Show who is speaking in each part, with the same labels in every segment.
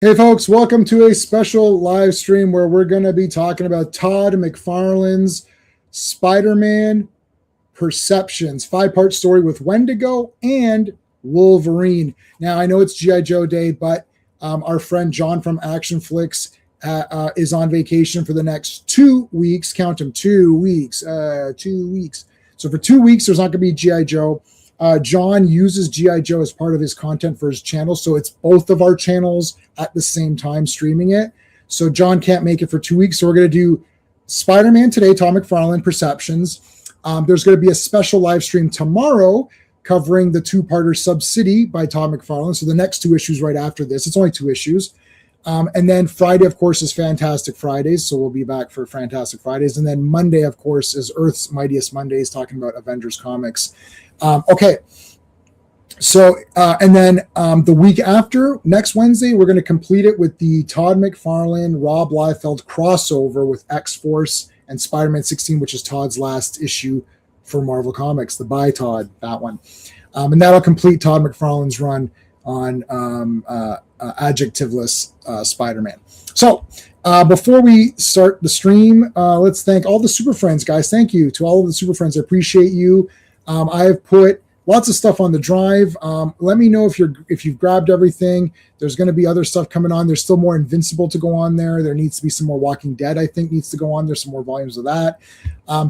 Speaker 1: Hey folks, welcome to a special live stream where we're going to be talking about Todd McFarlane's Spider-Man Perceptions, 5-part story with Wendigo and Wolverine. Now, I know it's G.I. Joe Day, but our friend John from Action Flicks is on vacation for the next 2 weeks. Count them, 2 weeks. 2 weeks. So for 2 weeks, there's not going to be G.I. Joe. John uses G.I. Joe as part of his content for his channel, so it's both of our channels at the same time streaming it. So John can't make it for 2 weeks, so we're going to do Spider-Man today, Todd McFarlane, Perceptions. There's going to be a special live stream tomorrow covering the two-parter Sub-City by Todd McFarlane, so the next 2 issues right after this. It's only 2 issues. And then Friday, of course, is Fantastic Fridays, so we'll be back for Fantastic Fridays. And then Monday, of course, is Earth's Mightiest Mondays, talking about Avengers comics. Okay, so and then the week after, next Wednesday, we're going to complete it with the Todd McFarlane, Rob Liefeld crossover with X-Force and Spider-Man 16, which is Todd's last issue for Marvel Comics, the By Todd, that one. And that'll complete Todd McFarlane's run on adjectiveless Spider-Man. So before we start the stream, let's thank all the Super Friends, guys. Thank you to all of the Super Friends. I appreciate you. I have put lots of stuff on the drive. Let me know if you've grabbed everything. There's going to be other stuff coming on. There's still more Invincible to go on there. There needs to be some more Walking Dead, I think, needs to go on. There's some more volumes of that.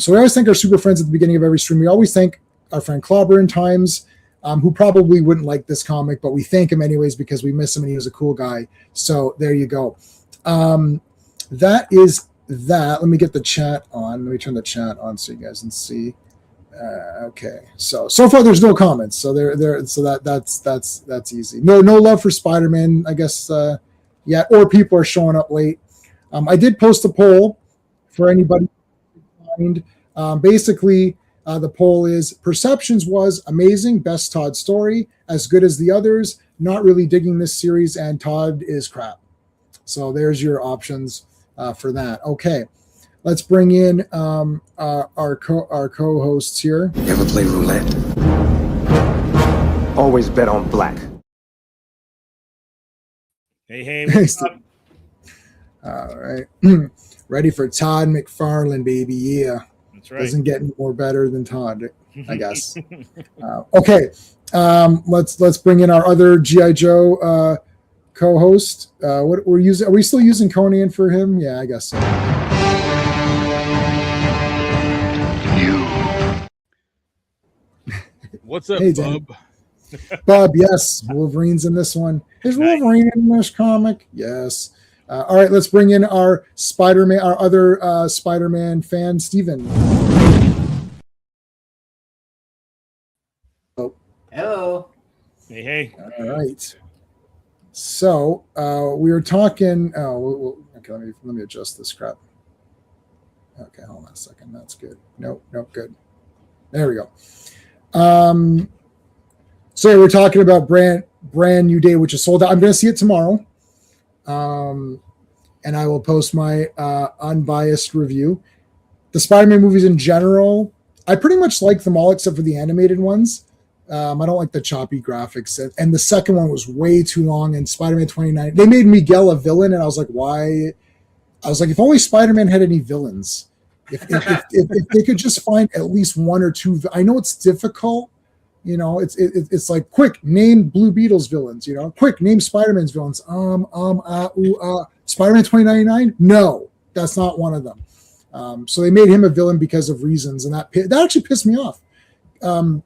Speaker 1: So we always thank our Super Friends at the beginning of every stream. We always thank our friend Clobber in Times, who probably wouldn't like this comic, but we thank him anyways because we miss him and he was a cool guy. So there you go. That is that. Let me get the chat on. Let me turn the chat on so you guys can see. Okay, so far there's no comments, so that's easy. No love for Spider-Man, I guess, yet, or people are showing up late. I did post a poll for anybody. Basically, the poll is: Perceptions was amazing, best Todd story, as good as the others, not really digging this series, and Todd is crap. So there's your options for that. Okay. Let's bring in our co-hosts here.
Speaker 2: You ever play roulette? Always bet on black.
Speaker 3: Hey, what's up?
Speaker 1: All right. Ready for Todd McFarlane, baby. Yeah.
Speaker 3: That's right.
Speaker 1: Doesn't get any more better than Todd, I guess. Okay. Let's bring in our other G.I. Joe co-host. What we're using? Are we still using Conan for him? Yeah, I guess so.
Speaker 3: What's up,
Speaker 1: Hey,
Speaker 3: Bub?
Speaker 1: Bob, yes. Wolverine's in this one. Is Wolverine in this comic? Yes. All right, let's bring in our Spider-Man, our other Spider-Man fan, Steven.
Speaker 4: Oh. Hello.
Speaker 3: Hey.
Speaker 1: All right. So we were talking. Okay, let me adjust this crap. Okay, hold on a second. That's good. Nope, good. There we go. So we're talking about brand new day, which is sold out. I'm going to see it tomorrow. And I will post my unbiased review. The Spider-Man movies in general, I pretty much like them all except for the animated ones. I don't like the choppy graphics. And the second one was way too long. And Spider-Man 29, they made Miguel a villain. And I was like, why? I was like, if only Spider-Man had any villains. If they could just find at least one or two. I know it's difficult. You know, it's like, quick, name Blue Beetle's villains. You know, quick, name Spider-Man's villains. Spider-Man 2099? No, that's not one of them. So they made him a villain because of reasons, and that actually pissed me off.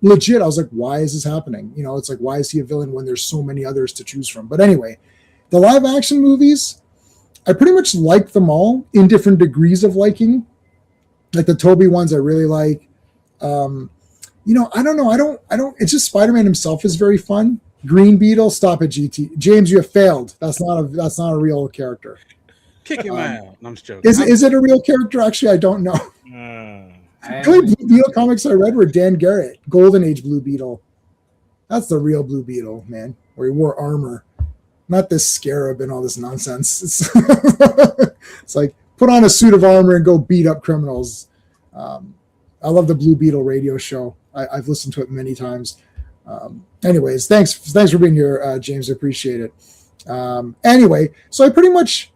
Speaker 1: Legit, I was like, why is this happening? You know, it's like, why is he a villain when there's so many others to choose from? But anyway, the live action movies, I pretty much like them all in different degrees of liking. Like the Toby ones, I really like. You know, I don't know. I don't. It's just Spider-Man himself is very fun. Green Beetle, stop it, GT. James, you have failed. That's not a real character.
Speaker 3: Kick him out. I'm just joking.
Speaker 1: Is it a real character? Actually, I don't know. The only Blue Beetle comics I read were Dan Garrett, Golden Age Blue Beetle. That's the real Blue Beetle, man, where he wore armor, not this scarab and all this nonsense. It's like, put on a suit of armor and go beat up criminals. I love the Blue Beetle radio show. I've listened to it many times. Anyways, thanks for being here, James. I appreciate it. Anyway, so I pretty much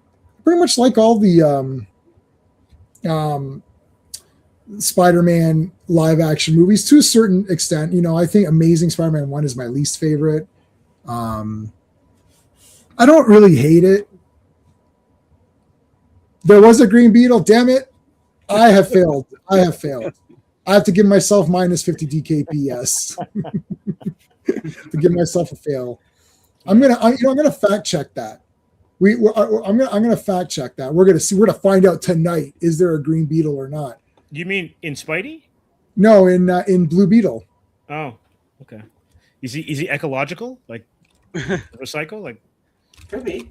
Speaker 1: like all the Spider-Man live action movies to a certain extent. I think Amazing Spider-Man 1 is my least favorite. I don't really hate it. There was a Green Beetle. Damn it. I have failed. I have to give myself minus 50 DKPS to give myself a fail. I'm gonna fact check that. I'm gonna fact check that. We're gonna find out tonight. Is there a Green Beetle or not?
Speaker 3: You mean in Spidey?
Speaker 1: No, in Blue Beetle.
Speaker 3: Oh, okay. Is he ecological? Like recycle? Like
Speaker 4: Could be.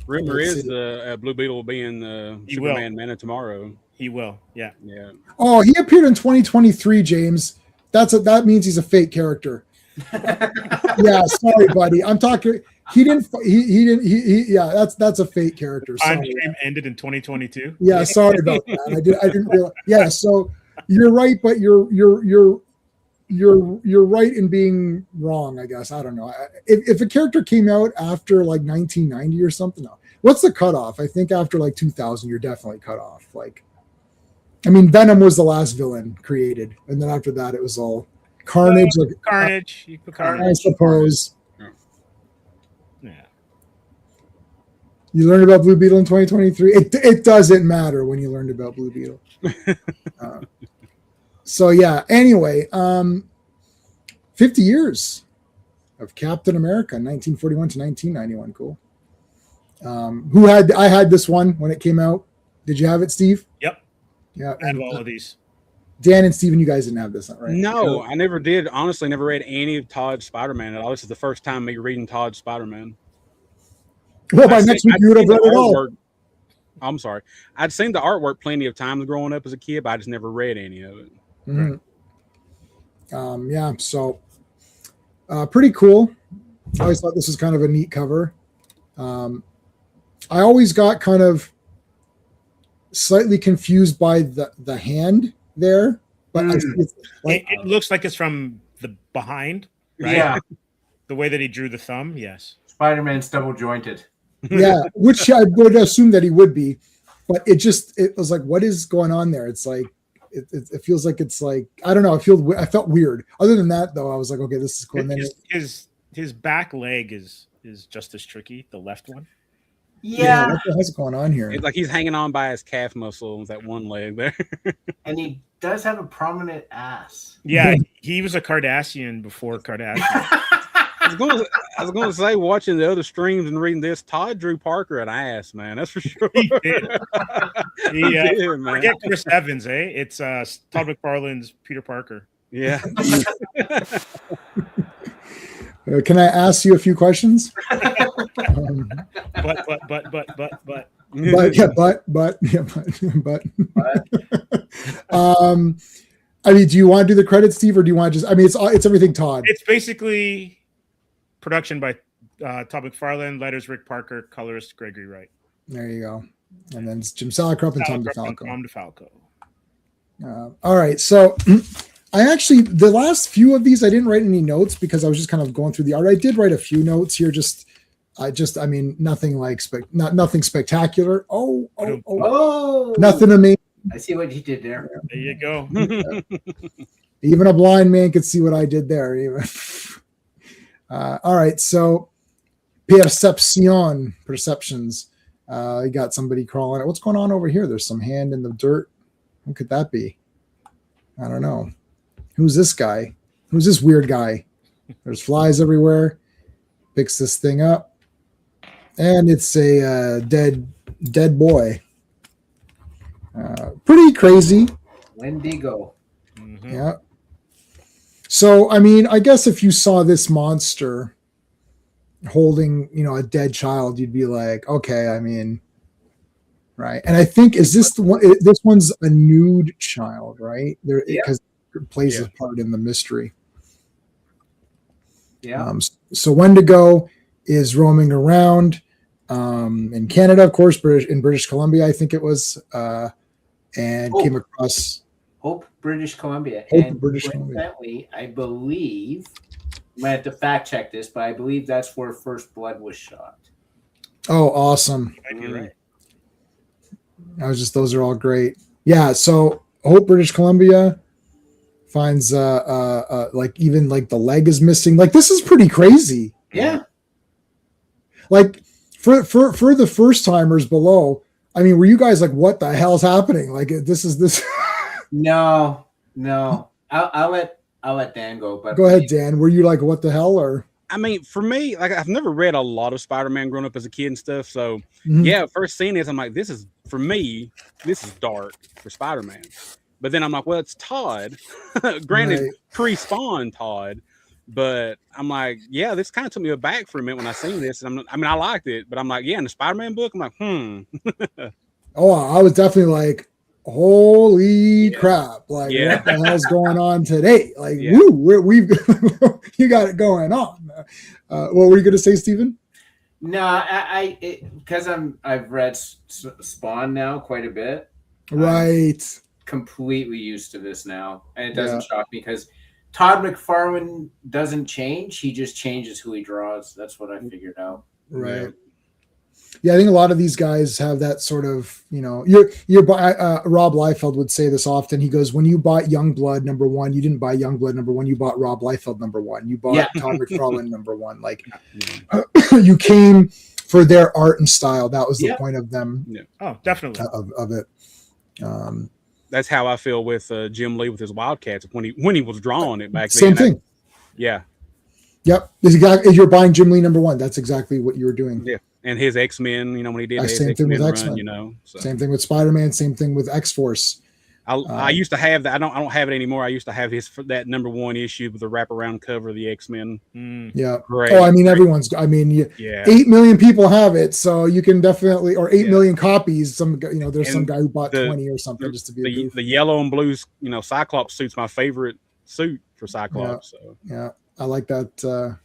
Speaker 5: Rumor is Blue Beetle will be in Superman Man of Tomorrow.
Speaker 3: He will. Yeah.
Speaker 5: Yeah.
Speaker 1: Oh, he appeared in 2023, James. That means he's a fake character. Yeah, sorry, buddy. I'm talking. He didn't. Yeah, that's a fake character.
Speaker 3: Time stream ended in 2022.
Speaker 1: Yeah, sorry about that. I didn't realize. Yeah, so you're right, but you're right in being wrong. I guess I don't know. If a character came out after like 1990 or something, no. What's the cutoff? I think after like 2000, you're definitely cut off. Like, I mean, Venom was the last villain created, and then after that, it was all Carnage.
Speaker 3: Carnage. You put Carnage.
Speaker 1: I suppose.
Speaker 3: Yeah.
Speaker 1: You learned about Blue Beetle in 2023. It doesn't matter when you learned about Blue Beetle. So yeah. Anyway, 50 years of Captain America, 1941 to 1991. Cool. I had this one when it came out. Did you have it, Steve?
Speaker 3: Yep.
Speaker 1: Yeah.
Speaker 3: I have all of these.
Speaker 1: Dan and Steven, you guys didn't have this, right?
Speaker 5: No, I never did. Honestly, never read any of Todd's Spider-Man at all. This is the first time me reading Todd's Spider-Man.
Speaker 1: Well, by next week, you would have read it all.
Speaker 5: I'm sorry. I'd seen the artwork plenty of times growing up as a kid, but I just never read any of it.
Speaker 1: Mm-hmm. Yeah, so pretty cool. I always thought this was kind of a neat cover. I always got kind of slightly confused by the hand there, but
Speaker 3: it looks like it's from the behind, right?
Speaker 4: Yeah.
Speaker 3: The way that he drew the thumb, yes.
Speaker 4: Spider-Man's double jointed.
Speaker 1: Yeah, which I would assume that he would be, but it was like, what is going on there? It's like it feels like it's like, I don't know. I felt weird. Other than that, though, I was like, okay, this is cool. And then
Speaker 3: his back leg is just as tricky. The left one.
Speaker 4: Yeah.
Speaker 1: What the hell's going on here?
Speaker 5: It's like he's hanging on by his calf muscle with that one leg there.
Speaker 4: And he does have a prominent ass.
Speaker 3: Yeah, he was a Kardashian before Kardashian.
Speaker 5: I was going to say, watching the other streams and reading this, Todd drew Parker an ass, man. That's for sure.
Speaker 3: He did. He
Speaker 5: did, man.
Speaker 3: Forget Chris Evans, eh? It's Todd McFarlane's Peter Parker.
Speaker 5: Yeah.
Speaker 1: Can I ask you a few questions?
Speaker 3: But.
Speaker 1: I mean, do you want to do the credits, Steve, or do you want to just? I mean, it's everything Todd.
Speaker 3: It's basically production by Todd McFarlane, letters Rick Parker, colorist Gregory Wright.
Speaker 1: There you go. And then it's Jim Salicrup and Tom
Speaker 3: DeFalco.
Speaker 1: All right, so the last few of these I didn't write any notes because I was just kind of going through the art. I did write a few notes here, I mean, nothing like nothing spectacular. Oh, nothing amazing.
Speaker 4: I see what you did there.
Speaker 3: There you go.
Speaker 1: Even a blind man could see what I did there. All right, so perceptions. You got somebody crawling. What's going on over here? There's some hand in the dirt. What could that be? I don't know. Who's this guy? Who's this weird guy? There's flies everywhere. Picks this thing up, and it's a dead boy. Pretty crazy.
Speaker 4: Wendigo.
Speaker 3: Mm-hmm.
Speaker 1: Yeah. So, I mean, I guess if you saw this monster holding, a dead child, you'd be like, okay, I mean, right. And I think, is this the one? This one's a nude child, right? Because it plays a part in the mystery.
Speaker 4: Yeah.
Speaker 1: So Wendigo is roaming around in Canada, of course, in British Columbia, I think it was, and came across
Speaker 4: Hope, British Columbia.
Speaker 1: Hope,
Speaker 4: and
Speaker 1: British Columbia.
Speaker 4: I believe might have to fact check this, but I believe that's where first blood was shot.
Speaker 1: Oh, awesome.
Speaker 3: Might be right.
Speaker 1: Those are all great. Yeah. So Hope, British Columbia finds like even like the leg is missing. Like this is pretty crazy.
Speaker 4: Yeah.
Speaker 1: Like for the first timers below, I mean, were you guys like, what the hell's happening? Like this.
Speaker 4: No. I'll let Dan go. But
Speaker 1: Go ahead, Dan. Were you like, what the hell? Or
Speaker 5: I mean, for me, like I've never read a lot of Spider-Man growing up as a kid and stuff. So
Speaker 1: Mhm.
Speaker 5: yeah, first seeing this, I'm like, this is dark for Spider-Man. But then I'm like, well, it's Todd. Granted,
Speaker 1: Right.
Speaker 5: pre-spawn Todd. But I'm like, yeah, this kind of took me aback for a minute when I seen this. And I liked it, but I'm like, yeah, in the Spider-Man book, I'm like,
Speaker 1: Oh, I was definitely like, holy crap! Like, what the hell's going on today? Like, woo, we've you got it going on. What were you going to say, Stephen?
Speaker 4: No, because I've read Spawn now quite a bit.
Speaker 1: Right.
Speaker 4: I'm completely used to this now, and it doesn't shock me because Todd McFarlane doesn't change. He just changes who he draws. That's what I figured out.
Speaker 1: Right. Yeah, I think a lot of these guys have that sort of, you're Rob Liefeld would say this often. He goes, when you bought Youngblood #1, you didn't buy Youngblood #1, you bought Rob Liefeld #1. You bought Todd McFarlane #1. Like you came for their art and style. That was the point of them.
Speaker 5: Yeah.
Speaker 3: Oh, definitely.
Speaker 1: Of it.
Speaker 5: That's how I feel with Jim Lee with his Wildcats when he was drawing it back
Speaker 1: Same
Speaker 5: then.
Speaker 1: thing.
Speaker 5: Yeah.
Speaker 1: Yep. Exactly. You're buying Jim Lee #1. That's exactly what you were doing.
Speaker 5: Yeah. And his X-Men, when he did his
Speaker 1: same thing with
Speaker 5: X-Men
Speaker 1: X-Men.
Speaker 5: run, so.
Speaker 1: Same thing with Spider-Man. Same thing with X-Force.
Speaker 5: I used to have that. I don't have it anymore. I used to have that #1 issue with the wraparound cover of the X-Men.
Speaker 1: Yeah.
Speaker 5: Great.
Speaker 1: Oh, I mean, 8 million people have it, so you can definitely, or 8 million copies. There's some guy who bought 20 or something just to be
Speaker 5: the yellow and blue, Cyclops suit's my favorite suit for Cyclops.
Speaker 1: Yeah, I like that.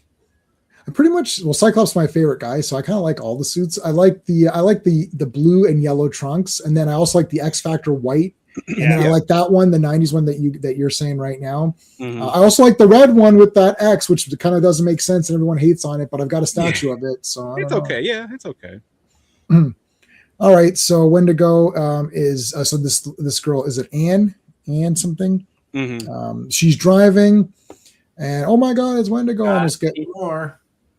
Speaker 1: I pretty much, Cyclops is my favorite guy, so I kind of like all the suits. I like the blue and yellow trunks, and then I also like the X Factor white. And then I like that one, the 90s one that you're saying right now.
Speaker 5: Mm-hmm.
Speaker 1: I also like the red one with that X, which kind of doesn't make sense and everyone hates on it, but I've got a statue of it, so
Speaker 5: it's okay. Yeah, it's okay.
Speaker 1: All right, so Wendigo is so this girl, is it Anne something?
Speaker 5: Mm-hmm.
Speaker 1: She's driving, and oh my God, it's Wendigo.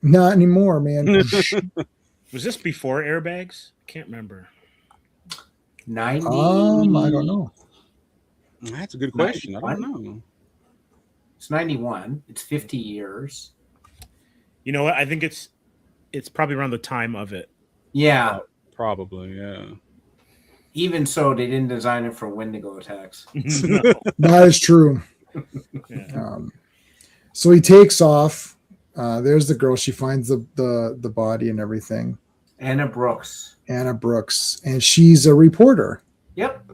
Speaker 1: Not anymore, man.
Speaker 3: Was this before airbags? Can't remember.
Speaker 4: 90.
Speaker 1: I don't know.
Speaker 5: That's a good question. 91? I don't know.
Speaker 4: It's 91. It's 50 years.
Speaker 3: You know what? I think it's probably around the time of it.
Speaker 4: Yeah.
Speaker 5: Probably, yeah.
Speaker 4: Even so, they didn't design it for Wendigo attacks.
Speaker 3: No.
Speaker 1: That is true.
Speaker 3: Yeah.
Speaker 1: So he takes off. There's the girl. She finds the body and everything.
Speaker 4: Anna Brooks,
Speaker 1: and she's a reporter.
Speaker 4: Yep.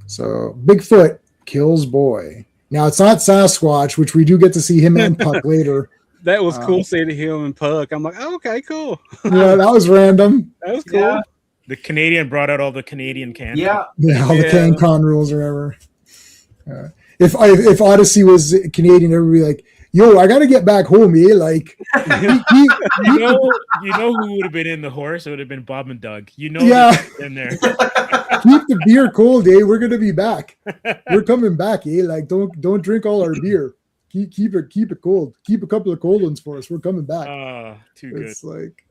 Speaker 1: So Bigfoot kills boy. Now it's not Sasquatch, which we do get to see him and Puck later.
Speaker 5: That was cool seeing him and Puck. I'm like, oh, okay, cool.
Speaker 1: Yeah, that was random.
Speaker 5: That was cool.
Speaker 4: Yeah.
Speaker 3: The Canadian brought out all the Canadian canon.
Speaker 1: Yeah, all the CanCon rules or whatever. If Odyssey was Canadian, everybody would be like, yo, I gotta get back home, eh? Like,
Speaker 3: you know who would have been in the horse? It would have been Bob and Doug. In there.
Speaker 1: Keep the beer cold, eh? We're gonna be back. We're coming back, eh? Like, don't drink all our beer. Keep it cold. Keep a couple of cold ones for us. We're coming back.
Speaker 3: Too good.
Speaker 1: It's like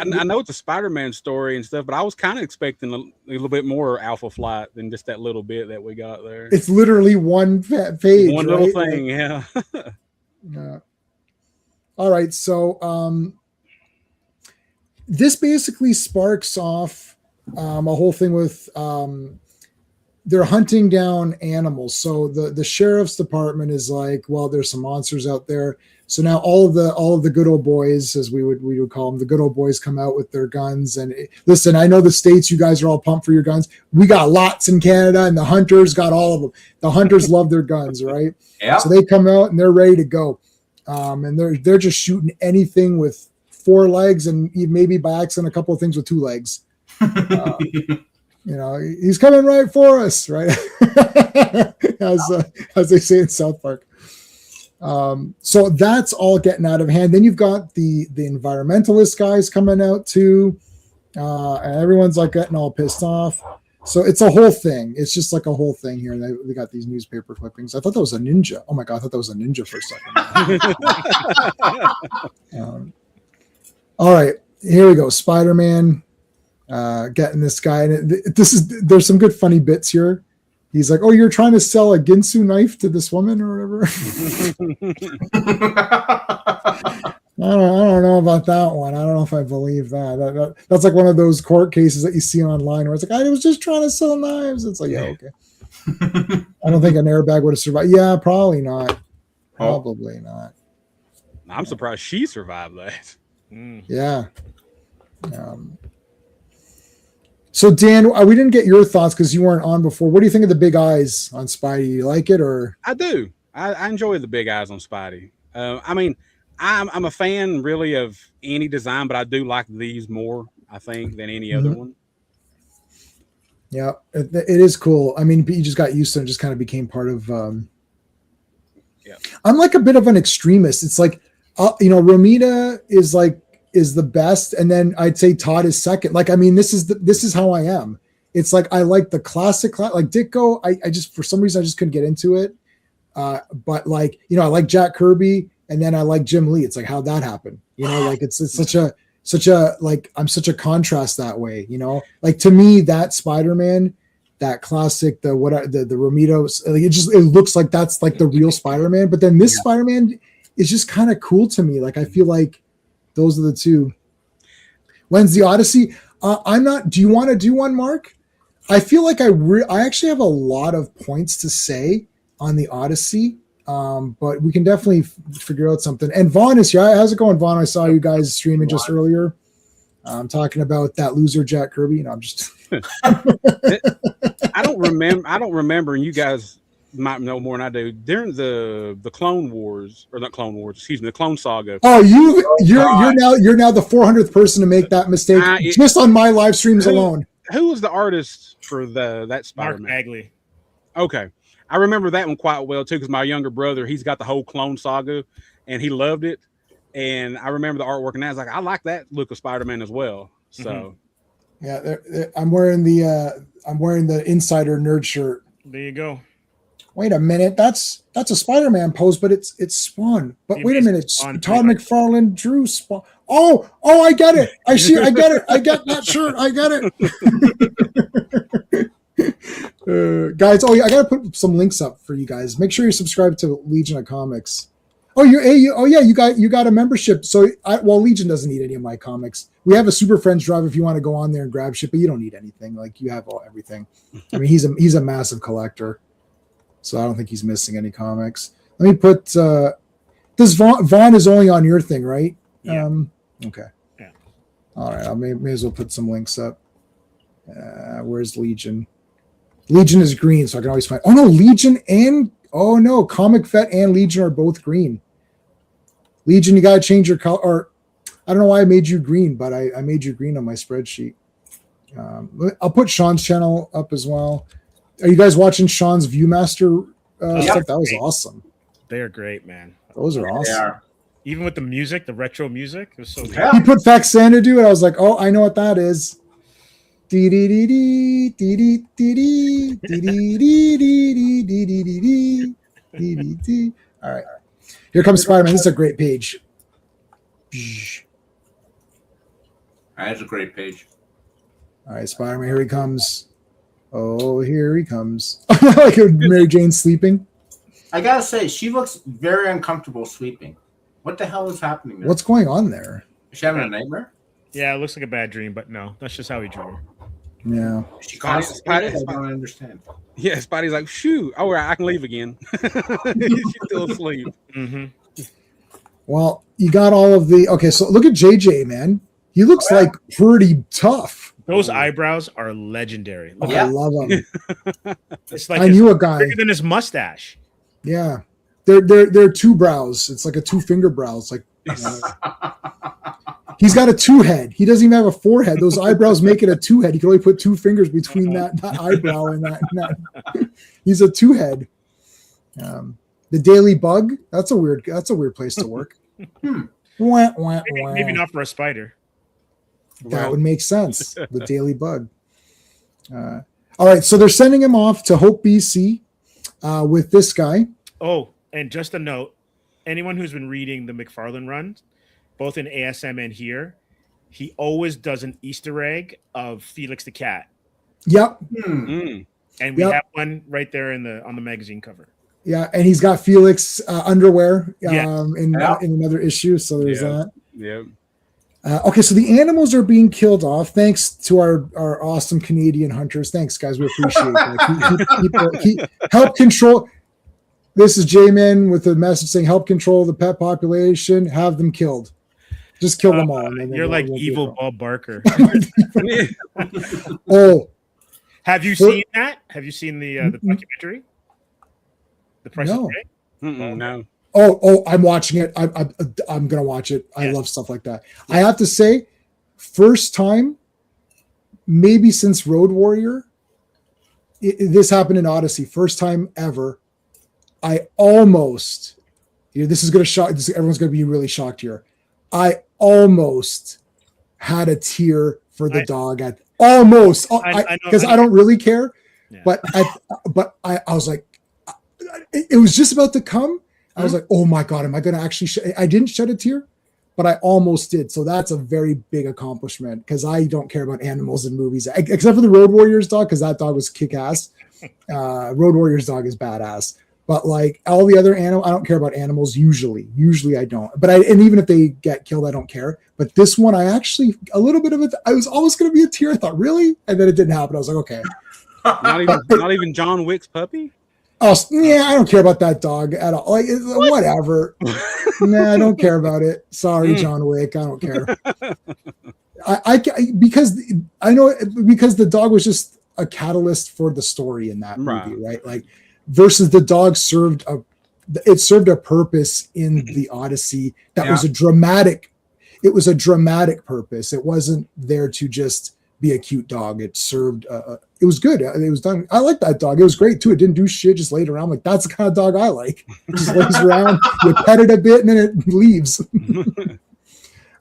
Speaker 5: I know it's a Spider-Man story and stuff, but I was kind of expecting a little bit more Alpha Flight than just that little bit that we got there.
Speaker 1: It's literally one page,
Speaker 5: one little thing, yeah.
Speaker 1: All right, so this basically sparks off a whole thing with they're hunting down animals. So the sheriff's department is like, well, there's some monsters out there. So now all of the good old boys, as we would call them, the good old boys come out with their guns. And listen, I know the States, you guys are all pumped for your guns. We got lots in Canada, and the hunters got all of them. The hunters love their guns, right? Yeah. So they come out and they're ready to go. And they're just shooting anything with 4 legs and maybe by accident a couple of things with 2 legs. He's coming right for us, right? as they say in South Park. So that's all getting out of hand. Then you've got the environmentalist guys coming out too, and everyone's like getting all pissed off. So it's a whole thing. It's just like a whole thing here. They got these newspaper clippings. I thought that was a ninja. Oh my god, I thought that was a ninja for a second. All right, here we go. Spider-Man getting this guy. And there's some good funny bits here. He's like, "Oh, you're trying to sell a Ginsu knife to this woman or whatever." I don't know about that one. I don't know if I believe that. That's like one of those court cases that you see online where it's like, I was just trying to sell knives. It's like, yeah, okay. I don't think an airbag would have survived. Yeah, probably not. Probably not.
Speaker 5: I'm surprised she survived that.
Speaker 1: Yeah. So Dan, we didn't get your thoughts because you weren't on before. What do you think of the big eyes on Spidey? You like it or?
Speaker 5: I do. I enjoy the big eyes on Spidey. I mean, I'm a fan really of any design, but I do like these more, I think, than any other one.
Speaker 1: Yeah, it is cool. I mean, you just got used to it and just kind of became part of.
Speaker 5: Yeah, I'm
Speaker 1: like a bit of an extremist. It's like, Romita is the best, and then I'd say Todd is second. Like, I mean, this is how I am. It's like I like the classic, like Ditko. I just for some reason I just couldn't get into it. But like I like Jack Kirby. And then I like Jim Lee. It's like, how'd that happen? Like it's such a like I'm such a contrast that way. Like to me that Spider-Man, that classic, the Romito, like it looks like that's like the real Spider-Man. But then this Spider-Man is just kind of cool to me. Like I feel like those are the two. When's the Odyssey? I'm not. Do you want to do one, Mark? I feel like I actually have a lot of points to say on the Odyssey. But we can definitely figure out something. And Vaughn is here. How's it going, Vaughn? I saw you guys streaming just earlier. I'm talking about that loser Jack Kirby. I'm just.
Speaker 5: I don't remember. And you guys might know more than I do. During the Clone Wars, or not Clone Wars, excuse me, the Clone Saga.
Speaker 1: Oh, you're now the 400th person to make that mistake just on my live streams alone.
Speaker 5: Who was the artist for that Spider-Man?
Speaker 3: Mark Bagley.
Speaker 5: Okay. I remember that one quite well too, because my younger brother, he's got the whole Clone Saga, and he loved it. And I remember the artwork, and I was like, I like that look of Spider-Man as well. So,
Speaker 1: yeah, I'm wearing the Insider nerd shirt.
Speaker 3: There you go.
Speaker 1: Wait a minute, that's a Spider-Man pose, but it's Spawn. But wait a minute, Todd McFarlane drew Spawn. Oh, I get it. I get it. I get that shirt. I get it. Guys, I gotta put some links up for you guys. Make sure you subscribe to Legion of Comics. You got a membership. So Legion doesn't need any of my comics. We have a Super Friends drive if you want to go on there and grab shit, but you don't need anything. Like you have everything. I mean, he's a massive collector, so I don't think he's missing any comics. Let me put. This Vaughn is only on your thing, right?
Speaker 3: Yeah.
Speaker 1: Okay.
Speaker 3: Yeah.
Speaker 1: All right. I may as well put some links up. Where's Legion? Legion is green, so I can always find. Oh no, Legion and Comic Vet and Legion are both green. Legion, you gotta change your color. Or I don't know why I made you green, but I made you green on my spreadsheet. I'll put Sean's channel up as well. Are you guys watching Sean's Viewmaster stuff? That was awesome.
Speaker 3: They're great, man.
Speaker 1: Those are awesome.
Speaker 4: They are.
Speaker 3: Even with the music, the retro music, it was so good.
Speaker 4: Yeah.
Speaker 1: He put Faxanadu, and I was like, oh, I know what that is. All right. Here comes Spider-Man. This is a great page.
Speaker 4: That's a great page.
Speaker 1: All right, Spider-Man, here he comes. Oh, here he comes. Like Mary Jane sleeping.
Speaker 4: I gotta say, she looks very uncomfortable sleeping. What the hell is happening there?
Speaker 1: What's going on there?
Speaker 4: Is she having a nightmare?
Speaker 3: Yeah, it looks like a bad dream, but no, that's just how he drew her.
Speaker 1: Yeah.
Speaker 4: She constipated? I don't understand.
Speaker 5: Yeah, Spidey's like, shoot, all right, I can leave again. She's still asleep.
Speaker 3: Mm-hmm.
Speaker 1: Well, you got all of the. Okay, so look at JJ, man. He looks like pretty tough.
Speaker 3: Those eyebrows are legendary. Look,
Speaker 1: I love them.
Speaker 3: it's like
Speaker 1: I knew a guy
Speaker 3: bigger than his mustache.
Speaker 1: Yeah, they're two brows. It's like a 2-finger brows. Like he's got a 2-head. He doesn't even have a 4-head. Those eyebrows make it a 2-head. He can only put 2 fingers between that eyebrow and that. He's a 2-head. The Daily Bug. That's a weird place to work. Wah, wah, wah.
Speaker 3: Maybe not for a spider.
Speaker 1: That would make sense. The Daily Bug. All right, so they're sending him off to Hope, BC, with this guy.
Speaker 3: Oh, and just a note: anyone who's been reading the McFarlane runs, both in ASM and here, he always does an Easter egg of Felix the cat.
Speaker 1: Yep.
Speaker 3: And we have one right there on the magazine cover.
Speaker 1: Yeah, and he's got Felix underwear
Speaker 3: Yeah.
Speaker 1: in another issue. So there's that.
Speaker 5: Yeah.
Speaker 1: Okay, so the animals are being killed off. Thanks to our awesome Canadian hunters. Thanks, guys. We appreciate that. Help control. This is J-Man with a message saying, help control the pet population. Have them killed. Just kill them all.
Speaker 3: You're like evil Bob Barker.
Speaker 1: Oh.
Speaker 3: Have you seen that? Have you seen the documentary? The Price
Speaker 1: No.
Speaker 3: is Right?
Speaker 5: No.
Speaker 1: Oh, I'm watching it. I'm gonna watch it. I love stuff like that. I have to say, first time, maybe since Road Warrior, this happened in Odyssey. First time ever. I almost, this is gonna shock. Everyone's gonna be really shocked here. I almost had a tear for the dog at almost because I don't really care, but I was like, it was just about to come. I was like, oh my God, am I going to actually I didn't shed a tear, but I almost did. So that's a very big accomplishment because I don't care about animals in movies, except for the Road Warriors dog, because that dog was kick-ass. Road Warriors dog is badass. But like all the other animals, I don't care about animals usually. Usually I don't. But and even if they get killed, I don't care. But this one, I actually, a little bit of it, I was always going to be a tear. I thought, really? And then it didn't happen. I was like, okay.
Speaker 5: Not even John Wick's puppy?
Speaker 1: Oh, yeah, I don't care about that dog at all. Like, whatever. Nah, I don't care about it. Sorry, John Wick. I don't care. Because the dog was just a catalyst for the story in that movie, right? Like, versus the dog served a purpose in the Odyssey that was a dramatic purpose. It wasn't there to just be a cute dog. It served it was good. It was done. I like that dog. It was great too. It didn't do shit, just laid around. Like, that's the kind of dog I like. It just lays around, you pet it a bit, and then it leaves.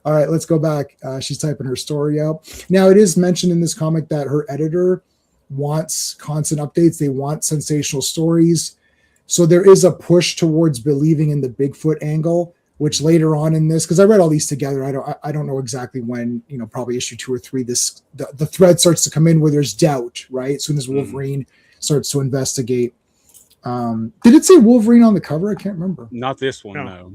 Speaker 1: All right, let's go back. She's typing her story out. Now, it is mentioned in this comic that her editor wants constant updates. They want sensational stories. So there is a push towards believing in the Bigfoot angle, which later on in this, because I read all these together, I don't know exactly when, probably issue 2 or 3, the thread starts to come in where there's doubt, right? As soon as Wolverine starts to investigate. Did it say Wolverine on the cover? I can't remember.
Speaker 5: Not this one, no.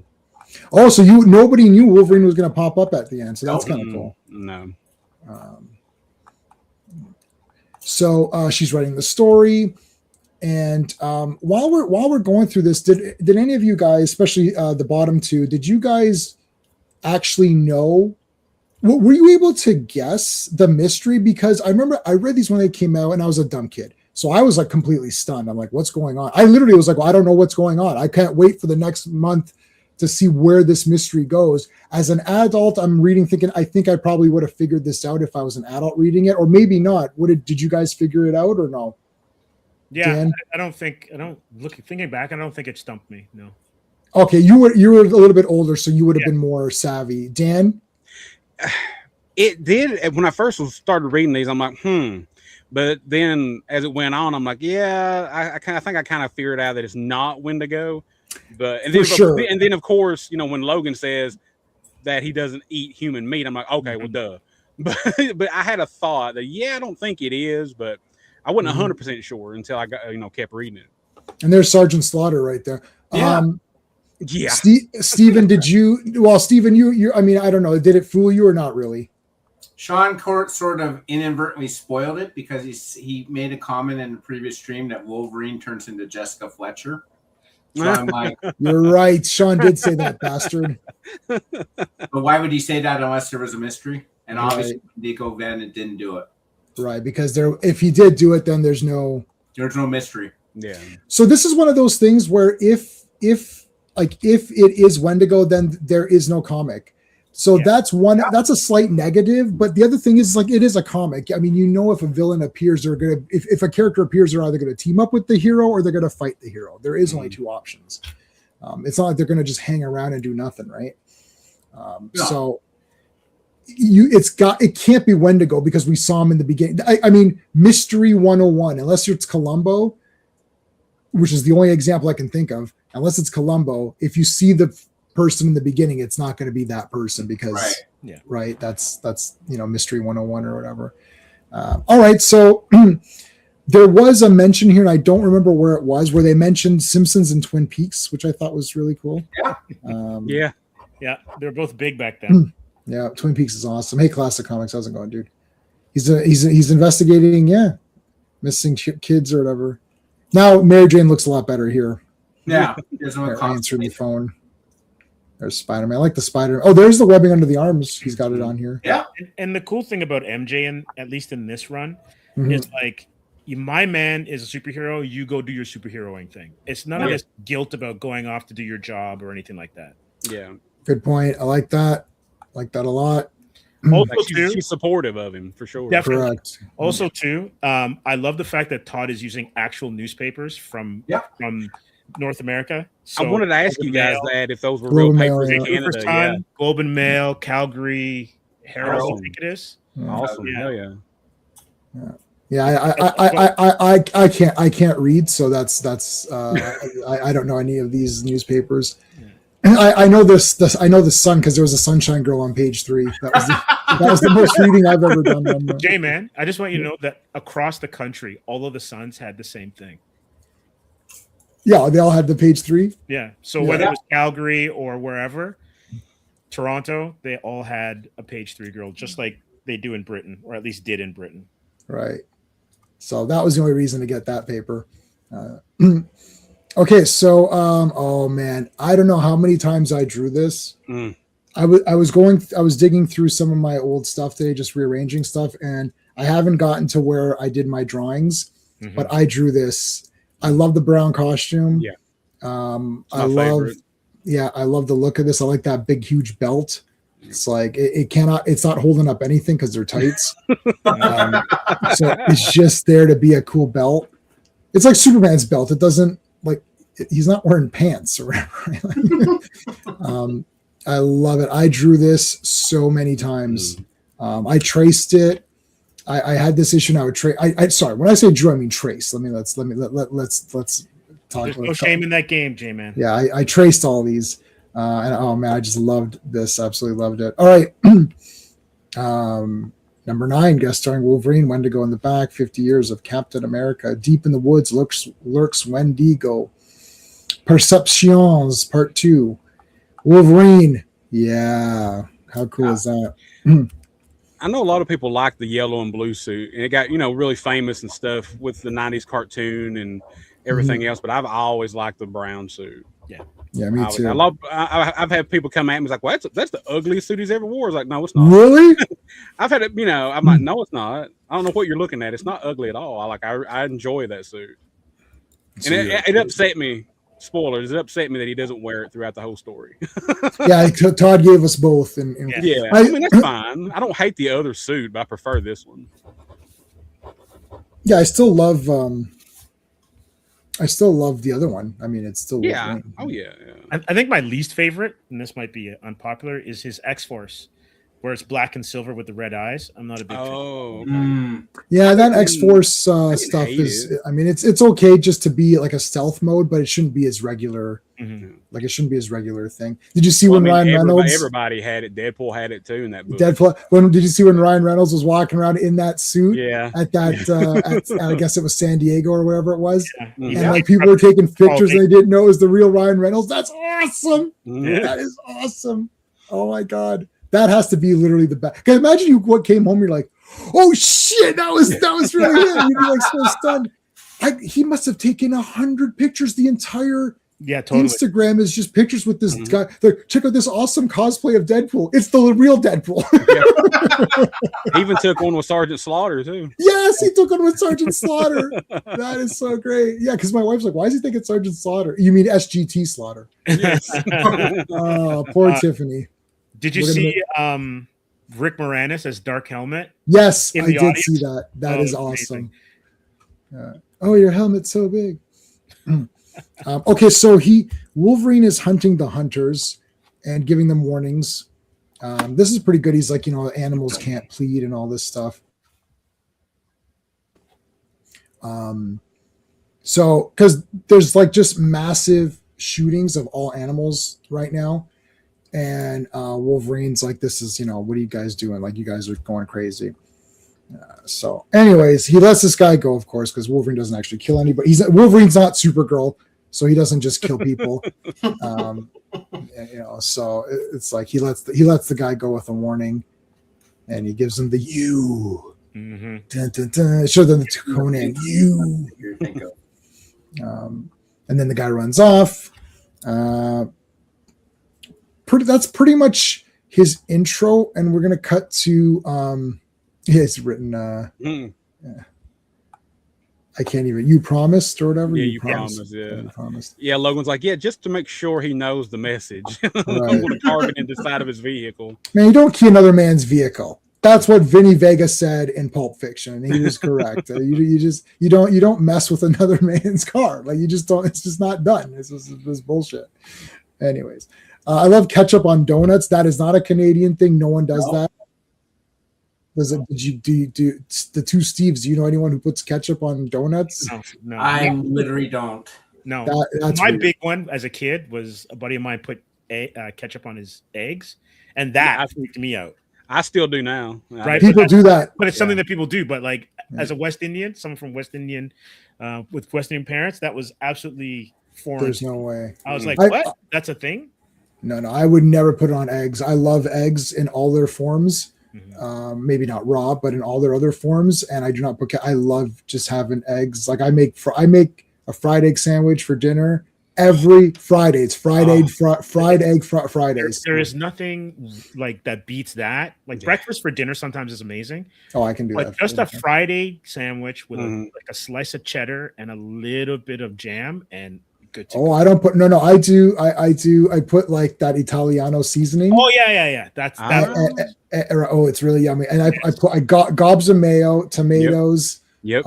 Speaker 1: Oh, so nobody knew Wolverine was going to pop up at the end, so that's kind of cool.
Speaker 5: No.
Speaker 1: So she's writing the story. And while we're going through this, did any of you guys, especially the bottom two, did you guys actually know? Were you able to guess the mystery? Because I remember I read these when they came out, and I was a dumb kid, so I was like completely stunned. I'm like, "What's going on?" I literally was like, well, "I don't know what's going on. I can't wait for the next month to see where this mystery goes." As an adult, I'm reading, thinking, I think I probably would have figured this out if I was an adult reading it, or maybe not. Did you guys figure it out or no?
Speaker 3: Yeah,
Speaker 1: Dan?
Speaker 3: Thinking back, I don't think it stumped me. No.
Speaker 1: Okay, you were a little bit older, so you would have been more savvy. Dan?
Speaker 5: It did. When I first started reading these, I'm like, But then as it went on, I'm like, yeah, I think I kind of figured out that it's not Wendigo. But and then of course, when Logan says that he doesn't eat human meat, I'm like, okay, well, duh. But I had a thought that I don't think it is, but I wasn't 100% sure until I got kept reading it.
Speaker 1: And there's Sergeant Slaughter right there.
Speaker 5: Yeah.
Speaker 1: Stephen, did you? Well, Stephen, you. I mean, I don't know. Did it fool you or not really?
Speaker 4: Sean Court sort of inadvertently spoiled it because he made a comment in the previous stream that Wolverine turns into Jessica Fletcher. So I'm like,
Speaker 1: you're right. Sean did say that, bastard.
Speaker 4: But why would he say that unless there was a mystery? And obviously, Nico Van didn't do it.
Speaker 1: Right, because if he did do it, then there's no
Speaker 4: mystery.
Speaker 5: Yeah.
Speaker 1: So this is one of those things where if it is Wendigo, then there is no comic. So that's a slight negative. But the other thing is, like, it is a comic. I mean, if a villain appears, they're gonna if a character appears, they're either gonna team up with the hero or they're gonna fight the hero. There is only two options. It's not like they're going to just hang around and do nothing, right?
Speaker 4: No.
Speaker 1: So it can't be Wendigo because we saw him in the beginning. I mean, Mystery 101, unless it's Columbo, which is the only example I can think of. Unless it's Columbo, if you see the person in the beginning, it's not going to be that person because, right? That's Mystery 101 or whatever. All right, so there was a mention here, and I don't remember where it was, where they mentioned Simpsons and Twin Peaks, which I thought was really cool.
Speaker 4: Yeah.
Speaker 3: Yeah, they were both big back then.
Speaker 1: Yeah, Twin Peaks is awesome. Hey, Classic Comics, how's it going, dude? He's investigating, missing kids or whatever. Now Mary Jane looks a lot better here.
Speaker 4: Yeah,
Speaker 1: answering the phone. There's Spider-Man. I like the Spider. Oh, there's the webbing under the arms. He's got it on here.
Speaker 4: Yeah.
Speaker 3: And the cool thing about MJ, at least in this run,
Speaker 1: Mhm.
Speaker 3: is like, my man is a superhero. You go do your superheroing thing. It's none of this guilt about going off to do your job or anything like that.
Speaker 5: Yeah.
Speaker 1: Good point. I like that. Like that a lot.
Speaker 3: Also,
Speaker 5: Like
Speaker 3: too,
Speaker 5: she's supportive of him for sure.
Speaker 3: Definitely.
Speaker 1: Correct.
Speaker 3: Also, too, I love the fact that Todd is using actual newspapers from North America. So
Speaker 5: I wanted to ask
Speaker 3: Globe
Speaker 5: you guys
Speaker 3: and Mail,
Speaker 5: that if those were
Speaker 1: Globe and
Speaker 5: real
Speaker 1: Mail,
Speaker 5: papers in
Speaker 1: yeah.
Speaker 5: Canada.
Speaker 3: Sun, Globe and Mail, Calgary Herald,
Speaker 5: Awesome.
Speaker 3: I think it is.
Speaker 5: Awesome.
Speaker 3: Yeah.
Speaker 5: Hell yeah.
Speaker 1: Yeah, I can't read, so that's I don't know any of these newspapers. I know this I know the Sun because there was a Sunshine Girl on page 3. That was the most reading I've ever done.
Speaker 3: Jay, man, I just want you to know that across the country, all of the Suns had the same thing.
Speaker 1: Yeah, they all had the page 3.
Speaker 3: Yeah. So whether it was Calgary or wherever, Toronto, they all had a page 3 girl, just like they do in Britain, or at least did in Britain.
Speaker 1: Right. So that was the only reason to get that paper. Okay, so oh man, I don't know how many times I drew this. I was digging through some of my old stuff today, just rearranging stuff, and I haven't gotten to where I did my drawings, but I drew this. I love the brown costume.
Speaker 5: Yeah.
Speaker 1: I love the look of this. I like that big huge belt. It's like it's not holding up anything because they're tights. So it's just there to be a cool belt. It's like Superman's belt. It doesn't he's not wearing pants or whatever. I love it. I drew this so many times. I traced it. I had this issue and I would trace. Sorry, when I say drew, I mean trace. Let's talk.
Speaker 3: There's no shame in that game, J-Man.
Speaker 1: Yeah, I traced all these. And oh man, I just loved this. Absolutely loved it. All right. Number 9, guest starring Wolverine, Wendigo in the back, 50 years of Captain America. Deep in the woods lurks Wendigo. Perceptions, part 2. Wolverine. Yeah. How cool is that?
Speaker 5: I know a lot of people like the yellow and blue suit, and it got really famous and stuff with the 90s cartoon and everything else, but I've always liked the brown suit.
Speaker 1: Yeah, me too.
Speaker 5: I've had people come at me like, well, that's the ugliest suit he's ever wore. I was like, no, it's not.
Speaker 1: Really?
Speaker 5: I've had it, I'm like, no, it's not. I don't know what you're looking at. It's not ugly at all. I enjoy that suit. And it upset me. Spoilers, it upset me that he doesn't wear it throughout the whole story.
Speaker 1: Yeah, Todd gave us both. And
Speaker 5: I mean, that's fine. I don't hate the other suit, but I prefer this one.
Speaker 1: Yeah, I still love the other one. I mean, it's still Wolverine.
Speaker 5: Oh yeah.
Speaker 3: I think my least favorite, and this might be unpopular, is his X-Force, where it's black and silver with the red eyes. I'm not a big fan.
Speaker 5: Okay.
Speaker 1: Yeah, that X-Force stuff is. I mean, it's okay just to be like a stealth mode, but it shouldn't be his regular. Like it shouldn't be his regular thing. Did you see when Ryan Reynolds?
Speaker 5: Everybody had it. Deadpool had it too in that book.
Speaker 1: Did you see when Ryan Reynolds was walking around in that suit?
Speaker 5: Yeah.
Speaker 1: At that, I guess it was San Diego or wherever it was,
Speaker 3: Yeah.
Speaker 1: and like people were taking pictures and they didn't know it was the real Ryan Reynolds. That's awesome.
Speaker 5: Yeah.
Speaker 1: That is awesome. Oh my god. That has to be literally the best. Can imagine you came home, you're like, oh shit, that was really him. You'd be like so stunned. He must have taken 100 pictures. The entire
Speaker 3: totally.
Speaker 1: Instagram is just pictures with this guy. Check out this awesome cosplay of Deadpool. It's the real Deadpool.
Speaker 5: He even took one with Sergeant Slaughter too.
Speaker 1: Yes, he took one with Sergeant Slaughter. That is so great. Yeah, because my wife's like, why is he thinking Sergeant Slaughter? You mean SGT Slaughter?
Speaker 5: Yes.
Speaker 1: Oh, poor Tiffany.
Speaker 3: Did you see Rick Moranis as Dark Helmet?
Speaker 1: Yes,
Speaker 3: in
Speaker 1: I
Speaker 3: the
Speaker 1: did
Speaker 3: audience?
Speaker 1: see that. That is awesome. Oh, your helmet's so big. Okay, so Wolverine is hunting the hunters and giving them warnings. This is pretty good. He's like, animals can't plead and all this stuff. So because there's like just massive shootings of all animals right now, and Wolverine's like, this is, what are you guys doing? Like, you guys are going crazy. So anyways, he lets this guy go, of course, because Wolverine doesn't actually kill anybody. Wolverine's not Supergirl, so he doesn't just kill people. So it's like he lets the guy go with a warning, and he gives him the you.
Speaker 3: Mm-hmm.
Speaker 1: Dun, dun, dun. Show them the Conan you. And then the guy runs off. That's pretty much his intro, and we're gonna cut to it's written I can't even. You promised or whatever.
Speaker 5: Yeah, you promised. Yeah,
Speaker 1: you promised.
Speaker 5: Yeah, Logan's like, yeah, just to make sure he knows the message. I'm
Speaker 1: Right.
Speaker 5: going to carve it in the side of his vehicle.
Speaker 1: Man, you don't key another man's vehicle. That's what Vinny Vega said in Pulp Fiction. He was correct. You don't mess with another man's car. Like, you just don't. It's just not done. It's just bullshit. Anyways, I love ketchup on donuts. That is not a Canadian thing. No one does that. Does it? Did you do the two Steves? Do you know anyone who puts ketchup on donuts?
Speaker 3: No.
Speaker 4: I literally don't.
Speaker 3: No.
Speaker 1: That's
Speaker 3: my
Speaker 1: weird.
Speaker 3: big one as a kid was a buddy of mine put ketchup on his eggs, and that freaked me out.
Speaker 5: I still do now.
Speaker 3: Right.
Speaker 1: People do that,
Speaker 3: but it's something that people do. But like as a West Indian, someone from West Indian, with West Indian parents, that was absolutely foreign.
Speaker 1: There's no way.
Speaker 3: I was like, what? That's a thing?
Speaker 1: No, I would never put it on eggs. I love eggs in all their forms.
Speaker 3: Mm-hmm.
Speaker 1: Maybe not raw, but in all their other forms. And I do not put. I love just having eggs. Like I make a fried egg sandwich for dinner every Friday. It's fried egg Fridays.
Speaker 3: There is nothing like that beats that. Like breakfast for dinner sometimes is amazing.
Speaker 1: Oh, I can do that.
Speaker 3: Just a fried egg sandwich with like a slice of cheddar and a little bit of jam and good to go.
Speaker 1: I don't put no. I do. I put like that Italiano seasoning.
Speaker 3: Oh yeah. That's that.
Speaker 1: It's really yummy. And I got gobs of mayo, tomatoes.
Speaker 5: Yep.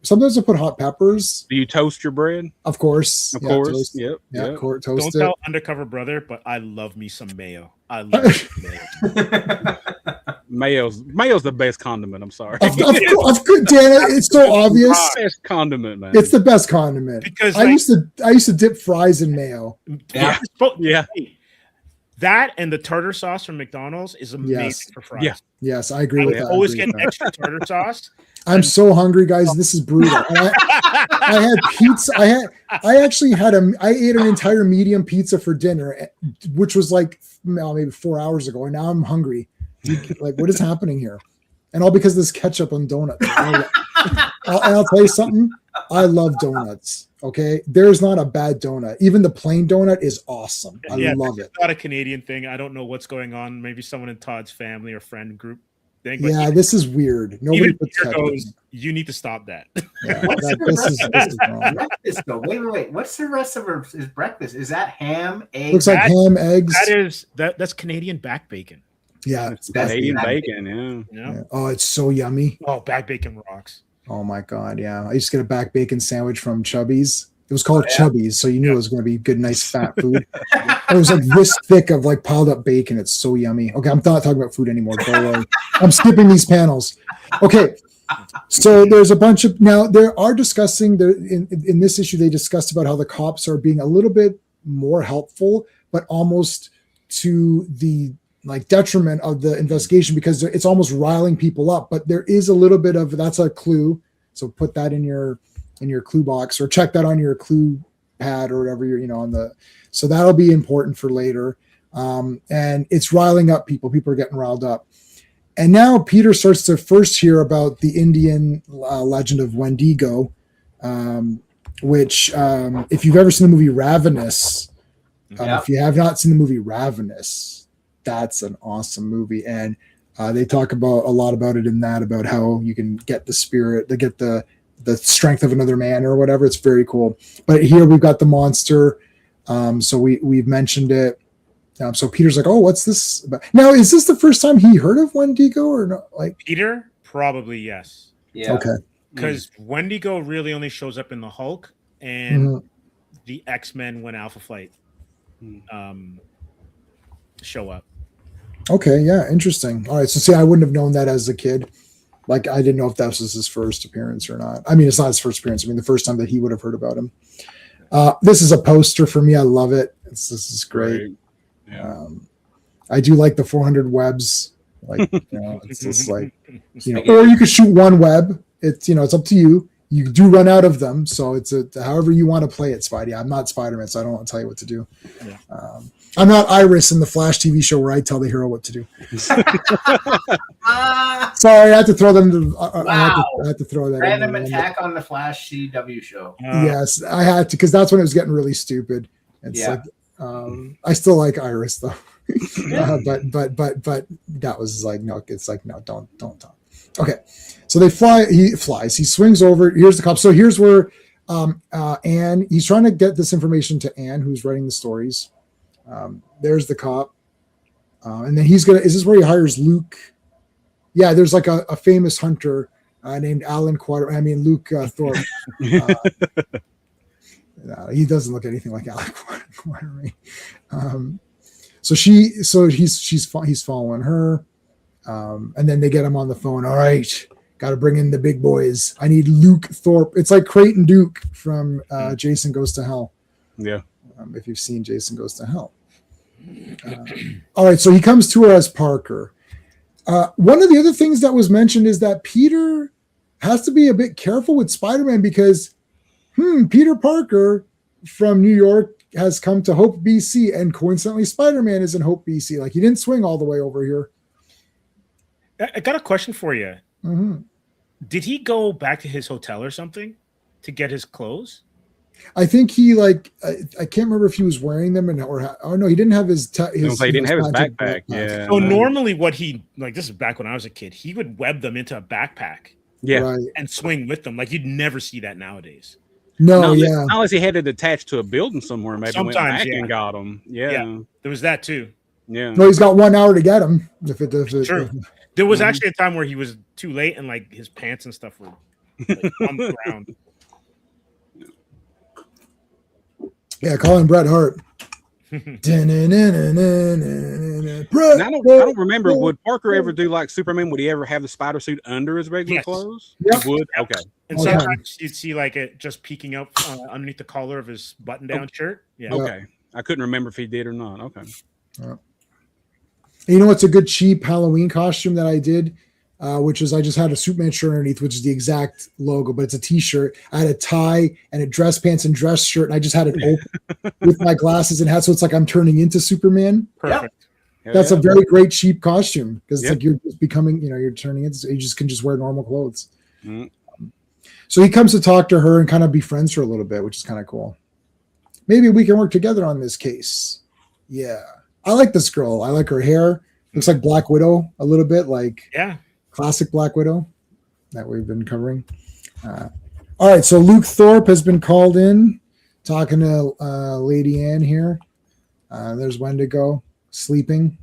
Speaker 1: Sometimes I put hot peppers.
Speaker 5: Do you toast your bread?
Speaker 1: Of course.
Speaker 5: Of course.
Speaker 1: Toast.
Speaker 5: Yep.
Speaker 1: Yeah.
Speaker 5: Yep.
Speaker 1: Toast
Speaker 3: Don't
Speaker 1: it.
Speaker 3: tell undercover brother, but I love me some mayo. I love mayo.
Speaker 5: Mayo's the best condiment. I'm sorry.
Speaker 1: Of course, Dan. It's so obvious.
Speaker 5: Best condiment, man.
Speaker 1: It's the best condiment.
Speaker 3: Because
Speaker 1: I used to dip fries in mayo.
Speaker 5: Yeah.
Speaker 3: That and the tartar sauce from McDonald's is amazing for fries.
Speaker 5: Yeah.
Speaker 1: Yes, I agree with that.
Speaker 3: Always get extra tartar sauce.
Speaker 1: I'm so hungry, guys. This is brutal. And I had pizza. I ate an entire medium pizza for dinner, which was like maybe 4 hours ago, and now I'm hungry. Like, what is happening here? And all because of this ketchup on donuts. And I'll tell you something. I love donuts. Okay, there's not a bad donut. Even the plain donut is awesome. I love it.
Speaker 3: It's not a Canadian thing. I don't know what's going on. Maybe someone in Todd's family or friend group thing. But
Speaker 1: this is weird. Nobody puts
Speaker 3: ketchup goes, you need to stop that.
Speaker 1: This is wrong.
Speaker 4: Breakfast though. Wait. What's the rest of his breakfast? Is that ham, eggs?
Speaker 1: Looks like ham, eggs.
Speaker 3: That's Canadian back bacon.
Speaker 1: Yeah,
Speaker 5: it's Canadian bacon.
Speaker 3: Yeah.
Speaker 1: Oh, it's so yummy.
Speaker 3: Oh, back bacon rocks.
Speaker 1: Oh my god, yeah. I used to get a back bacon sandwich from Chubby's. It was called Chubby's, so you knew it was going to be good, nice fat food. It was like this thick of like piled up bacon. It's so yummy. Okay, I'm not talking about food anymore. I'm skipping these panels. Okay, so there's a bunch of now there are discussing in this issue. They discussed about how the cops are being a little bit more helpful, but almost to the like detriment of the investigation because it's almost riling people up. But there is a little bit of that's a clue. So put that in your clue box or check that on your clue pad or whatever you're on the. So that'll be important for later. And it's riling up people. People are getting riled up. And now Peter starts to first hear about the Indian legend of Wendigo, which if you've ever seen the movie Ravenous, if you have not seen the movie Ravenous, that's an awesome movie. And they talk about a lot about it in that, about how you can get the spirit, to get the strength of another man or whatever. It's very cool. But here we've got the monster. So we've mentioned it. So Peter's like, oh, what's this about? Now, is this the first time he heard of Wendigo or not? Like
Speaker 3: Peter? Probably yes.
Speaker 4: Yeah.
Speaker 1: Okay.
Speaker 3: Because Wendigo really only shows up in the Hulk and the X-Men when Alpha Flight show up.
Speaker 1: Okay, yeah, interesting. All right, so see, I wouldn't have known that as a kid. Like, I didn't know if that was his first appearance or not. I mean, it's not his first appearance. I mean, the first time that he would have heard about him. This is a poster for me. I love it. This is great.
Speaker 5: Yeah.
Speaker 1: I do like the 400 webs. Like, it's just like, or you could shoot one web. It's, it's up to you. You do run out of them. So it's however you want to play it, Spidey. I'm not Spider-Man, so I don't want to tell you what to do.
Speaker 3: Yeah.
Speaker 1: I'm not Iris in the Flash TV show where I tell the hero what to do. Sorry, I had to throw them. I had to throw that.
Speaker 4: Random attack on the Flash CW show.
Speaker 1: Yes, I had to, because that's when it was getting really stupid. It's like, I still like Iris though, but that was like no. It's like no, don't. Okay, so they fly. He flies. He swings over. Here's the cop. So here's where Anne. He's trying to get this information to Anne, who's writing the stories. There's the cop, and then he's gonna. Is this where he hires Luke? Yeah, there's like a famous hunter named Alan Luke Thorpe. He doesn't look anything like Alan Quatermain. So he's following her, and then they get him on the phone. All right, got to bring in the big boys. I need Luke Thorpe. It's like Creighton Duke from Jason Goes to Hell.
Speaker 5: Yeah.
Speaker 1: If you've seen Jason Goes to Hell. All right, so he comes to her as Parker. One of the other things that was mentioned is that Peter has to be a bit careful with Spider-Man because Peter Parker from New York has come to Hope, BC, and coincidentally Spider-Man is in Hope, BC. Like, he didn't swing all the way over here.
Speaker 3: I got a question for you.
Speaker 1: Mm-hmm.
Speaker 3: Did he go back to his hotel or something to get his clothes?
Speaker 1: I think he I can't remember if he was wearing them no, he didn't have his
Speaker 5: he didn't have his backpack. Yeah.
Speaker 3: So normally what this is back when I was a kid, he would web them into a backpack.
Speaker 5: Yeah.
Speaker 1: Right.
Speaker 3: And swing with them. Like, you'd never see that nowadays.
Speaker 1: No,
Speaker 5: unless he had it attached to a building somewhere, maybe
Speaker 3: sometimes
Speaker 5: went back and got them. Yeah.
Speaker 3: There was that too.
Speaker 5: Yeah.
Speaker 1: No, he's got 1 hour to get them.
Speaker 3: True. There was actually a time where he was too late and like his pants and stuff were like, on the ground.
Speaker 1: Yeah, call him Bret Hart. I
Speaker 5: don't remember. Would Parker ever do like Superman? Would he ever have the spider suit under his regular clothes?
Speaker 1: Yep.
Speaker 5: He would. Okay.
Speaker 3: And sometimes you'd see like it just peeking up underneath the collar of his button-down shirt. Yeah.
Speaker 5: Okay. I couldn't remember if he did or not. Okay.
Speaker 1: You know what's a good cheap Halloween costume that I did? Which is I just had a Superman shirt underneath, which is the exact logo, but it's a t-shirt. I had a tie and a dress pants and dress shirt, and I just had it open with my glasses and hat, so it's like I'm turning into Superman.
Speaker 3: Perfect.
Speaker 5: Yeah.
Speaker 1: That's a very great cheap costume because it's like you're just becoming, you're turning into, you just can just wear normal clothes. Mm-hmm. So he comes to talk to her and kind of befriends her a little bit, which is kind of cool. Maybe we can work together on this case. Yeah. I like this girl. I like her hair. Looks like Black Widow a little bit, like classic Black Widow that we've been covering. All right, so Luke Thorpe has been called in, talking to Lady Anne here. There's Wendigo sleeping.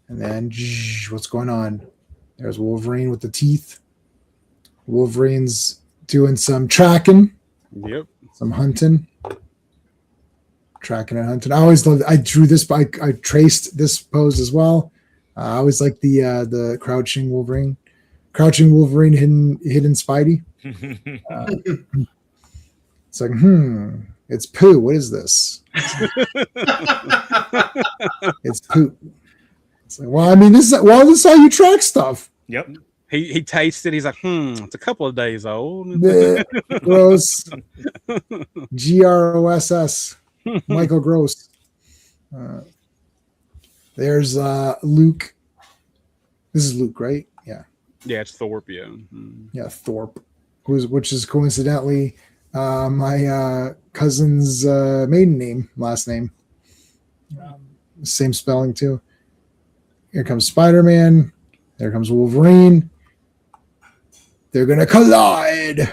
Speaker 1: And then, what's going on? There's Wolverine with the teeth. Wolverine's doing some tracking.
Speaker 5: Yep.
Speaker 1: Some hunting. Tracking and hunting. I always loved. I drew this. I traced this pose as well. I always like the crouching Wolverine, hidden Spidey. It's like, it's poo. What is this? It's poop. It's like, well, I mean, this is how you track stuff.
Speaker 3: Yep.
Speaker 5: He tastes it. He's like, it's a couple of days old.
Speaker 1: Gross. Gross. Michael Gross. There's Luke. This is Luke, right? Yeah.
Speaker 5: Yeah, it's Thorpe. Yeah. Mm-hmm.
Speaker 1: Yeah, Thorpe, which is coincidentally my cousin's last name. Same spelling too. Here comes Spider-Man. There comes Wolverine. They're gonna collide.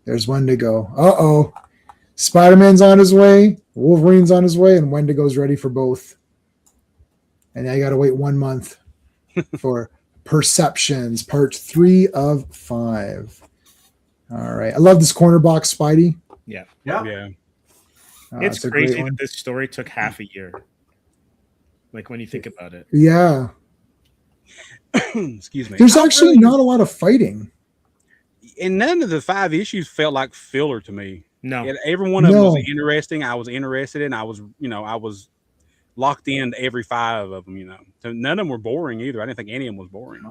Speaker 1: There's Wendigo. Uh-oh. Spider-Man's on his way, Wolverine's on his way, and Wendigo's ready for both. And now you got to wait 1 month for Perceptions, part 3 of 5. All right. I love this corner box Spidey.
Speaker 3: Yeah.
Speaker 5: Yeah.
Speaker 3: It's
Speaker 1: a great
Speaker 3: crazy
Speaker 1: one.
Speaker 3: that this story took half a year. Like when you think about it.
Speaker 1: Yeah.
Speaker 5: Excuse me.
Speaker 1: There's actually not a lot of fighting.
Speaker 5: And none of the 5 issues felt like filler to me.
Speaker 3: No.
Speaker 5: And every one of them
Speaker 1: No.
Speaker 5: was interesting. I was interested in. I was locked into every 5 of them. So none of them were boring either. I didn't think any of them was boring.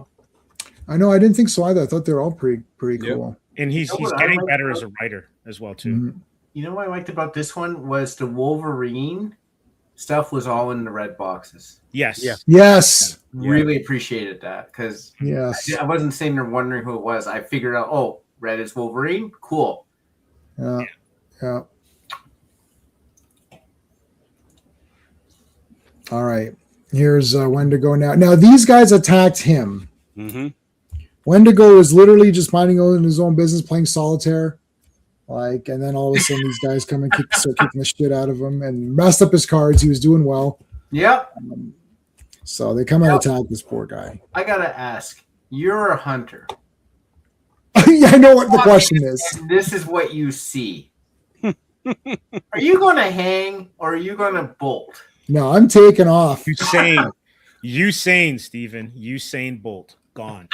Speaker 1: I know. I didn't think so either. I thought they were all pretty cool.
Speaker 3: And he's
Speaker 4: You know what I
Speaker 3: getting
Speaker 4: like
Speaker 3: better
Speaker 4: about-
Speaker 3: as a writer as well too.
Speaker 1: Mhm.
Speaker 4: You know what I liked about this one was the Wolverine stuff was all in the red boxes.
Speaker 3: Yes.
Speaker 5: Yeah.
Speaker 1: Yes.
Speaker 4: Really appreciated that because
Speaker 1: Yes.
Speaker 4: I wasn't sitting there wondering who it was. I figured out, oh, red is Wolverine. Cool.
Speaker 1: Yeah. Yeah. All right. Here's Wendigo now. Now these guys attacked him.
Speaker 5: Mm-hmm.
Speaker 1: Wendigo is literally just minding his own business, playing solitaire. And then all of a sudden these guys come and start kicking the shit out of him and messed up his cards. He was doing well.
Speaker 4: Yep.
Speaker 1: So they come and attack this poor guy.
Speaker 4: I gotta ask. You're a hunter.
Speaker 1: Yeah, I know what the question is.
Speaker 4: And this is what you see. Are you going to hang or are you going to bolt?
Speaker 1: No, I'm taking off.
Speaker 3: Usain, Stephen. Usain Bolt. Gone.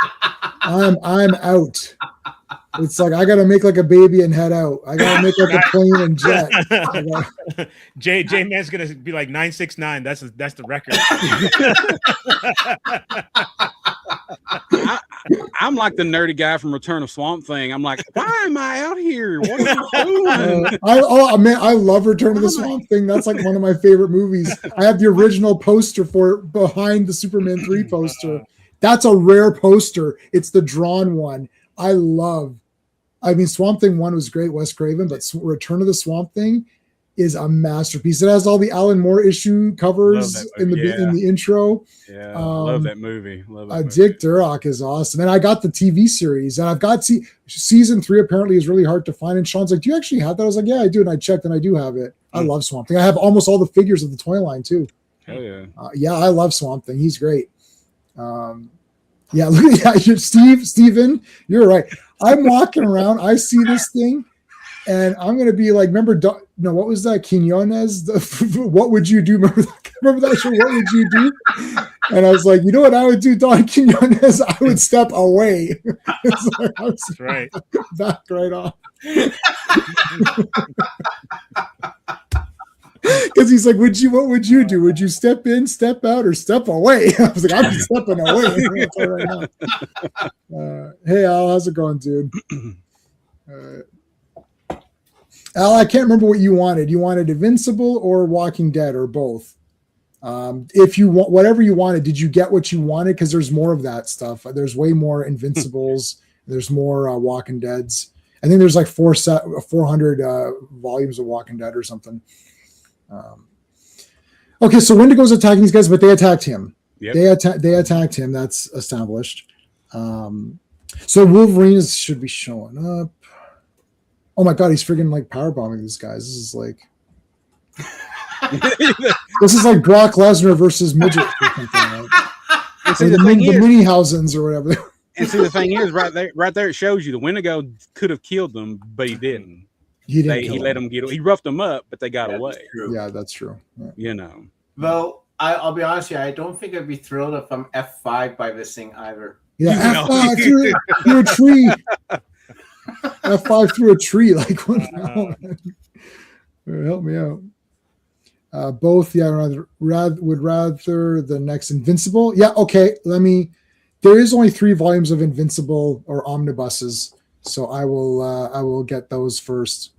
Speaker 1: I'm out. It's like I gotta make like a baby and head out. I gotta make like a plane and jet.
Speaker 3: J Man's gonna be like 969. That's the record.
Speaker 5: I'm like the nerdy guy from Return of Swamp Thing. I'm like, why am I out here? What are you doing?
Speaker 1: I love Return of the Swamp Thing. That's like one of my favorite movies. I have the original poster for it behind the Superman 3 poster. That's a rare poster. It's the drawn one. Swamp Thing 1 was great, Wes Craven, but Return of the Swamp Thing is a masterpiece. It has all the Alan Moore issue covers in the intro.
Speaker 5: Yeah, love that movie.
Speaker 1: Dick Durock is awesome. And I got the TV series, and I've got season 3 apparently is really hard to find. And Sean's like, do you actually have that? I was like, yeah, I do. And I checked and I do have it. I love Swamp Thing. I have almost all the figures of the toy line too.
Speaker 5: Hell yeah.
Speaker 1: Yeah, I love Swamp Thing. He's great. Steven, you're right. I'm walking around. I see this thing, and I'm gonna be like, remember? What was that? Quinones. What would you do? Remember that show? What would you do? And I was like, you know what I would do, Don Quinones? I would step away.
Speaker 3: That's right.
Speaker 1: Back right off. Because he's like, what would you do? Would you step in, step out, or step away? I was like, I'm stepping away right now. Hey Al, how's it going, dude? Al, I can't remember what you wanted. You wanted Invincible or Walking Dead or both? If you want whatever you wanted, did you get what you wanted? Because there's more of that stuff. There's way more Invincibles. There's more Walking Deads. I think there's like 400 volumes of Walking Dead or something. Okay, so Wendigo's attacking these guys, but they attacked him. Yep. They attacked him. That's established. So Wolverine should be showing up. Oh my god, he's freaking like powerbombing these guys. This is like Brock Lesnar versus midget or something. Right?
Speaker 5: See,
Speaker 1: the Mini-Hausens or whatever.
Speaker 5: And see, the thing is, right there, it shows you the Wendigo could have killed them, but he didn't. He let them get. He roughed them up, but they got away.
Speaker 1: Yeah, that's true. Yeah.
Speaker 4: Well, I'll be honest with you. I don't think I'd be thrilled if I'm F5 by this thing either.
Speaker 1: Yeah, F5 through a tree. F5 through a tree. Like what the hell? Help me out. Both. Yeah, would rather the next Invincible. Yeah. Okay. There is only 3 volumes of Invincible or omnibuses. So I will get those first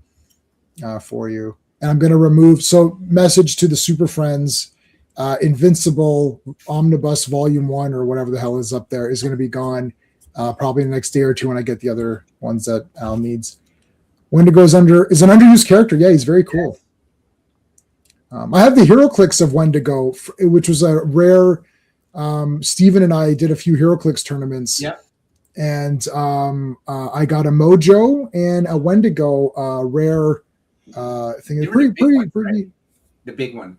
Speaker 1: for you. And I'm going to remove, message to the Super Friends, Invincible Omnibus Volume 1 or whatever the hell is up there is going to be gone probably in the next day or two when I get the other ones that Al needs. Wendigo is an underused character. Yeah, he's very cool. I have the HeroClix of Wendigo, which was a rare, Steven and I did a few HeroClix tournaments.
Speaker 4: Yep.
Speaker 1: And I got a Mojo and a Wendigo rare thing. It's pretty.
Speaker 4: Right? The big one.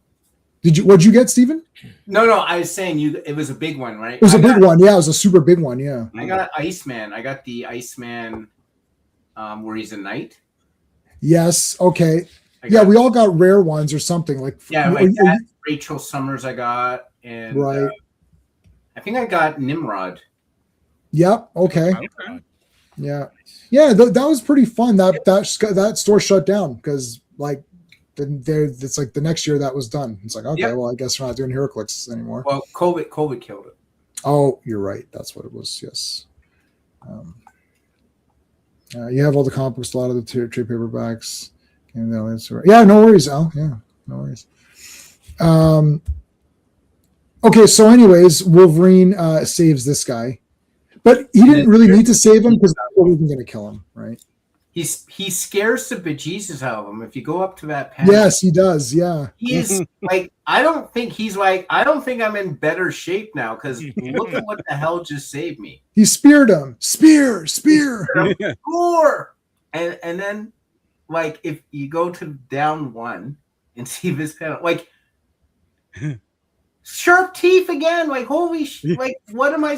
Speaker 1: What'd you get, Steven?
Speaker 4: No, I was saying it was a big one, right?
Speaker 1: It was a big one. Yeah, it was a super big one. Yeah.
Speaker 4: I got Iceman. I got the Iceman where he's a knight.
Speaker 1: Yes. Okay.
Speaker 4: I
Speaker 1: Yeah,
Speaker 4: got-
Speaker 1: we all got rare ones or something like.
Speaker 4: Yeah, like that. Rachel Summers, I got, and
Speaker 1: Right.
Speaker 4: I think I got Nimrod.
Speaker 1: Yep. Okay.
Speaker 5: Okay.
Speaker 1: Yeah. Yeah. That was pretty fun. That store shut down because like it's like the next year that was done. It's like, okay,
Speaker 4: Yep.
Speaker 1: well, I guess we're not doing HeroClix anymore.
Speaker 4: Well, COVID killed it.
Speaker 1: Oh, you're right. That's what it was. Yes. You have all the comic books, a lot of the trade paperbacks. And yeah, no worries, Al. Yeah, no worries. Okay, so anyways, Wolverine saves this guy, but he didn't really need to save him because people were even going to kill him, right?
Speaker 4: He scares the bejesus out of him. If you go up to that panel,
Speaker 1: Yes, he does. Yeah,
Speaker 4: he's like, I don't think I'm in better shape now because look at what the hell just saved me.
Speaker 1: he speared him. Spear.
Speaker 4: Score! And then, like, if you go to down one and see this panel, like, sharp teeth again. Like, holy like, what am I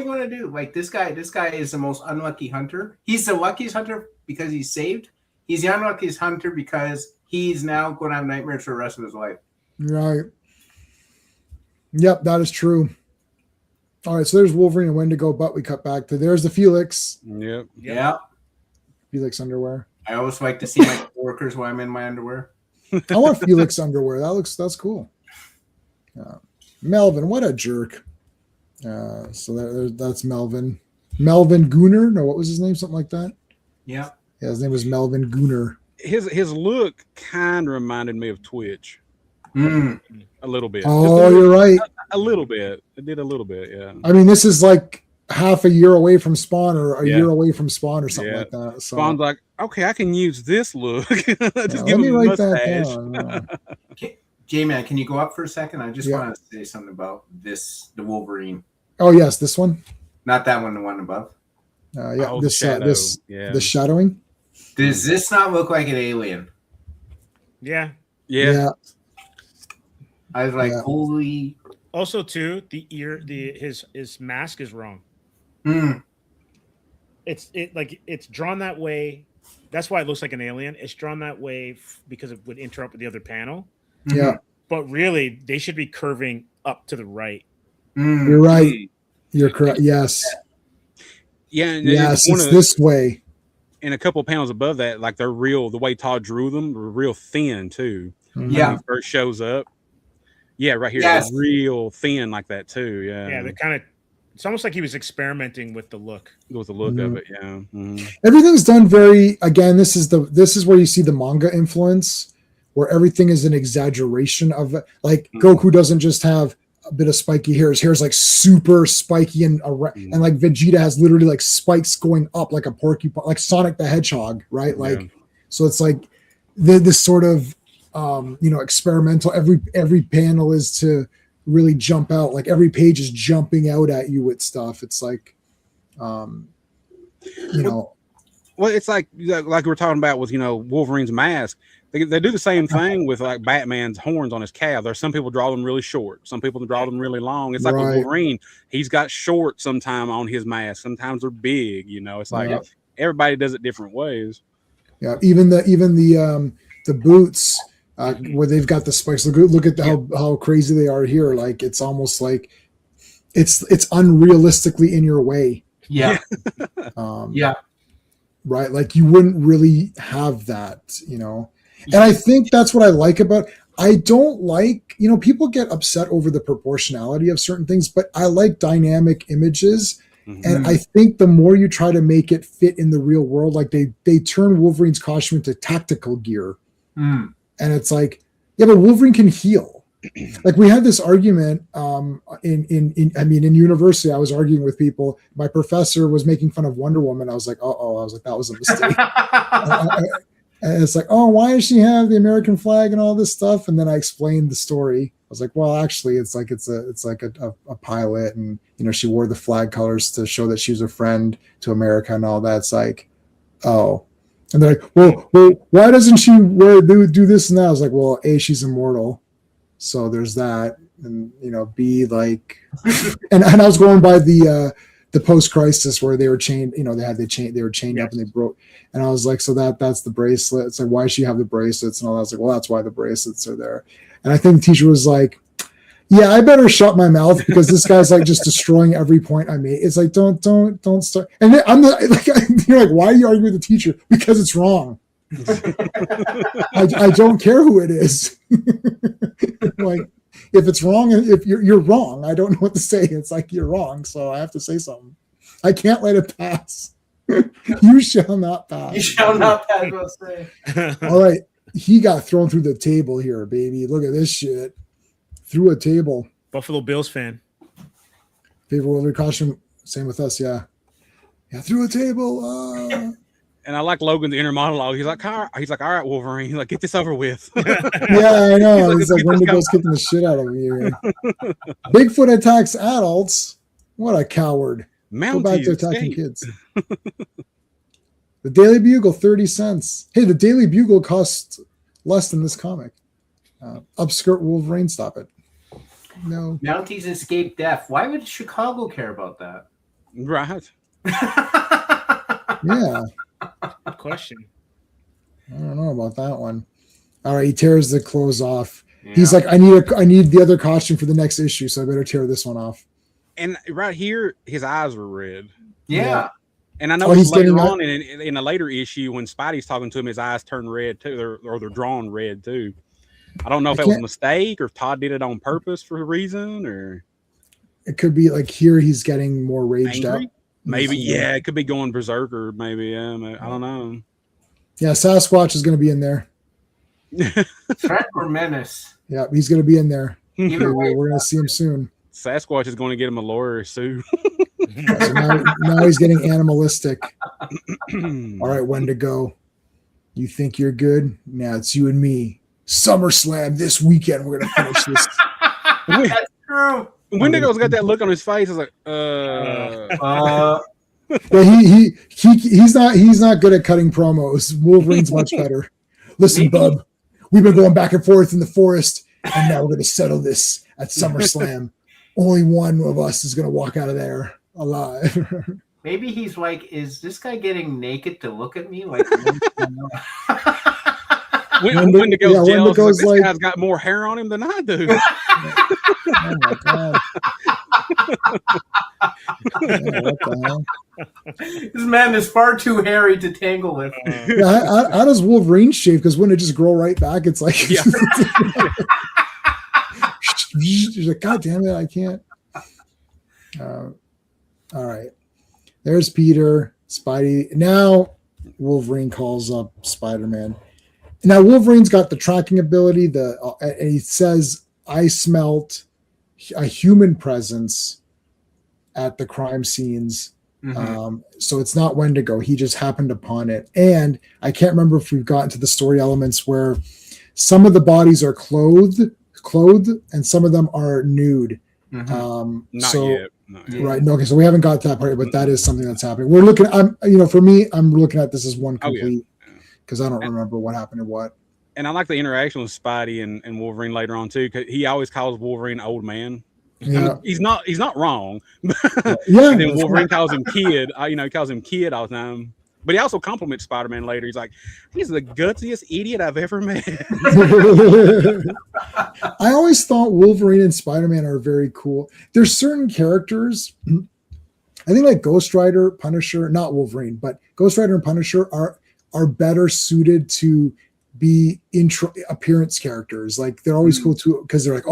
Speaker 4: going to do? Like, this guy is the most unlucky hunter. He's the luckiest hunter because he's saved. He's the unluckiest hunter because he's now going to have nightmares for the rest of his life.
Speaker 1: Right. Yep, that is true. All right, so there's Wolverine and Wendigo, but we cut back to there's the Felix.
Speaker 5: Yep.
Speaker 4: Yeah.
Speaker 1: Felix underwear.
Speaker 4: I always like to see my coworkers while I'm in my underwear.
Speaker 1: I want Felix underwear. That's cool. Melvin, what a jerk. So that's Melvin. Melvin Gooner? No, what was his name? Something like that?
Speaker 4: Yeah.
Speaker 1: Yeah, his name was Melvin Gooner.
Speaker 5: His look kind of reminded me of Twitch
Speaker 4: Mm.
Speaker 5: a little bit.
Speaker 1: Oh, you're right.
Speaker 5: A little bit. It did a little bit, yeah.
Speaker 1: I mean, this is like half a year away from Spawn or a
Speaker 5: Yeah.
Speaker 1: year away from Spawn or something
Speaker 5: Yeah.
Speaker 1: like that. So
Speaker 5: Spawn's like, okay, I can use this look. Just
Speaker 1: let
Speaker 5: give
Speaker 1: me
Speaker 5: him a
Speaker 1: write that
Speaker 5: mustache.
Speaker 1: down.
Speaker 4: J-Man, can you go up for a second? I just
Speaker 1: Yeah.
Speaker 4: want to say something about the Wolverine.
Speaker 1: Oh, yes, this one.
Speaker 4: Not that one, the one above.
Speaker 1: Yeah,
Speaker 5: Oh,
Speaker 1: this
Speaker 5: shadow.
Speaker 1: the shadowing.
Speaker 4: Does this not look like an alien?
Speaker 3: Yeah.
Speaker 5: Yeah.
Speaker 4: I was like,
Speaker 1: Yeah.
Speaker 4: holy.
Speaker 3: Also, too, his mask is wrong.
Speaker 4: Mm.
Speaker 3: It's drawn that way. That's why it looks like an alien. It's drawn that way because it would interrupt with the other panel.
Speaker 1: Yeah,
Speaker 3: But really, they should be curving up to the right.
Speaker 4: Mm.
Speaker 1: you're right. You're correct. Yes.
Speaker 5: Yeah, and
Speaker 1: Yes,
Speaker 5: one
Speaker 1: it's
Speaker 5: of-
Speaker 1: this way.
Speaker 5: and a couple of panels above that, like they're real. The way Todd drew them, they're real thin too.
Speaker 1: Mhm.
Speaker 4: Yeah.
Speaker 5: When he first shows up. Yeah, right here,
Speaker 4: Yes.
Speaker 5: they're real thin like that too. Yeah,
Speaker 3: Yeah, they're kind of. It's almost like he was experimenting with the look.
Speaker 5: with the look
Speaker 1: Mhm.
Speaker 5: of it. Yeah, Mhm.
Speaker 1: Everything's done very. Again, this is where you see the manga influence, where everything is an exaggeration of it. Like Goku doesn't just have a bit of spiky hair. His hair is like super spiky and and like Vegeta has literally like spikes going up like a porcupine, like Sonic the Hedgehog, right? Like,
Speaker 5: Yeah.
Speaker 1: so it's like this sort of experimental. Every panel is to really jump out. Like every page is jumping out at you with stuff. It's like,
Speaker 5: Well, it's like we're talking about with Wolverine's mask. They do the same thing with like Batman's horns on his calf. There's some people draw them really short, some people draw them really long. It's like with
Speaker 1: Right.
Speaker 5: Wolverine, he's got short sometime on his mask. Sometimes they're big. It's like
Speaker 1: Yeah.
Speaker 5: everybody does it different ways.
Speaker 1: yeah, even the boots where they've got the spikes. Look at how crazy they are here. Like it's almost like it's unrealistically in your way.
Speaker 4: Yeah.
Speaker 1: Yeah. Right. Like you wouldn't really have that, And I think that's what I like about. I don't like, people get upset over the proportionality of certain things, but I like dynamic images.
Speaker 5: Mhm.
Speaker 1: And I think the more you try to make it fit in the real world, like they turn Wolverine's costume into tactical gear.
Speaker 4: Mm.
Speaker 1: And it's like, yeah, but Wolverine can heal. Like we had this argument in university. I was arguing with people. My professor was making fun of Wonder Woman. I was like, oh, I was like, that was a mistake. And it's like, oh, why does she have the American flag and all this stuff? And then I explained the story. I was like, well, actually, it's like a pilot, and she wore the flag colors to show that she was a friend to America and all that. It's like, oh. And they're like, well, why doesn't she do this and that? I was like, well, A, she's immortal, so there's that, and B, like, and I was going by the the post-crisis where they were chained, they were chained up and they broke. And I was like, so that's the bracelet. It's like, why should you have the bracelets? And all that. I was like, well, that's why the bracelets are there. And I think the teacher was like, yeah, I better shut my mouth because this guy's like just destroying every point I made. It's like, don't start. And then I'm not, like, you're like, why are you arguing with the teacher? Because it's wrong. I don't care who it is. Like, if it's wrong, if you're wrong, I don't know what to say. It's like, you're wrong, so I have to say something. I can't let it pass. You shall not pass.
Speaker 4: You shall not pass. We'll say.
Speaker 1: All right, he got thrown through the table here, baby. Look at this shit. Through a table.
Speaker 3: Buffalo Bills fan.
Speaker 1: Favorite Wolverine costume. Same with us, yeah. Yeah, through a table.
Speaker 5: And I like Logan's inner monologue. He's like, all right, Wolverine. He's like, get this over with.
Speaker 1: Yeah, I know. He's like, Wendigo's kicking the shit out of you. Bigfoot attacks adults. What a coward. Go back to attacking kids. The Daily Bugle, 30 cents. Hey, the Daily Bugle costs less than this comic. Upskirt Wolverine, stop it. No.
Speaker 4: Mounties escape death. Why would Chicago care about that?
Speaker 5: Right.
Speaker 1: Yeah.
Speaker 3: Good question.
Speaker 1: I don't know about that one. All right, he tears the clothes off.
Speaker 4: Yeah.
Speaker 1: He's like, I need the other costume for the next issue, so I better tear this one off.
Speaker 5: And right here, his eyes were red.
Speaker 4: Yeah.
Speaker 5: And I know
Speaker 1: he's
Speaker 5: later
Speaker 1: getting
Speaker 5: on in a later issue when Spidey's talking to him, his eyes turn red too, or they're drawn red too. I don't know if that was a mistake or if Todd did it on purpose for a reason, or
Speaker 1: it could be like here he's getting more raged up.
Speaker 5: Maybe, yeah, it could be going berserker. Maybe, yeah, I don't know.
Speaker 1: Yeah, Sasquatch is going to be in there.
Speaker 4: Threat or menace?
Speaker 1: Yeah, he's going to be in there.
Speaker 4: Either way,
Speaker 1: we're going to see him soon.
Speaker 5: Sasquatch is going to get him a lawyer soon.
Speaker 1: So now he's getting animalistic. All right, Wendigo. You think you're good? Now it's you and me. SummerSlam this weekend. We're going to finish this.
Speaker 4: That's true.
Speaker 5: Wendigo's got that look on his face. It's like,
Speaker 1: Well, he's not good at cutting promos. Wolverine's much better. Listen, bub, we've been going back and forth in the forest, and now we're going to settle this at SummerSlam. Only one of us is going to walk out of there alive.
Speaker 4: Maybe he's like, is this guy getting naked to look at me? Like,
Speaker 5: Wendigo's jealous. This guy's got more hair on him than I do.
Speaker 1: Oh my god! What the hell?
Speaker 4: This man is far too hairy to tangle with.
Speaker 1: How does Wolverine shave? Because wouldn't it just grow right back? It's like, yeah. She's like, God damn it, I can't. All right, there's Peter, Spidey. Now Wolverine calls up Spider-Man. Now Wolverine's got the tracking ability. And he says, "I smelt a human presence at the crime scenes." Mm-hmm. So it's not Wendigo. He just happened upon it. And I can't remember if we've gotten to the story elements where some of the bodies are clothed, and some of them are nude.
Speaker 5: Mm-hmm. Not yet.
Speaker 1: Right. No, okay. So we haven't got to that part, but that is something that's happening. We're looking. For me, I'm looking at this as one complete because I don't remember what happened to what.
Speaker 5: And I like the interaction with Spidey and Wolverine later on too, because he always calls Wolverine old man. Yeah. I mean, he's not wrong.
Speaker 1: Yeah.
Speaker 5: And then Wolverine calls him kid. He calls him kid all the time. But he also compliments Spider-Man later. He's like, he's the gutsiest idiot I've ever met.
Speaker 1: I always thought Wolverine and Spider-Man are very cool. There's certain characters, I think like Ghost Rider, Punisher, not Wolverine, but Ghost Rider and Punisher are better suited to be appearance characters. Like they're always cool too because they're like,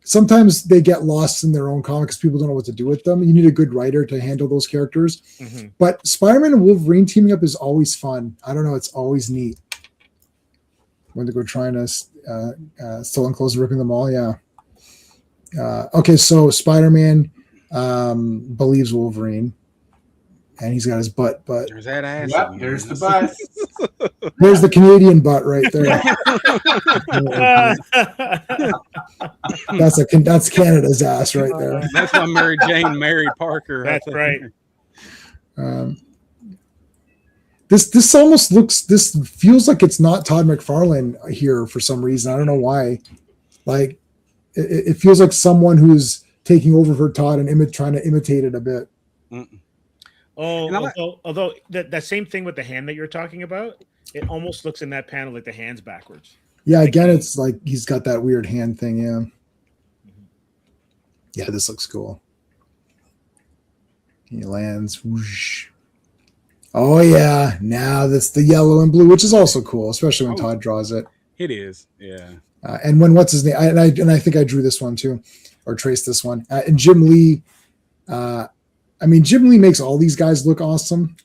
Speaker 1: sometimes they get lost in their own comic because people don't know what to do with them. You need a good writer to handle those characters. Mm-hmm. But Spider-Man and Wolverine teaming up is always fun. I don't know. It's always neat. When they go trying to still enclose and ripping them all. Yeah. Okay. So Spider-Man believes Wolverine and he's got his butt.
Speaker 5: There's that ass.
Speaker 4: Yep, there's the butt.
Speaker 1: There's the Canadian butt right there. That's Canada's ass right there.
Speaker 5: That's why Mary Jane married Parker.
Speaker 3: That's right.
Speaker 1: This almost this feels like it's not Todd McFarlane here for some reason. I don't know why. Like it feels like someone who's taking over for Todd and trying to imitate it a bit.
Speaker 5: Mm-mm.
Speaker 3: Oh,
Speaker 5: And I like-
Speaker 3: although that same thing with the hand that you're talking about, it almost looks in that panel like the hand's backwards.
Speaker 1: Yeah, again, it's like he's got that weird hand thing. Yeah. Yeah, this looks cool. He lands. Whoosh. Oh, yeah. Now that's the yellow and blue, which is also cool, especially when
Speaker 5: Oh.
Speaker 1: Todd draws it.
Speaker 5: It is, yeah.
Speaker 1: And when what's his name? And I think I drew this one too, or traced this one. And Jim Lee. Jim Lee makes all these guys look awesome.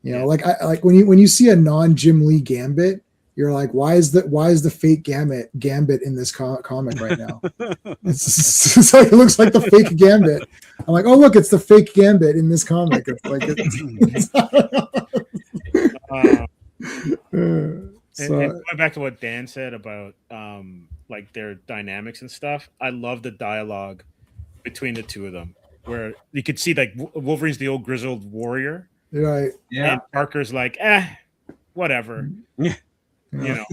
Speaker 1: You know, like when you see a non-Jim Lee Gambit, you're like, why is the fake Gambit in this comic right now? It's like it looks like the fake Gambit. I'm like, oh look, it's the fake Gambit in this comic. It's like
Speaker 3: And going back to what Dan said about like their dynamics and stuff, I love the dialogue between the two of them, where you could see like Wolverine's the old grizzled warrior,
Speaker 1: right.
Speaker 4: Yeah.
Speaker 3: and Parker's like, whatever.
Speaker 5: Yeah.
Speaker 3: You know,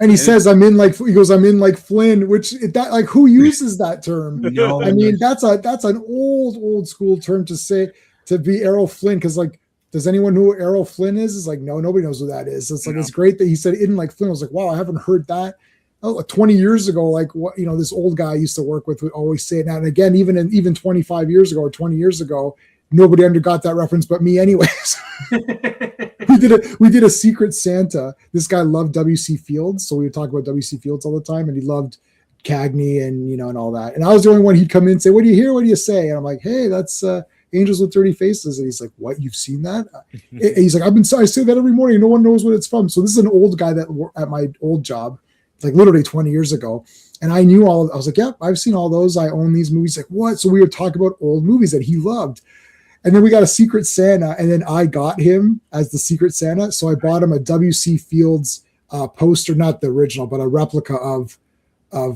Speaker 1: And he says, I'm in like Flynn, which that like who uses that term?
Speaker 4: No,
Speaker 1: I mean, that's an old school term to say to be Errol Flynn, because like, does anyone know who Errol Flynn is? It's like, no, nobody knows who that is. So it's like, it's great that he said in like Flynn. I was like, wow, I haven't heard that. Oh, like 20 years ago, like what, you know, this old guy I used to work with would always say it now. And again, even 25 years ago or 20 years ago, nobody undergot that reference but me anyways. we did a Secret Santa. This guy loved W.C. Fields, so we would talk about W.C. Fields all the time, and he loved Cagney and and all that. And I was the only one he'd come in and say, "What do you hear? What do you say?" And I'm like, "Hey, that's Angels with Dirty Faces." And he's like, "What? You've seen that?" And he's like, I say that every morning. No one knows what it's from. So this is an old guy that at my old job, like literally 20 years ago. And I knew all. I was like, "Yep, I've seen all those. I own these movies." Like, what? So we were talking about old movies that he loved. And then we got a Secret Santa, and then I got him as the Secret Santa. So I bought him a W.C. Fields poster, not the original, but a replica of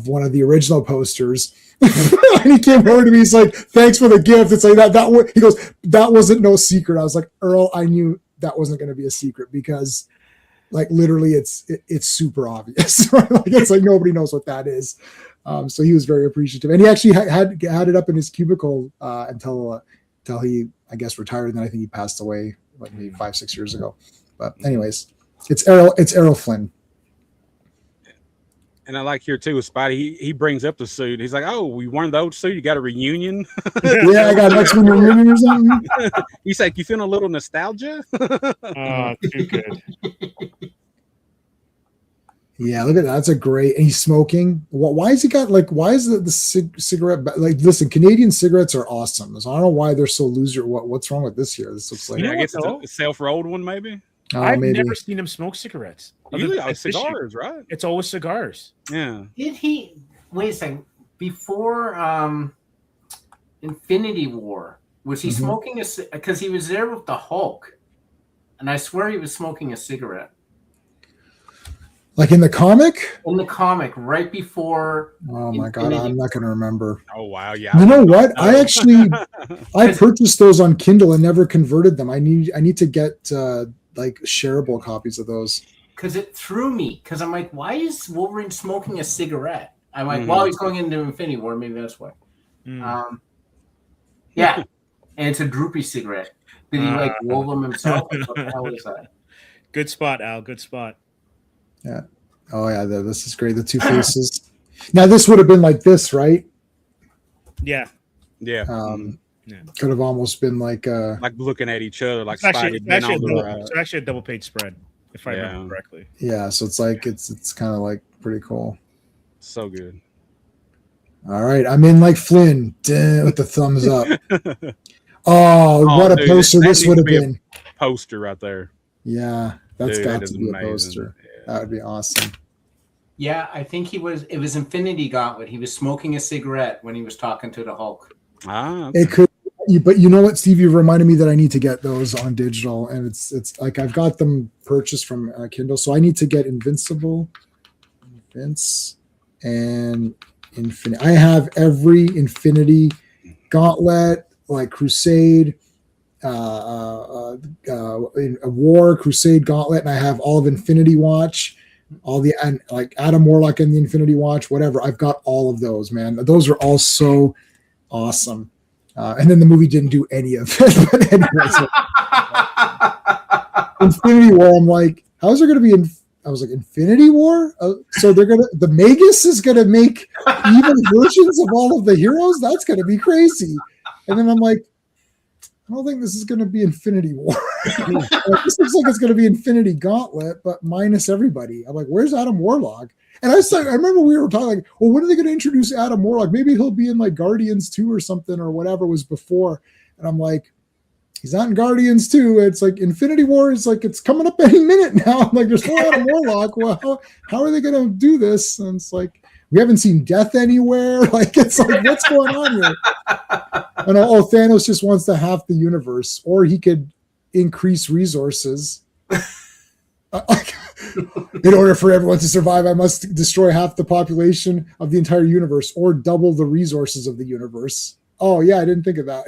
Speaker 1: one of the original posters. And he came over to me. He's like, "Thanks for the gift." It's like that. He goes, "That wasn't no secret." I was like, "Earl, I knew that wasn't going to be a secret because, like, literally, it's super obvious. Right? Like, it's like nobody knows what that is." So he was very appreciative, and he actually had it up in his cubicle until he, I guess, retired. And then I think he passed away like maybe 5-6 years ago. But anyways, it's Errol Flynn.
Speaker 5: And I like here too with Spidey, he brings up the suit. He's like, "Oh, we won the old suit. You got a reunion."
Speaker 1: Yeah, I got X-Men reunion or something.
Speaker 5: He's like, "You feeling a little nostalgia?"
Speaker 3: too good.
Speaker 1: Yeah, look at that. That's a great. And he's smoking. Why is he got like? Why is the cigarette? Like, listen, Canadian cigarettes are awesome. So I don't know why they're so loser. What's wrong with this year? This looks like.
Speaker 5: I guess it's a self-rolled one, maybe.
Speaker 3: I've
Speaker 1: maybe.
Speaker 3: never seen him smoke cigarettes.
Speaker 5: Usually cigars, right?
Speaker 3: It's always cigars.
Speaker 5: Yeah.
Speaker 4: Did he wait a second before Infinity War? Was he smoking because he was there with the Hulk, and I swear he was smoking a cigarette.
Speaker 1: Like in the comic?
Speaker 4: In the comic, right before.
Speaker 1: Oh my god, I'm not going to remember.
Speaker 5: Oh wow, yeah.
Speaker 1: You know what? I purchased those on Kindle and never converted them. I need to get like shareable copies of those.
Speaker 4: Because it threw me. Because I'm like, why is Wolverine smoking a cigarette? I'm like, well, he's going into Infinity War. Maybe that's why. Yeah, and it's a droopy cigarette. Did he like roll them himself? What the hell is that?
Speaker 3: Good spot, Al. Good spot.
Speaker 1: Yeah. Oh yeah, this is great. The two faces. Now this would have been like this, right?
Speaker 3: Yeah.
Speaker 5: Yeah.
Speaker 1: Could have almost been like
Speaker 5: looking at each other, like
Speaker 3: it's actually a double page spread, if I remember correctly.
Speaker 1: Yeah, so it's like it's kind of like pretty cool.
Speaker 5: So good.
Speaker 1: All right, I'm in like Flynn with the thumbs up. What a poster this would have been.
Speaker 5: Poster right there.
Speaker 1: Yeah, that's got to be
Speaker 5: amazing.
Speaker 1: A poster. Yeah. That would be awesome.
Speaker 4: Yeah, I think it was Infinity Gauntlet. He was smoking a cigarette when he was talking to the Hulk.
Speaker 5: Okay.
Speaker 1: It could, but you know what, Steve? You reminded me that I need to get those on digital, and it's like I've got them purchased from Kindle, so I need to get Invincible, Vince, and Infinity. I have every Infinity Gauntlet, like Crusade, a War, Crusade Gauntlet, and I have all of Infinity Watch, and like Adam Warlock and the Infinity Watch, whatever. I've got all of those, man. Those are all so awesome. And then the movie didn't do any of it. But anyway, so Infinity War, I'm like, how's there going to be? I was like, Infinity War? So the Magus is going to make evil versions of all of the heroes? That's going to be crazy. And then I'm like, I don't think this is going to be Infinity War. This looks like it's going to be Infinity Gauntlet, but minus everybody. I'm like, where's Adam Warlock? And I remember we were talking like, well, when are they going to introduce Adam Warlock? Maybe he'll be in like Guardians 2 or something or whatever was before. And I'm like, he's not in Guardians 2. It's like Infinity War is like, it's coming up any minute now. I'm like, there's no Adam Warlock. Well, how are they going to do this? And it's like, we haven't seen death anywhere. Like, it's like, what's going on here? And Thanos just wants to half the universe, or he could increase resources. In order for everyone to survive, I must destroy half the population of the entire universe, or double the resources of the universe. Oh yeah, I didn't think of that.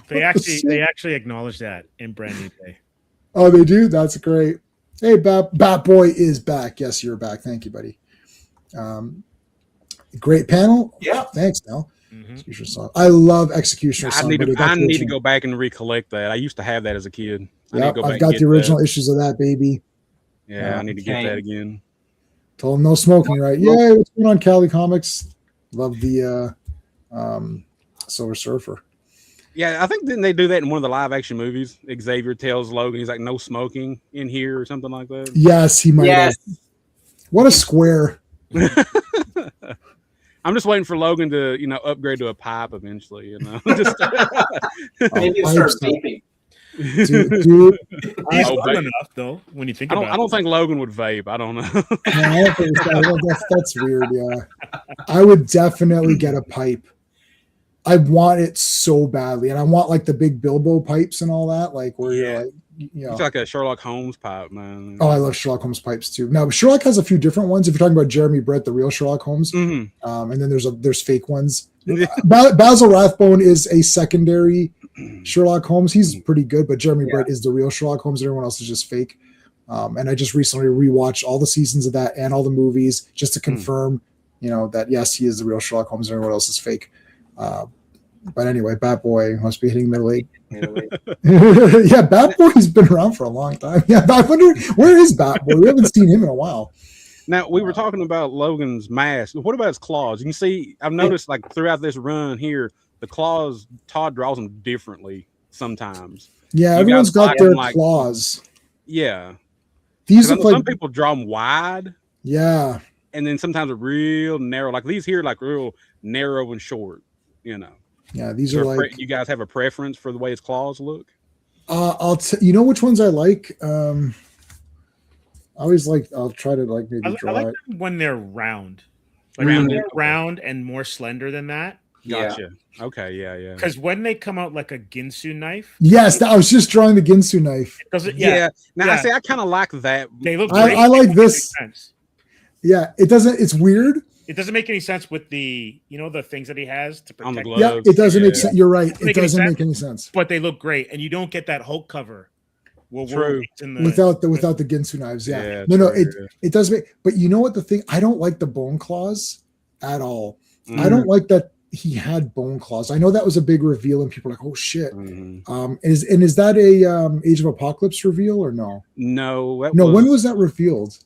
Speaker 3: They actually acknowledge that in Brand New Day.
Speaker 1: Oh, they do? That's great. Hey, Bat Boy is back. Yes, you're back. Thank you, buddy. Great panel.
Speaker 4: Yeah.
Speaker 1: Thanks, Nell. Mm-hmm. I love Executioner Song.
Speaker 5: I need to go back and recollect that. I used to have that as a kid.
Speaker 1: I've got the original issues of that, baby.
Speaker 5: Yeah, I need to get that again.
Speaker 1: Told him no smoking, right? Yeah, what's going on, Cali Comics? Love the Silver Surfer.
Speaker 5: Yeah, I think didn't they do that in one of the live action movies? Xavier tells Logan, he's like, no smoking in here or something like that.
Speaker 1: Yes, he might have. What a square.
Speaker 5: I'm just waiting for Logan to, upgrade to a pipe eventually,
Speaker 4: Maybe start vaping.
Speaker 1: Dude.
Speaker 3: He's old enough, though, when you think about it.
Speaker 5: I don't think Logan would vape. I don't know.
Speaker 1: No, I don't think that's weird, yeah. I would definitely get a pipe. I want it so badly. And I want like the big Bilbo pipes and all that, like where you're like,
Speaker 5: it's like a Sherlock Holmes pipe, man.
Speaker 1: Oh, I love Sherlock Holmes pipes too. Now, Sherlock has a few different ones. If you're talking about Jeremy Brett, the real Sherlock Holmes, and then there's fake ones. Basil Rathbone is a secondary Sherlock Holmes. He's pretty good, but Jeremy Brett is the real Sherlock Holmes. Everyone else is just fake. And I just recently rewatched all the seasons of that and all the movies just to confirm, that yes, he is the real Sherlock Holmes. And everyone else is fake. But anyway, Bat Boy must be hitting middle age. Yeah, Bat Boy's been around for a long time. Yeah, I wonder, where is Bat Boy? We haven't seen him in a while.
Speaker 5: Now, we were talking about Logan's mask. What about his claws? You can see, I've noticed like throughout this run here, the claws, Todd draws them differently sometimes.
Speaker 1: Yeah, everyone's got their claws.
Speaker 5: Yeah.
Speaker 1: These look like
Speaker 5: some people draw them wide.
Speaker 1: Yeah.
Speaker 5: And then sometimes a real narrow, like these here, like real narrow and short,
Speaker 1: Yeah, these are like.
Speaker 5: You guys have a preference for the way his claws look?
Speaker 1: You know which ones I like? I'll try to like maybe draw
Speaker 3: I like
Speaker 1: it.
Speaker 3: them when they're round. Round and more slender than that.
Speaker 5: Gotcha. Yeah. Okay, yeah.
Speaker 3: Because when they come out like a Ginsu knife.
Speaker 1: Yes, I was just drawing the Ginsu knife.
Speaker 5: I kind of like that.
Speaker 3: They look great.
Speaker 1: I like this. Yeah, it doesn't. It's weird.
Speaker 3: It doesn't make any sense with the things that he has to protect.
Speaker 5: On the gloves.
Speaker 1: Yeah, it doesn't make sense. You're right. It doesn't make any sense.
Speaker 3: But they look great, and you don't get that Hulk cover.
Speaker 5: True.
Speaker 1: Without the Ginsu knives, no, it does make. But you know what the thing? I don't like the bone claws at all. I don't like that he had bone claws. I know that was a big reveal, and people are like, "Oh shit!" Is that a Age of Apocalypse reveal or no?
Speaker 5: No.
Speaker 1: When was that revealed?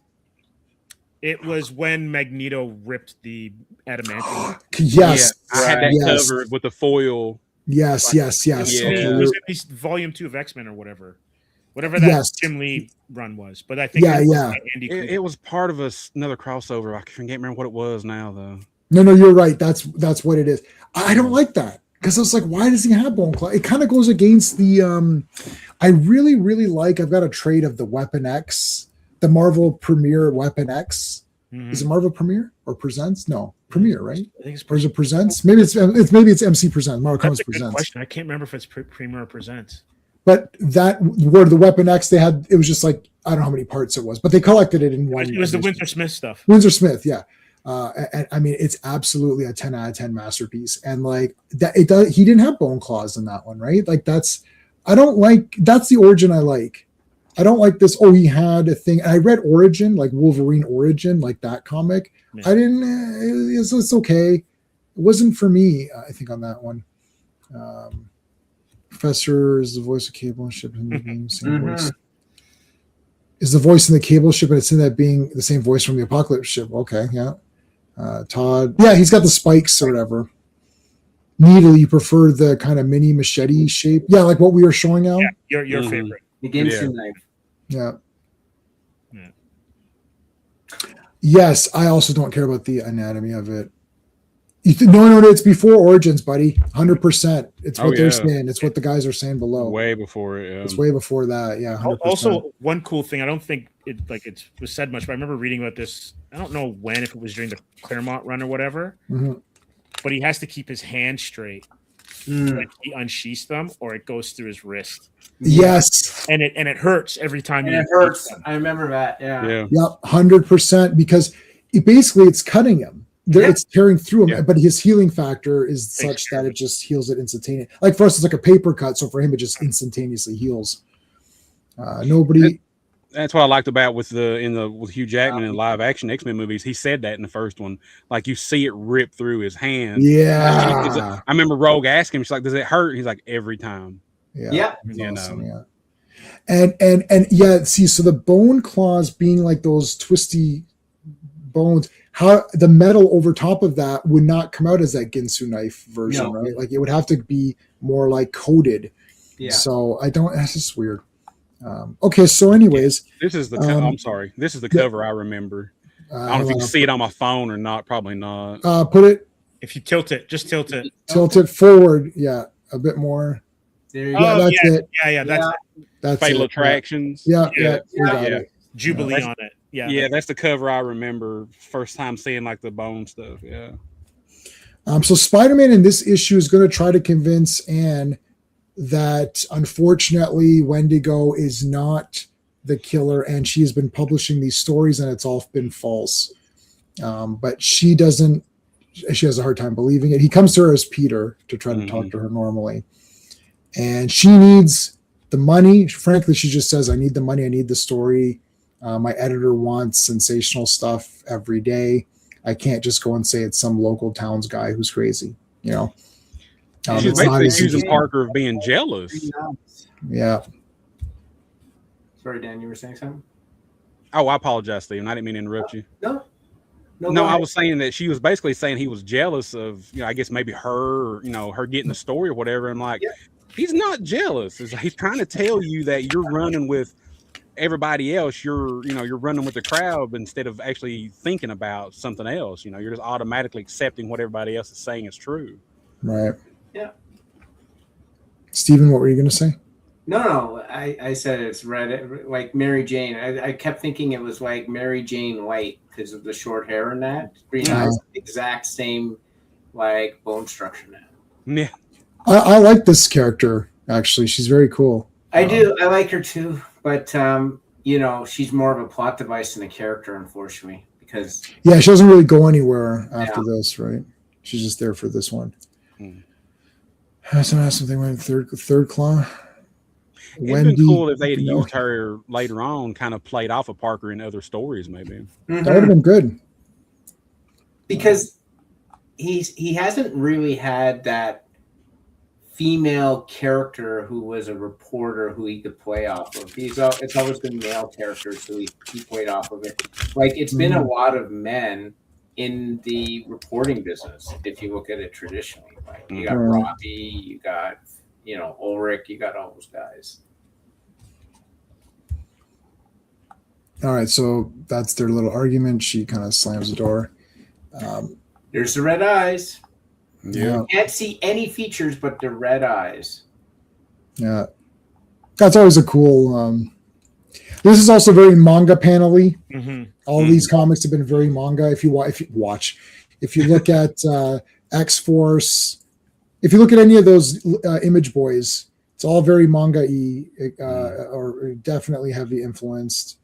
Speaker 3: It was when Magneto ripped the adamantium.
Speaker 1: Yes,
Speaker 5: I had that covered with the foil.
Speaker 1: Yes.
Speaker 3: Yeah. It was at least volume 2 of X-Men or whatever that Jim Lee run was. But I think
Speaker 5: it was part of another crossover. I can't remember what it was now though.
Speaker 1: No, you're right. That's what it is. I don't like that because it's like, why does he have bone claw? It kind of goes against the. I really, really like. I've got a trade of the Weapon X. The Marvel Premiere Weapon X. Is it Marvel Premiere or Presents? No, Premiere, right? I think or is it Presents? Maybe it's MC Presents. Marvel Comics Presents.
Speaker 3: Question. I can't remember if it's Premiere or Presents.
Speaker 1: But that where the Weapon X they had, it was just like I don't know how many parts it was, but they collected it in one.
Speaker 3: It was the Windsor Smith stuff.
Speaker 1: Windsor Smith, yeah. And I mean, it's absolutely a 10 out of 10 masterpiece. And like that, it does. He didn't have bone claws in that one, right? Like that's the origin I like. I don't like this. Oh, he had a thing. I read Origin, like Wolverine Origin, like that comic. Yeah. I didn't. It's okay. wasn't for me. I think on that one. Professor is the voice of Cable ship in the being same voice. Is the voice in the Cable ship, and it's in that being the same voice from the Apocalypse ship. Okay, yeah. Todd, yeah, he's got the spikes or whatever. Needle, you prefer the kind of mini machete shape? Yeah, like what we were showing out.
Speaker 3: Yeah, your favorite.
Speaker 4: The Ginsu knife.
Speaker 1: Yeah. Yes, I also don't care about the anatomy of it. No, it's before Origins, buddy. 100%. It's what they're saying. It's what the guys are saying below.
Speaker 5: Way before it.
Speaker 1: It's way before that. Yeah. 100%.
Speaker 3: Also, one cool thing. I don't think it was said much, but I remember reading about this. I don't know when, if it was during the Claremont run or whatever. But he has to keep his hand straight. Like he unsheaths them, or it goes through his wrist.
Speaker 1: Yes.
Speaker 3: And it hurts every time.
Speaker 4: And it hurts. Them. I remember that. Yeah.
Speaker 1: Yep. 100%. Because it's cutting him. It's tearing through him, but his healing factor is such that it just heals it instantaneously. Like for us, it's like a paper cut, so for him, it just instantaneously heals.
Speaker 5: That's what I liked about with Hugh Jackman in the live action X-Men movies. He said that in the first one, like you see it rip through his hand.
Speaker 1: Yeah,
Speaker 5: I remember Rogue asking him, she's like, "Does it hurt?" He's like, "Every time."
Speaker 4: Yeah.
Speaker 1: Awesome, yeah. And yeah, see, so the bone claws being like those twisty bones. How the metal over top of that would not come out as that Ginsu knife version, right? Like it would have to be more like coated. Yeah. So that's just weird. Okay, so anyways,
Speaker 5: this is the I'm sorry. This is the cover I remember. I don't know if you can see it on my phone or not. Probably not.
Speaker 1: Put it.
Speaker 3: If you tilt it, just tilt it.
Speaker 1: Tilt it forward. Yeah, a bit more.
Speaker 4: There you
Speaker 1: go. That's it.
Speaker 3: Yeah.
Speaker 5: That's Fatal Attractions.
Speaker 1: Yeah. It.
Speaker 3: Jubilee on it.
Speaker 5: Yeah, that's the cover I remember first time seeing like the bone stuff. Yeah.
Speaker 1: So Spider-Man in this issue is going to try to convince Anne that unfortunately Wendigo is not the killer, and she has been publishing these stories and it's all been false. But she has a hard time believing it. He comes to her as Peter to try to talk to her normally. And she needs the money. Frankly, she just says, I need the money. I need the story. My editor wants sensational stuff every day. I can't just go and say it's some local towns guy who's crazy, you know.
Speaker 5: She's basically accusing Parker of being jealous.
Speaker 1: Yeah.
Speaker 4: Sorry, Dan, you were saying something?
Speaker 5: Oh, I apologize, Stephen. I didn't mean to interrupt you.
Speaker 4: No,
Speaker 5: I was saying that she was basically saying he was jealous of, I guess maybe her, or, her getting the story or whatever. And like, he's not jealous. He's trying to tell you that you're running with everybody else. You're running with the crowd instead of actually thinking about something else. You're just automatically accepting what everybody else is saying is true.
Speaker 1: Right.
Speaker 4: Yeah.
Speaker 1: Stephen, what were you going to say?
Speaker 4: No. I said it's red, like Mary Jane. I kept thinking it was like Mary Jane White because of the short hair and that. Green eyes, exact same like bone structure now.
Speaker 5: Yeah.
Speaker 1: I like this character, actually. She's very cool.
Speaker 4: I do. I like her too. But, she's more of a plot device than a character, unfortunately. Because
Speaker 1: she doesn't really go anywhere after this, right? She's just there for this one. Someone has something with third claw.
Speaker 5: It'd been cool if they had used her later on, kind of played off of Parker in other stories, maybe.
Speaker 1: That would have been good.
Speaker 4: Because he hasn't really had that female character who was a reporter who he could play off of. It's always been male characters who he played off of it. Like it's been a lot of men in the reporting business if you look at it traditionally. Like you got Robbie, you got Ulrich, you got all those guys.
Speaker 1: All right, so that's their little argument. She kind of slams the door.
Speaker 4: There's the red eyes.
Speaker 1: Yeah.
Speaker 4: You can't see any features but the red eyes.
Speaker 1: Yeah. That's always a cool this is also very manga panel-y. All these comics have been very manga. If you look at X-Force, if you look at any of those Image Boys, it's all very manga-y or definitely heavy influenced.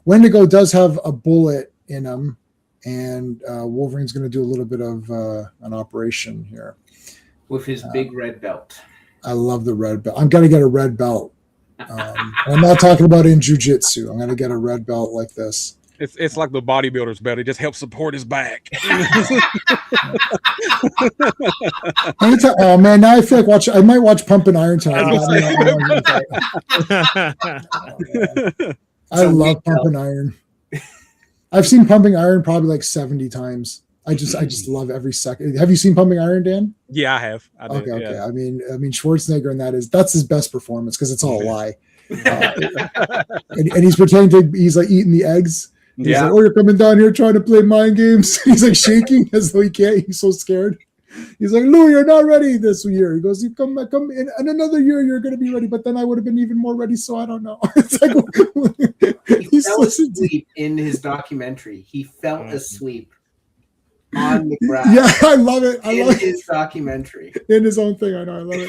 Speaker 1: Wendigo does have a bullet in him, and Wolverine's going to do a little bit of an operation here.
Speaker 4: With his big red belt.
Speaker 1: I love the red belt. I'm going to get a red belt. I'm not talking about in jiu-jitsu. I'm going to get a red belt like this.
Speaker 5: It's like the bodybuilder's belt. It just helps support his back.
Speaker 1: Oh man, now I feel like I might watch Pumping Iron tonight. I love Pumping Iron. I've seen Pumping Iron probably like 70 times. I just love every second. Have you seen Pumping Iron, Dan?
Speaker 5: Yeah, I have. I did,
Speaker 1: okay.
Speaker 5: Yeah.
Speaker 1: I mean Schwarzenegger, and that's his best performance because it's all a lie. And he's pretending he's like eating the eggs. He's like, oh, you're coming down here trying to play mind games. He's like shaking as though he can't. He's so scared. He's like, Lou, you're not ready this year. He goes, you come in another year, you're going to be ready. But then I would have been even more ready. So I don't know. It's like,
Speaker 4: he fell asleep in his documentary. He fell asleep on the ground.
Speaker 1: Yeah, I love it. I love
Speaker 4: his documentary.
Speaker 1: In his own thing. I know. I love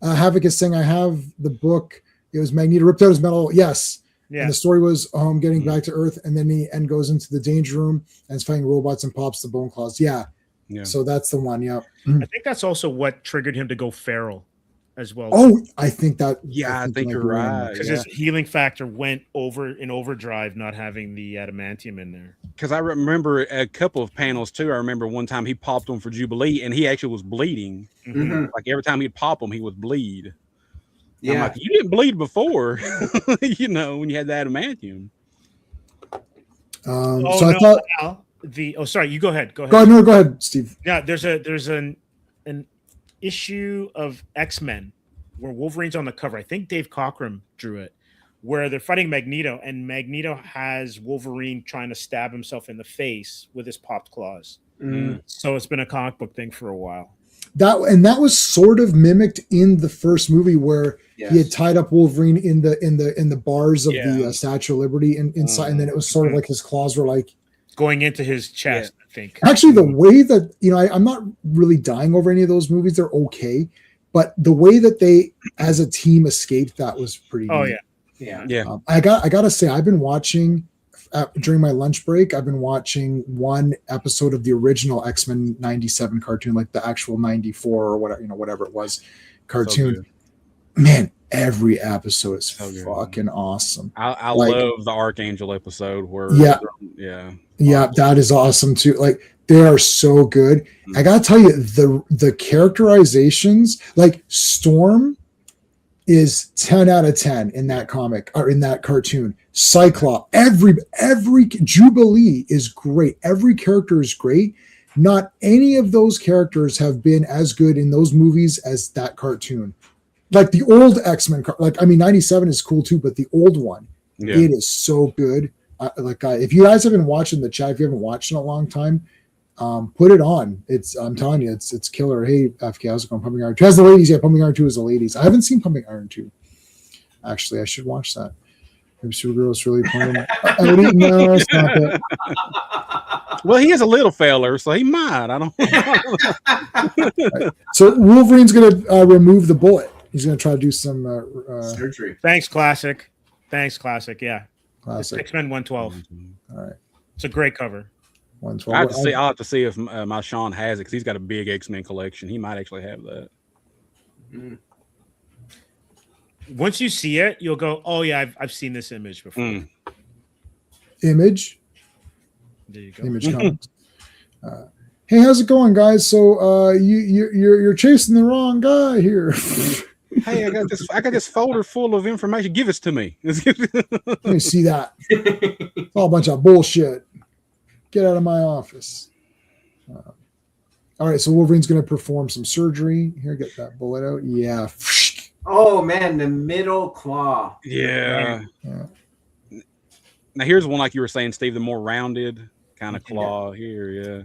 Speaker 1: it. Havoc is saying, I have the book. It was Magneto ripped out his metal. Yes. Yeah. And the story was getting back to Earth, and then he goes into the danger room and is fighting robots and pops the bone claws. Yeah. So that's the one. Yeah.
Speaker 3: I think that's also what triggered him to go feral as well.
Speaker 1: Oh, I think that.
Speaker 5: Yeah, I think you're right.
Speaker 3: Because his healing factor went in overdrive, not having the adamantium in there.
Speaker 5: Because I remember a couple of panels too. I remember one time he popped them for Jubilee, and he actually was bleeding. Mm-hmm. Like every time he'd pop them, he would bleed. Yeah, I'm like, you didn't bleed before, when you had the adamantium.
Speaker 1: I thought
Speaker 3: sorry, you go ahead. Go
Speaker 1: ahead, Steve.
Speaker 3: Yeah, there's an issue of X-Men where Wolverine's on the cover. I think Dave Cockrum drew it, where they're fighting Magneto, and Magneto has Wolverine trying to stab himself in the face with his popped claws. So it's been a comic book thing for a while.
Speaker 1: That was sort of mimicked in the first movie where he had tied up Wolverine in the bars of the Statue of Liberty inside, and then it was sort of like his claws were like
Speaker 3: going into his chest. I think
Speaker 1: actually the way that I'm not really dying over any of those movies. They're okay, but the way that they as a team escaped, that was pretty.
Speaker 3: Oh
Speaker 1: neat.
Speaker 3: yeah.
Speaker 1: I gotta say, I've been watching. During my lunch break, I've been watching one episode of the original X-Men 97 cartoon, like the actual 94 or whatever it was cartoon. So man, every episode is fucking awesome.
Speaker 5: I love the Archangel episode where
Speaker 1: that is awesome too. Like they are so good. I gotta tell you, the characterizations, like Storm is 10 out of 10 in that comic or in that cartoon. Cyclops, every Jubilee is great. Every character is great. Not any of those characters have been as good in those movies as that cartoon. Like the old X-Men, 97 is cool too, but the old one, it is so good. If you guys have been watching the chat, if you haven't watched in a long time, put it on. I'm telling you, it's killer. Hey, FK, how's it going? Pumping Iron 2 has the ladies. Yeah, Pumping Iron 2 is the ladies. I haven't seen Pumping Iron 2. Actually, I should watch that. Maybe Supergirl's really playing. No, stop it.
Speaker 5: Well, he is a little feller, so he might. I don't.
Speaker 1: Right. So Wolverine's going to remove the bullet. He's going to try to do some
Speaker 4: surgery.
Speaker 3: Thanks, Classic. Yeah.
Speaker 1: Classic.
Speaker 3: X-Men 112.
Speaker 1: All right.
Speaker 3: It's a great cover.
Speaker 1: 112.
Speaker 5: I'll have to see if my Sean has it because he's got a big X-Men collection. He might actually have that.
Speaker 3: Once you see it, you'll go, "Oh yeah, I've seen this image before."
Speaker 1: Image.
Speaker 3: There you go.
Speaker 1: Image Comics. Hey, how's it going, guys? So you're chasing the wrong guy here.
Speaker 5: Hey, I got this folder full of information. Give this to me.
Speaker 1: Let me see that. It's all a bunch of bullshit. Get out of my office. All right, so Wolverine's going to perform some surgery. Here, get that bullet out. Yeah.
Speaker 4: Oh, man, the middle claw.
Speaker 5: Yeah. Now, here's one like you were saying, Steve, the more rounded kind of claw here, yeah.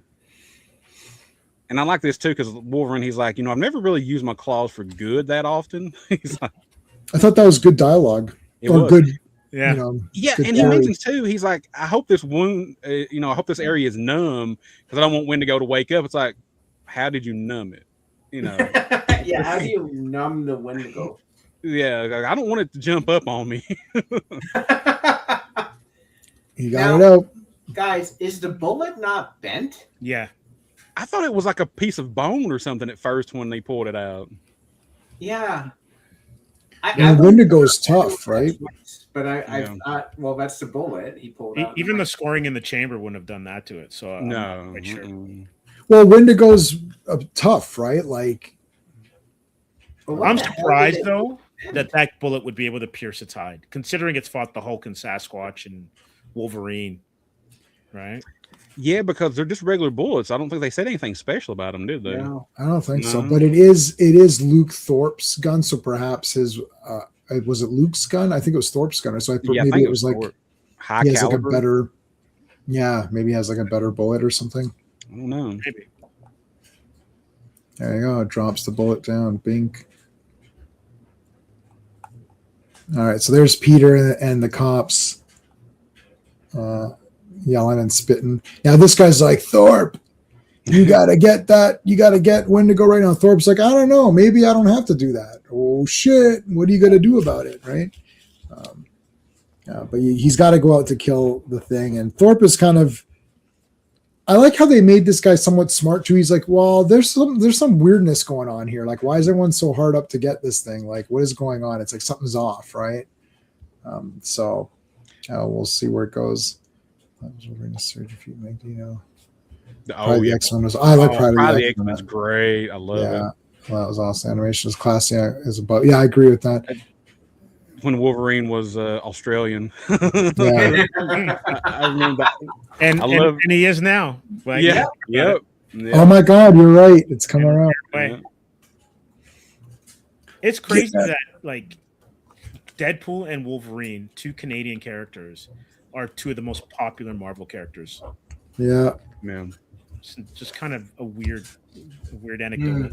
Speaker 5: And I like this, too, because Wolverine, he's like, I've never really used my claws for good that often. He's like,
Speaker 1: I thought that was good dialogue. Good.
Speaker 3: Yeah.
Speaker 5: And he mentions too, he's like, I hope this wound, I hope this area is numb because I don't want Wendigo to wake up. It's like, how did you numb it?
Speaker 4: Yeah, how do you numb the Wendigo?
Speaker 5: Yeah, I don't want it to jump up on me.
Speaker 1: You got it out.
Speaker 4: Guys, is the bullet not bent?
Speaker 3: Yeah.
Speaker 5: I thought it was like a piece of bone or something at first when they pulled it out.
Speaker 4: Yeah.
Speaker 1: And Wendigo's tough, right?
Speaker 4: But I thought, well, that's the bullet he pulled out.
Speaker 3: Even the scoring in the chamber wouldn't have done that to it. So I'm not quite sure.
Speaker 1: Well, Wendigo's tough, right? Like,
Speaker 3: I'm surprised though that bullet would be able to pierce its hide, considering it's fought the Hulk and Sasquatch and Wolverine, right?
Speaker 5: Yeah, because they're just regular bullets. I don't think they said anything special about them, did they?
Speaker 4: No.
Speaker 1: I don't think so. But it is Luke Thorpe's gun, so perhaps his was it Luke's gun? I think it was Thorpe's gun. So I thought maybe it was like
Speaker 5: high
Speaker 1: he has
Speaker 5: caliber.
Speaker 1: like a better, maybe he has like a better bullet or something.
Speaker 5: I don't know.
Speaker 3: Maybe.
Speaker 1: There you go. It drops the bullet down. Bink. All right, so there's Peter and the cops yelling and spitting. Now this guy's like, Thorpe, you gotta get that. You gotta get Wendigo right now. Thorpe's like, I don't know. Maybe I don't have to do that. Oh shit! What are you gonna do about it, right? But he's got to go out to kill the thing. And Thorpe is kind of. I like how they made this guy somewhat smart too. He's like, well, there's some weirdness going on here. Like, why is everyone so hard up to get this thing? Like, what is going on? It's like something's off, right? So we'll see where it goes. We're going to surge if you make the X-Men was. I like Pride of the X-Men.
Speaker 5: X-Men's great. I love it.
Speaker 1: Well, that was awesome. Animation is classy. Is about. Yeah, I agree with that.
Speaker 5: When Wolverine was Australian.
Speaker 1: Yeah.
Speaker 5: I remember that.
Speaker 3: And he is now. Like,
Speaker 5: Yep.
Speaker 1: Oh my God, you're right. It's coming around.
Speaker 3: Yeah. It's crazy that like Deadpool and Wolverine, two Canadian characters, are two of the most popular Marvel characters.
Speaker 1: Yeah.
Speaker 5: Man.
Speaker 3: Just kind of a weird anecdote.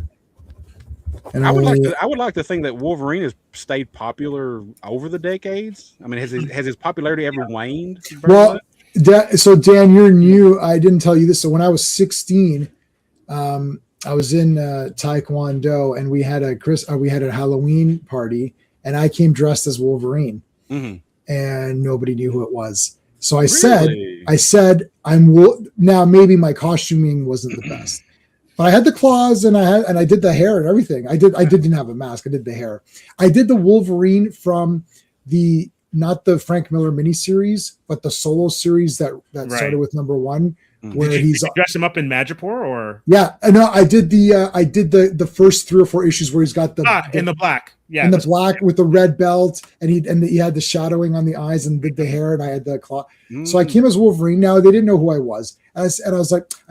Speaker 1: And
Speaker 5: I would like to think that Wolverine has stayed popular over the decades. I mean, has his popularity ever waned?
Speaker 1: Well, so Dan, you're new. I didn't tell you this. So when I was 16, I was in Taekwondo, and we had a Halloween party, and I came dressed as Wolverine, and nobody knew who it was. So I said, now maybe my costuming wasn't the best. But I had the claws and I did the hair and everything. I didn't have a mask. I did the hair. I did the Wolverine from not the Frank Miller miniseries, but the solo series that started with #1, where
Speaker 3: did you dress him up in Madripoor or?
Speaker 1: Yeah, no, I did the first 3 or 4 issues where he's got
Speaker 3: in the black. Yeah,
Speaker 1: in the black with the red belt, and he had the shadowing on the eyes and did the hair, and I had the claw. So I came as Wolverine. Now they didn't know who I was, and I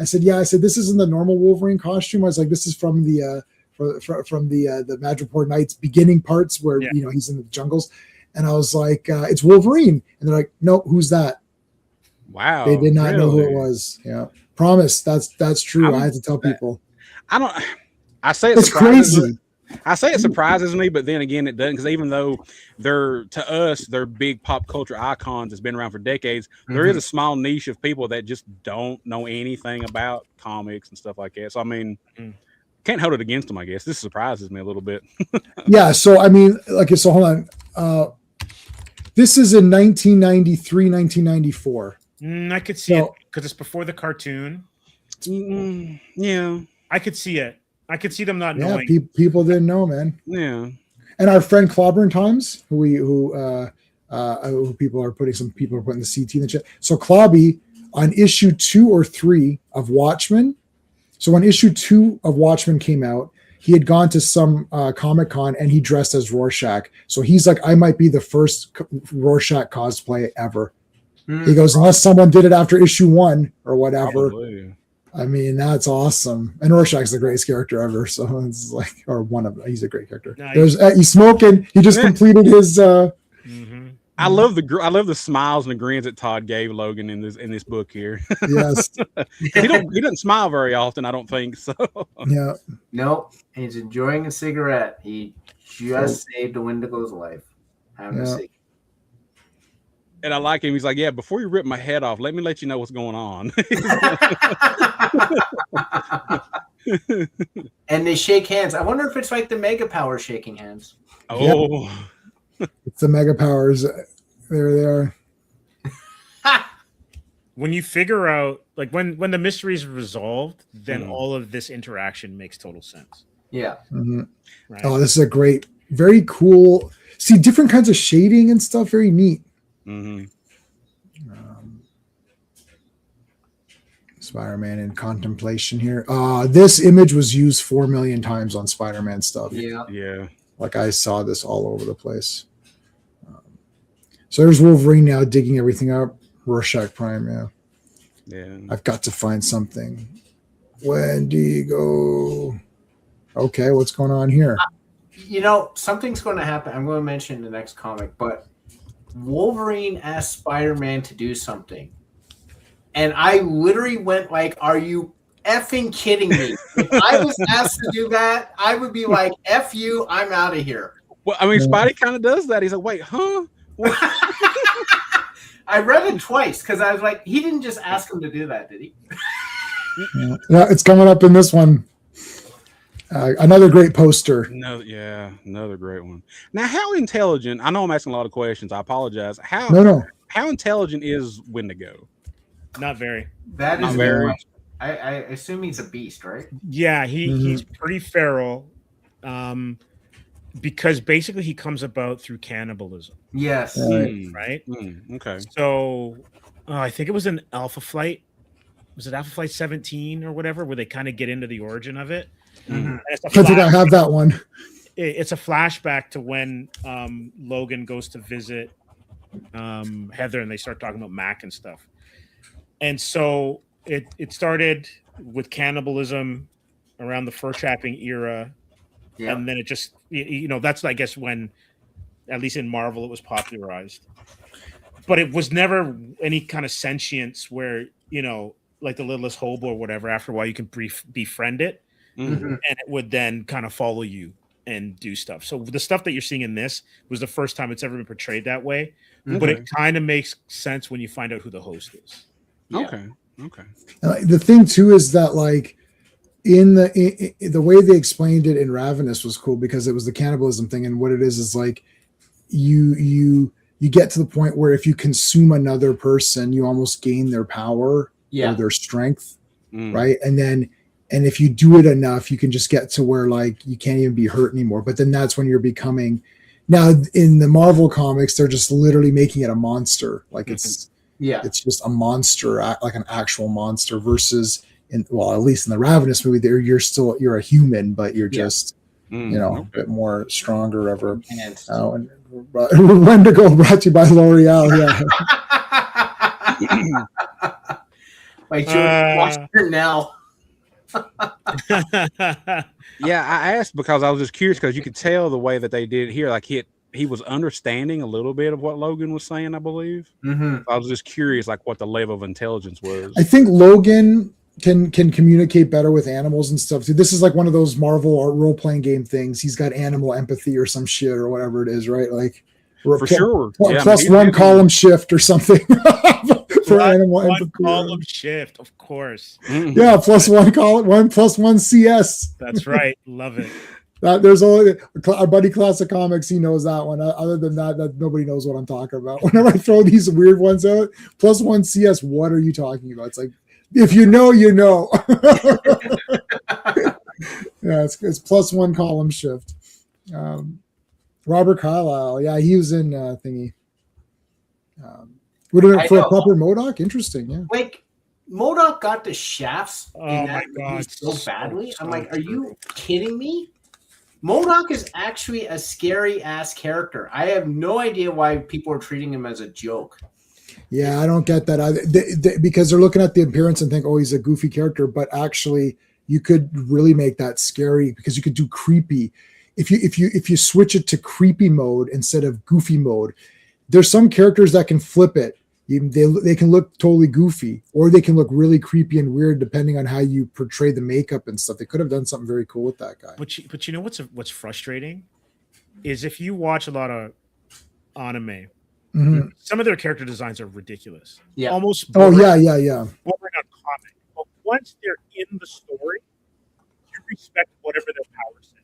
Speaker 1: said, this isn't the normal Wolverine costume. I was like, this is from the Madripoor Nights beginning parts where he's in the jungles, and I was like, it's Wolverine, and they're like, no, who's that?
Speaker 5: Wow,
Speaker 1: they did not know who it was. Yeah, promise that's true. I had to tell people.
Speaker 5: I say
Speaker 1: it's crazy.
Speaker 5: I say it surprises me, but then again, it doesn't, because even though they're big pop culture icons that's been around for decades, there is a small niche of people that just don't know anything about comics and stuff like that. So I mean, can't hold it against them, I guess. This surprises me a little bit.
Speaker 1: Yeah. So I mean, so hold on. This is in 1993, 1994.
Speaker 3: I could see it because it's before the cartoon.
Speaker 5: Yeah,
Speaker 3: I could see it. I could see them not knowing.
Speaker 1: People didn't know, man.
Speaker 5: Yeah.
Speaker 1: And our friend Clobbering Times, who people are putting the CT in the chat. So Clobby on issue 2 or 3 of Watchmen. So when issue 2 of Watchmen came out, he had gone to some Comic-Con and he dressed as Rorschach. So he's like, I might be the first Rorschach cosplay ever. He goes, unless someone did it after issue 1 or whatever.
Speaker 5: Probably.
Speaker 1: I mean, that's awesome. And Rorschach's the greatest character ever. So it's like, or one of them. He's a great character. Nice. He's smoking. He just completed his.
Speaker 5: I love the smiles and the grins that Todd gave Logan in this book here.
Speaker 1: Yes.
Speaker 5: he doesn't smile very often, I don't think so.
Speaker 1: Yeah.
Speaker 4: Nope. He's enjoying a cigarette. He just saved a Wendigo's life. Having a cigarette.
Speaker 5: And I like him. He's like, yeah, before you rip my head off, let me let you know what's going on.
Speaker 4: And they shake hands. I wonder if it's like the Mega Power shaking hands.
Speaker 5: Oh.
Speaker 1: Yep. It's the Mega Powers. There they are.
Speaker 3: When you figure out, like when the mystery is resolved, then all of this interaction makes total sense.
Speaker 4: Yeah.
Speaker 1: Mm-hmm.
Speaker 3: Right?
Speaker 1: Oh, this is a very cool. see different kinds of shading and stuff. Very neat.
Speaker 5: Mm-hmm.
Speaker 1: Spider-Man in contemplation here. This image was used 4 million times on Spider-Man stuff.
Speaker 5: Yeah.
Speaker 1: Like I saw this all over the place. So there's Wolverine now digging everything up. Rorschach Prime,
Speaker 5: Yeah.
Speaker 1: I've got to find something. Wendigo. Okay, what's going on here?
Speaker 4: Something's going to happen. I'm going to mention the next comic, but Wolverine asked Spider-Man to do something. And I literally went like, are you effing kidding me? If I was asked to do that, I would be like, F you, I'm out of here.
Speaker 5: Well, I mean, Spidey kind of does that. He's like, wait, huh?
Speaker 4: I read it twice because I was like, he didn't just ask him to do that, did he?
Speaker 1: Yeah, it's coming up in this one. Another great poster.
Speaker 5: Another great one. Now, how intelligent? I know I'm asking a lot of questions. I apologize. How intelligent is Wendigo?
Speaker 3: Not very.
Speaker 4: That
Speaker 5: Not
Speaker 4: is
Speaker 5: very.
Speaker 4: I assume he's a beast, right?
Speaker 3: Yeah, he's pretty feral. Because basically he comes about through cannibalism.
Speaker 4: Yes.
Speaker 3: Right?
Speaker 5: Okay.
Speaker 3: So I think it was an Alpha Flight. Was it Alpha Flight 17 or whatever, where they kind of get into the origin of it?
Speaker 1: I think I have that one.
Speaker 3: It's a flashback to when Logan goes to visit Heather and they start talking about Mac and stuff. And so it started with cannibalism around the fur trapping era. Yeah. And then it just, that's, I guess, when, at least in Marvel, it was popularized. But it was never any kind of sentience where, like the littlest hobo or whatever, after a while you can befriend it. And it would then kind of follow you and do stuff. So the stuff that you're seeing in this was the first time it's ever been portrayed that way. But it kind of makes sense when you find out who the host is.
Speaker 5: Yeah. Okay.
Speaker 1: The thing too is that like in the way they explained it in Ravenous was cool because it was the cannibalism thing, and what it is like you get to the point where if you consume another person, you almost gain their power or their strength, right? And if you do it enough, you can just get to where like you can't even be hurt anymore. But then that's when you're becoming. Now in the Marvel comics, they're just literally making it a monster, like it's just a monster, like an actual monster. Versus at least in the Ravenous movie, you're a human, but you're just a bit more stronger. Ever. And Wendigo brought to you by L'Oreal. Yeah.
Speaker 4: Like watch her now.
Speaker 5: Yeah, I asked because I was just curious because you could tell the way that they did it here, like he was understanding a little bit of what Logan was saying, I believe. I was just curious, like what the level of intelligence was.
Speaker 1: I think Logan can communicate better with animals and stuff too. This is like one of those Marvel role playing game things. He's got animal empathy or some shit or whatever it is, right? Like
Speaker 5: for sure,
Speaker 1: plus one column shift or something. For animal empathy.
Speaker 3: Column shift, of course.
Speaker 1: Yeah, plus one column, plus one CS.
Speaker 3: That's right. Love it.
Speaker 1: There's only our buddy Classic Comics. He knows that one. Other than that, nobody knows what I'm talking about. Whenever I throw these weird ones out, plus one CS. What are you talking about? It's like if you know, you know. Yeah, it's plus one column shift. Robert Carlyle. Yeah, he was in thingy. Would have been for a proper MODOK? Interesting, yeah.
Speaker 4: Like MODOK got the shafts
Speaker 3: in that movie
Speaker 4: so badly. I'm like, are you kidding me? MODOK is actually a scary ass character. I have no idea why people are treating him as a joke.
Speaker 1: Yeah, I don't get that either. Because they're looking at the appearance and think, oh, he's a goofy character, but actually you could really make that scary because you could do creepy. If you switch it to creepy mode instead of goofy mode, there's some characters that can flip it. They can look totally goofy, or they can look really creepy and weird depending on how you portray the makeup and stuff. They could have done something very cool with that guy.
Speaker 3: But you know what's frustrating is if you watch a lot of anime, some of their character designs are ridiculous.
Speaker 4: Yeah,
Speaker 3: almost.
Speaker 1: Bordering on
Speaker 3: comic. But once they're in the story, you respect whatever their power set.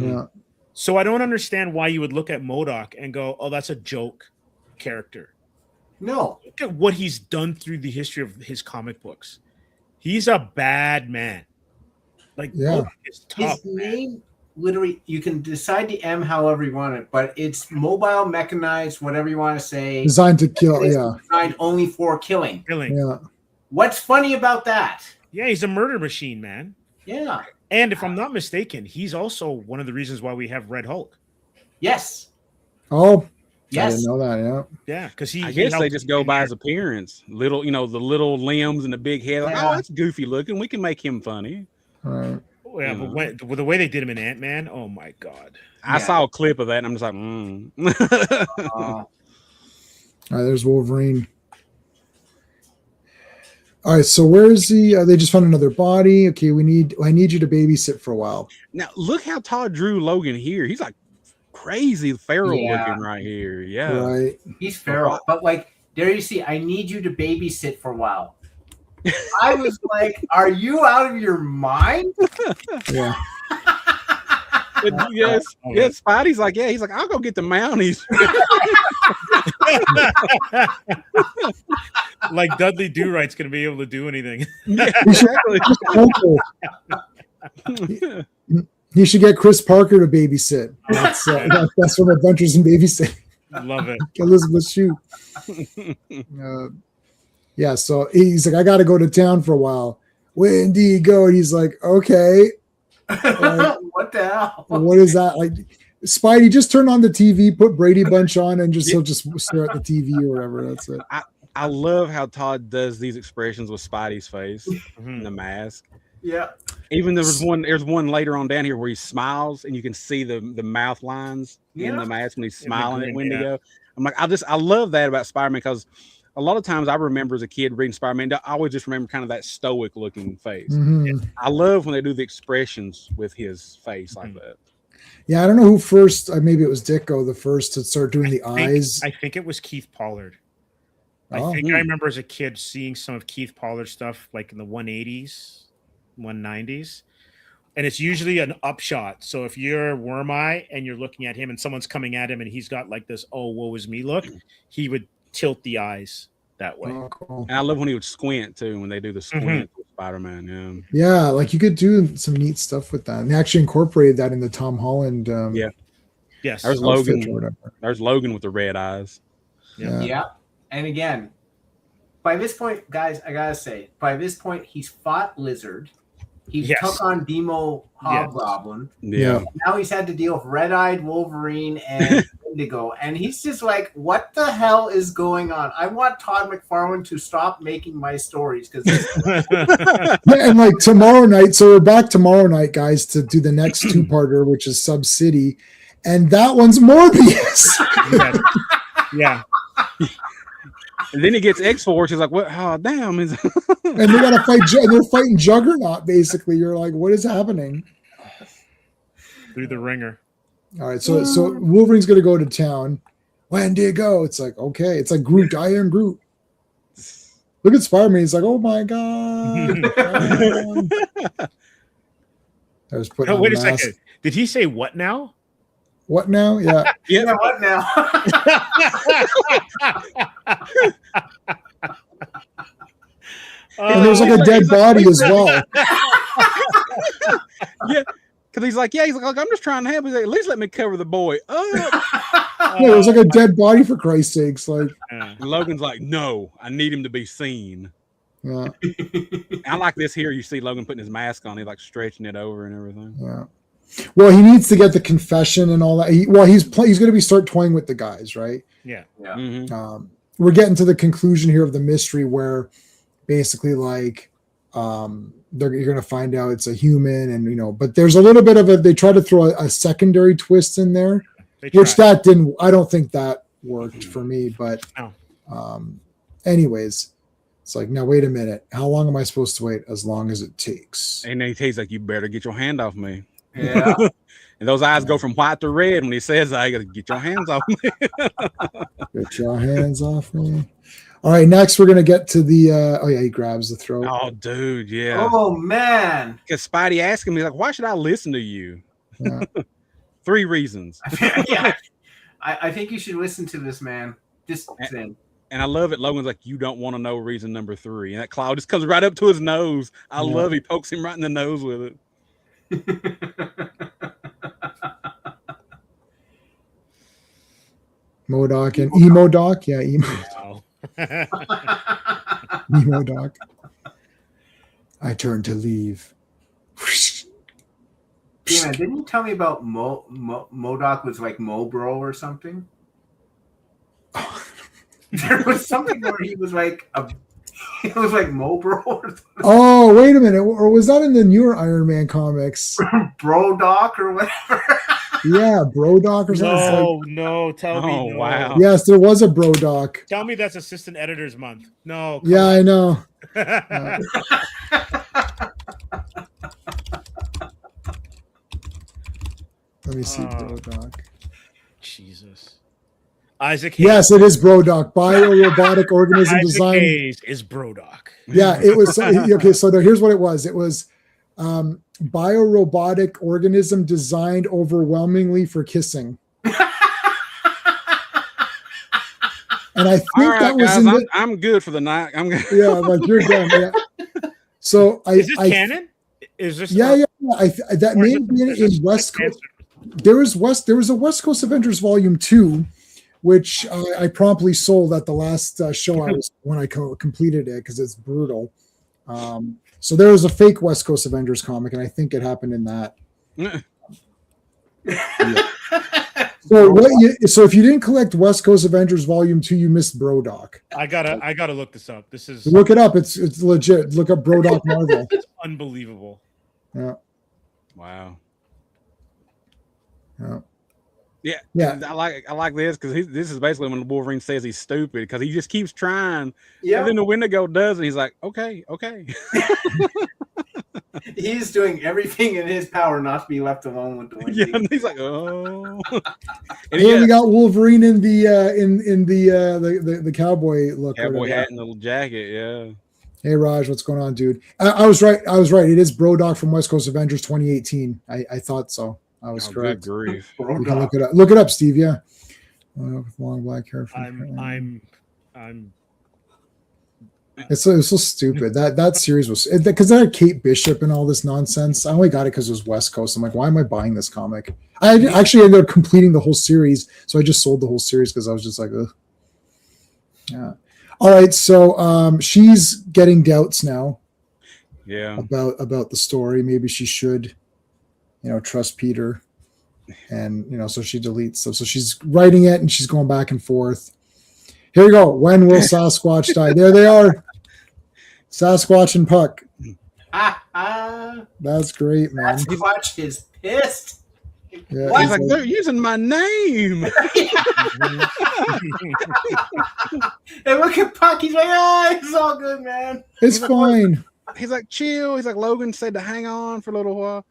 Speaker 1: Yeah.
Speaker 3: So I don't understand why you would look at MODOK and go, "Oh, that's a joke character."
Speaker 4: No.
Speaker 3: Look at what he's done through the history of his comic books. He's a bad man. Like,
Speaker 1: yeah.
Speaker 4: His name literally, you can decide the M however you want it, but it's mobile, mechanized, whatever you want to say.
Speaker 1: Designed to kill.
Speaker 4: It's
Speaker 1: Yeah.
Speaker 4: designed only for killing.
Speaker 1: Yeah.
Speaker 4: What's funny about that?
Speaker 3: Yeah, he's a murder machine, man.
Speaker 4: Yeah.
Speaker 3: And if I'm not mistaken, he's also one of the reasons why we have Red Hulk.
Speaker 4: Yes.
Speaker 1: Oh, I
Speaker 4: Yes.
Speaker 1: didn't know that. Yeah.
Speaker 3: Yeah, because
Speaker 5: I guess they just go by his appearance. Little, the little limbs and the big head. Like, oh, that's goofy looking. We can make him funny.
Speaker 1: All right.
Speaker 3: Yeah, but the way they did him in Ant-Man, oh my god!
Speaker 5: I saw a clip of that, and I'm just like,
Speaker 1: All right, there's Wolverine. All right, so where is he? They just found another body. Okay, I need you to babysit for a while.
Speaker 5: Now look how Todd drew Logan here. He's like crazy feral looking right here. Yeah,
Speaker 1: Right.
Speaker 4: He's feral, but like there you see, I need you to babysit for a while. I was like, are you out of your mind?
Speaker 1: Yeah.
Speaker 5: yes, Spidey's like, yeah, he's like, I'll go get the Mounties.
Speaker 3: Like Dudley Do-Right's gonna be able to do anything.
Speaker 5: Yeah,
Speaker 1: exactly. He should get Chris Parker to babysit. That's from Adventures in Babysitting.
Speaker 3: Love it.
Speaker 1: Elizabeth Shue. Yeah, so he's like, I got to go to town for a while. When do you go? And he's like, okay.
Speaker 4: What the hell?
Speaker 1: What is that? Like, Spidey, just turn on the TV, put Brady Bunch on, and he'll just stare at the TV or whatever. That's it.
Speaker 5: I love how Todd does these expressions with Spidey's face and the mask.
Speaker 4: Yeah.
Speaker 5: Even there's one later on down here where he smiles and you can see the mouth lines in the mask when he's smiling at Wendigo. I'm like, I love that about Spider-Man, because a lot of times I remember as a kid reading Spider-Man, I always just remember kind of that stoic looking face. I love when they do the expressions with his face like that.
Speaker 1: Yeah, I don't know who first, maybe it was Ditko, the first to start doing the eyes.
Speaker 3: I think it was Keith Pollard. I remember as a kid seeing some of Keith Pollard stuff like in the 180s, 190s. And it's usually an upshot. So if you're Worm Eye and you're looking at him and someone's coming at him and he's got like this, oh, woe is me look, he would tilt the eyes that way.
Speaker 1: Oh, cool.
Speaker 5: And I love when he would squint too, when they do the squint with Spider-Man.
Speaker 1: Yeah, like you could do some neat stuff with that. And they actually incorporated that in the Tom Holland.
Speaker 3: Yes.
Speaker 5: There's Logan. There's Logan with the red eyes.
Speaker 4: Yeah. And again, by this point, guys, I gotta say, by this point, he's fought Lizard. He took on Demo Hobgoblin.
Speaker 5: Yeah.
Speaker 4: Now he's had to deal with Red-Eyed Wolverine and Indigo. And he's just like, what the hell is going on? I want Todd McFarlane to stop making my stories.
Speaker 1: And like tomorrow night, so we're back tomorrow night, guys, to do the next two-parter, which is Sub-City. And that one's Morbius.
Speaker 3: Yeah.
Speaker 5: And then he gets X-Force. He's like, "What? Oh, damn!"
Speaker 1: And they got to fight. They're fighting Juggernaut. Basically, you're like, "What is happening?"
Speaker 3: Through the ringer.
Speaker 1: All right, so Wolverine's going to go to town. When do you go? It's like, okay, it's like Groot. I am Groot. Look at Spider-Man. He's like, oh my god. I was putting.
Speaker 3: Wait a second. Did he say what now?
Speaker 1: What now? Yeah.
Speaker 4: Yeah. What now?
Speaker 1: And there's like a dead body as well.
Speaker 5: Yeah, because he's like, I'm just trying to help. He's like, at least let me cover the boy up.
Speaker 1: Yeah, there's like a dead body, for Christ's sakes. Like,
Speaker 5: Logan's like, no, I need him to be seen.
Speaker 1: Yeah.
Speaker 5: I like this here. You see Logan putting his mask on. He's like stretching it over and everything.
Speaker 1: Yeah. Well, he needs to get the confession and all that. He's going to start toying with the guys, right?
Speaker 3: Yeah.
Speaker 5: Mm-hmm.
Speaker 1: We're getting to the conclusion here of the mystery where basically like you're going to find out it's a human, and but there's a little bit of they try to throw a secondary twist in there, which that didn't. I don't think that worked for me. But anyways, it's like, now wait a minute. How long am I supposed to wait? As long as it takes.
Speaker 5: And then he's like, you better get your hand off me.
Speaker 4: Yeah.
Speaker 5: And those eyes go from white to red when he says, I gotta get your hands off me.
Speaker 1: Get your hands off me. All right, next we're gonna get to the he grabs the throat.
Speaker 5: Oh, dude, yeah.
Speaker 4: Oh man.
Speaker 5: Because Spidey asked him, he's like, why should I listen to you?
Speaker 1: Yeah.
Speaker 5: 3 reasons.
Speaker 4: Yeah. I think you should listen to this, man. Just saying.
Speaker 5: And I love it. Logan's like, you don't want to know reason number 3. And that cloud just comes right up to his nose. I love he pokes him right in the nose with it.
Speaker 1: MODOK and Emo-Doc. Yeah,
Speaker 3: Wow.
Speaker 1: Emo-Doc. I turned to leave.
Speaker 4: Yeah, man, didn't you tell me about MODOK was like Mobro or something? There was something where he was like it was like Mobro or something.
Speaker 1: Oh, wait a minute. Or was that in the newer Iron Man comics?
Speaker 4: Brodoc or whatever.
Speaker 1: Yeah, Brodoc or something.
Speaker 3: No, tell me. No.
Speaker 5: Wow.
Speaker 1: Yes, there was a Brodoc.
Speaker 3: Tell me that's Assistant Editors Month. No.
Speaker 1: Yeah, I know. Let me see Brodoc.
Speaker 3: Jesus. Isaac Hayes.
Speaker 1: Yes, it is Brodoc. Bio-robotic organism
Speaker 3: Isaac
Speaker 1: design.
Speaker 3: Hayes is Brodoc.
Speaker 1: Yeah, it was. Okay, so here's what it was. It was bio-robotic organism designed overwhelmingly for kissing. And I think
Speaker 5: All right,
Speaker 1: that was
Speaker 5: guys, I'm good for the night. I'm good.
Speaker 1: Yeah, like you're done. Yeah. So
Speaker 3: Is this canon? Is this
Speaker 1: Yeah. That may have been in West Coast. There was a West Coast Avengers Volume 2, which I promptly sold at the last show when I completed it because it's brutal. So there was a fake West Coast Avengers comic, and I think it happened in that. Yeah. So if you didn't collect West Coast Avengers Volume 2, you missed Brodoc.
Speaker 3: I gotta look this up. This is
Speaker 1: Look it up. It's legit. Look up Brodoc Marvel.
Speaker 3: It's unbelievable.
Speaker 1: Yeah.
Speaker 5: Wow.
Speaker 1: Yeah.
Speaker 5: Yeah. I like this because this is basically when Wolverine says he's stupid because he just keeps trying.
Speaker 4: Yeah.
Speaker 5: And then the Wendigo does, and he's like, okay.
Speaker 4: He's doing everything in his power not to be left alone with the Wendigo.
Speaker 5: Yeah, and he's like, oh.
Speaker 1: And we got Wolverine in the cowboy look.
Speaker 5: Cowboy hat and little jacket, yeah.
Speaker 1: Hey Raj, what's going on, dude? I was right. It is Brodoc from West Coast Avengers 2018. I thought so. I was correct.
Speaker 5: Good grief.
Speaker 1: You can look it up. Look it up, Steve. Yeah. With long black hair.
Speaker 3: I'm
Speaker 1: It's so stupid. That series was because they had Kate Bishop and all this nonsense. I only got it because it was West Coast. I'm like, why am I buying this comic? I actually ended up completing the whole series, so I just sold the whole series because I was just like, ugh. Yeah. All right, so she's getting doubts now.
Speaker 5: Yeah.
Speaker 1: About the story. Maybe she should, trust Peter, and so she deletes stuff. So she's writing it and she's going back and forth. Here we go. When will Sasquatch die? There they are. Sasquatch and Puck. That's great, man.
Speaker 4: Sasquatch is pissed.
Speaker 1: Yeah,
Speaker 5: he's like, they're using my name.
Speaker 4: And look at Puck. He's like, it's all good, man.
Speaker 1: It's fine.
Speaker 5: He's like, chill. He's like, Logan said to hang on for a little while.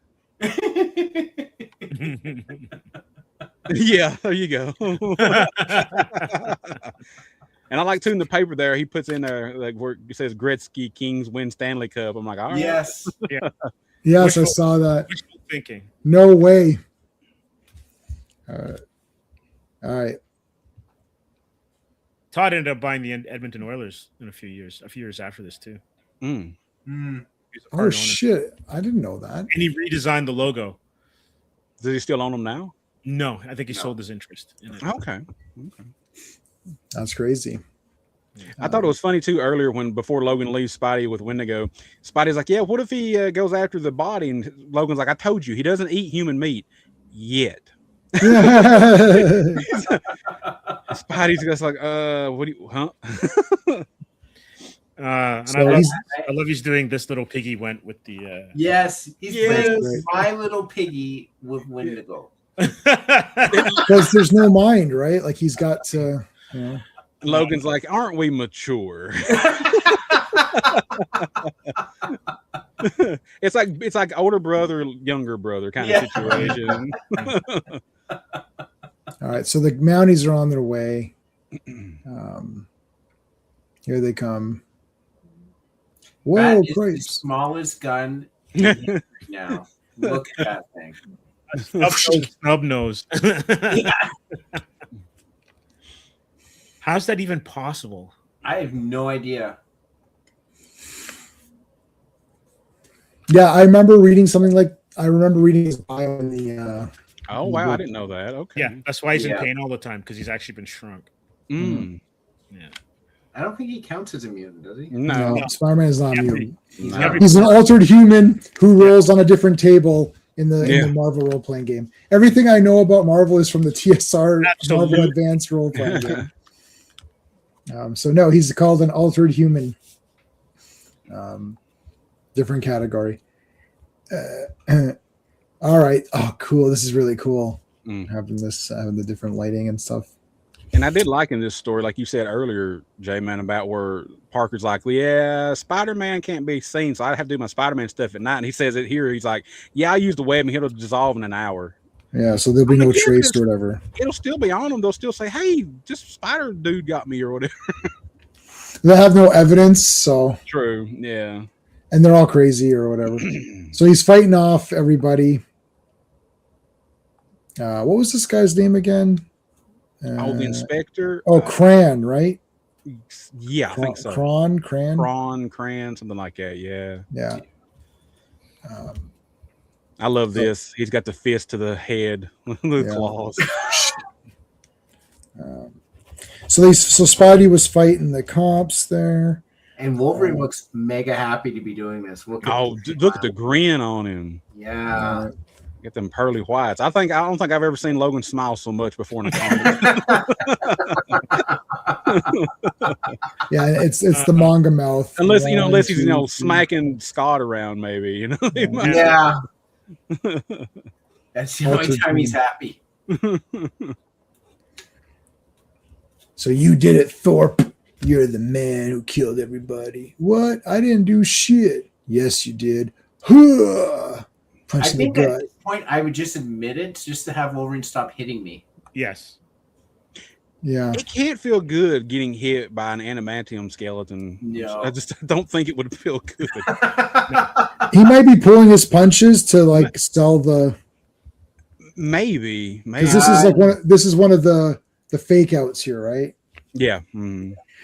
Speaker 5: Yeah, there you go. And I like too in the paper there, he puts in there like where it says Gretzky Kings win Stanley Cup. I'm like, all right.
Speaker 4: Yes.
Speaker 3: Yeah.
Speaker 1: Yes, I saw that.
Speaker 3: Wishful thinking.
Speaker 1: No way. All right.
Speaker 3: Todd ended up buying the Edmonton Oilers in a few years after this too.
Speaker 5: Mm.
Speaker 1: Oh shit! I didn't know that.
Speaker 3: And he redesigned the logo.
Speaker 5: Does he still own them now?
Speaker 3: No, I think he sold his interest in it.
Speaker 5: Okay.
Speaker 1: That's crazy.
Speaker 5: I thought it was funny too earlier before Logan leaves Spidey with Wendigo. Spidey's like, yeah, what if he goes after the body? And Logan's like, I told you, he doesn't eat human meat yet. Spidey's just like, what do you, huh?
Speaker 3: And I love he's doing this little piggy went with the
Speaker 4: yes, he's playing My Little Piggy with Wendigo.
Speaker 1: Because there's no mind, right? Like he's got to,
Speaker 5: Logan's like, aren't we mature? It's like older brother, younger brother kind of situation.
Speaker 1: All right, so the Mounties are on their way. Here they come. Whoa,
Speaker 4: that is
Speaker 1: Christ.
Speaker 4: the smallest gun right now. Look at that thing.
Speaker 3: Snub nose. How's that even possible?
Speaker 4: I have no idea.
Speaker 1: Yeah, I remember reading his bio in the
Speaker 5: Oh wow, I didn't know that. Okay.
Speaker 3: Yeah, that's why he's in
Speaker 4: Yeah.
Speaker 3: pain all the time because he's actually been shrunk.
Speaker 5: Mm.
Speaker 3: Yeah.
Speaker 4: I don't think he counts as a mutant, does he?
Speaker 5: No.
Speaker 1: No, Spider-Man is not a
Speaker 3: Yeah,
Speaker 1: mutant.
Speaker 4: He's
Speaker 5: No.
Speaker 4: not.
Speaker 1: He's an altered human who rolls on a different table in the Marvel role playing game. Everything I know about Marvel is from the TSR
Speaker 3: Absolutely.
Speaker 1: Marvel Advanced role playing game. So no, he's called an altered human. Different category. All right. Oh, cool. This is really cool. Having the different lighting and stuff.
Speaker 5: And I did like in this story, like you said earlier, J-Man, about where Parker's like, yeah, Spider-Man can't be seen, so I have to do my Spider-Man stuff at night. And he says it here. He's like, yeah, I use the web and it'll dissolve in an hour.
Speaker 1: Yeah, so there'll be no trace or whatever.
Speaker 5: It'll still be on them. They'll still say, hey, just Spider Dude got me or whatever.
Speaker 1: They have no evidence, so.
Speaker 5: True, yeah.
Speaker 1: And they're all crazy or whatever. So he's fighting off everybody. What was this guy's name again?
Speaker 5: The inspector.
Speaker 1: Cran, right?
Speaker 5: Yeah, I think so.
Speaker 1: Cran,
Speaker 5: something like that. Yeah.
Speaker 1: Yeah.
Speaker 5: I love this. He's got the fist to the head, the claws.
Speaker 1: So Spidey was fighting the cops there.
Speaker 4: And Wolverine looks mega happy to be doing this.
Speaker 5: Look at the grin on him.
Speaker 4: Yeah.
Speaker 5: Get them pearly whites. I don't think I've ever seen Logan smile so much before in a comic.
Speaker 1: Yeah, it's the manga mouth.
Speaker 5: Unless he's smacking Scott around, maybe,
Speaker 4: Yeah. That's the only time he's happy.
Speaker 1: So you did it, Thorpe. You're the man who killed everybody. What? I didn't do shit. Yes, you did. Punch
Speaker 4: I
Speaker 1: in the
Speaker 4: think at
Speaker 1: gut.
Speaker 4: this point I would just admit it just to have Wolverine stop hitting me.
Speaker 3: Yes.
Speaker 1: Yeah.
Speaker 5: It can't feel good getting hit by an adamantium skeleton.
Speaker 4: No.
Speaker 5: I just don't think it would feel good.
Speaker 1: He might be pulling his punches to sell the.
Speaker 5: Maybe.
Speaker 1: Because this is one of the fake outs here, right?
Speaker 5: Yeah.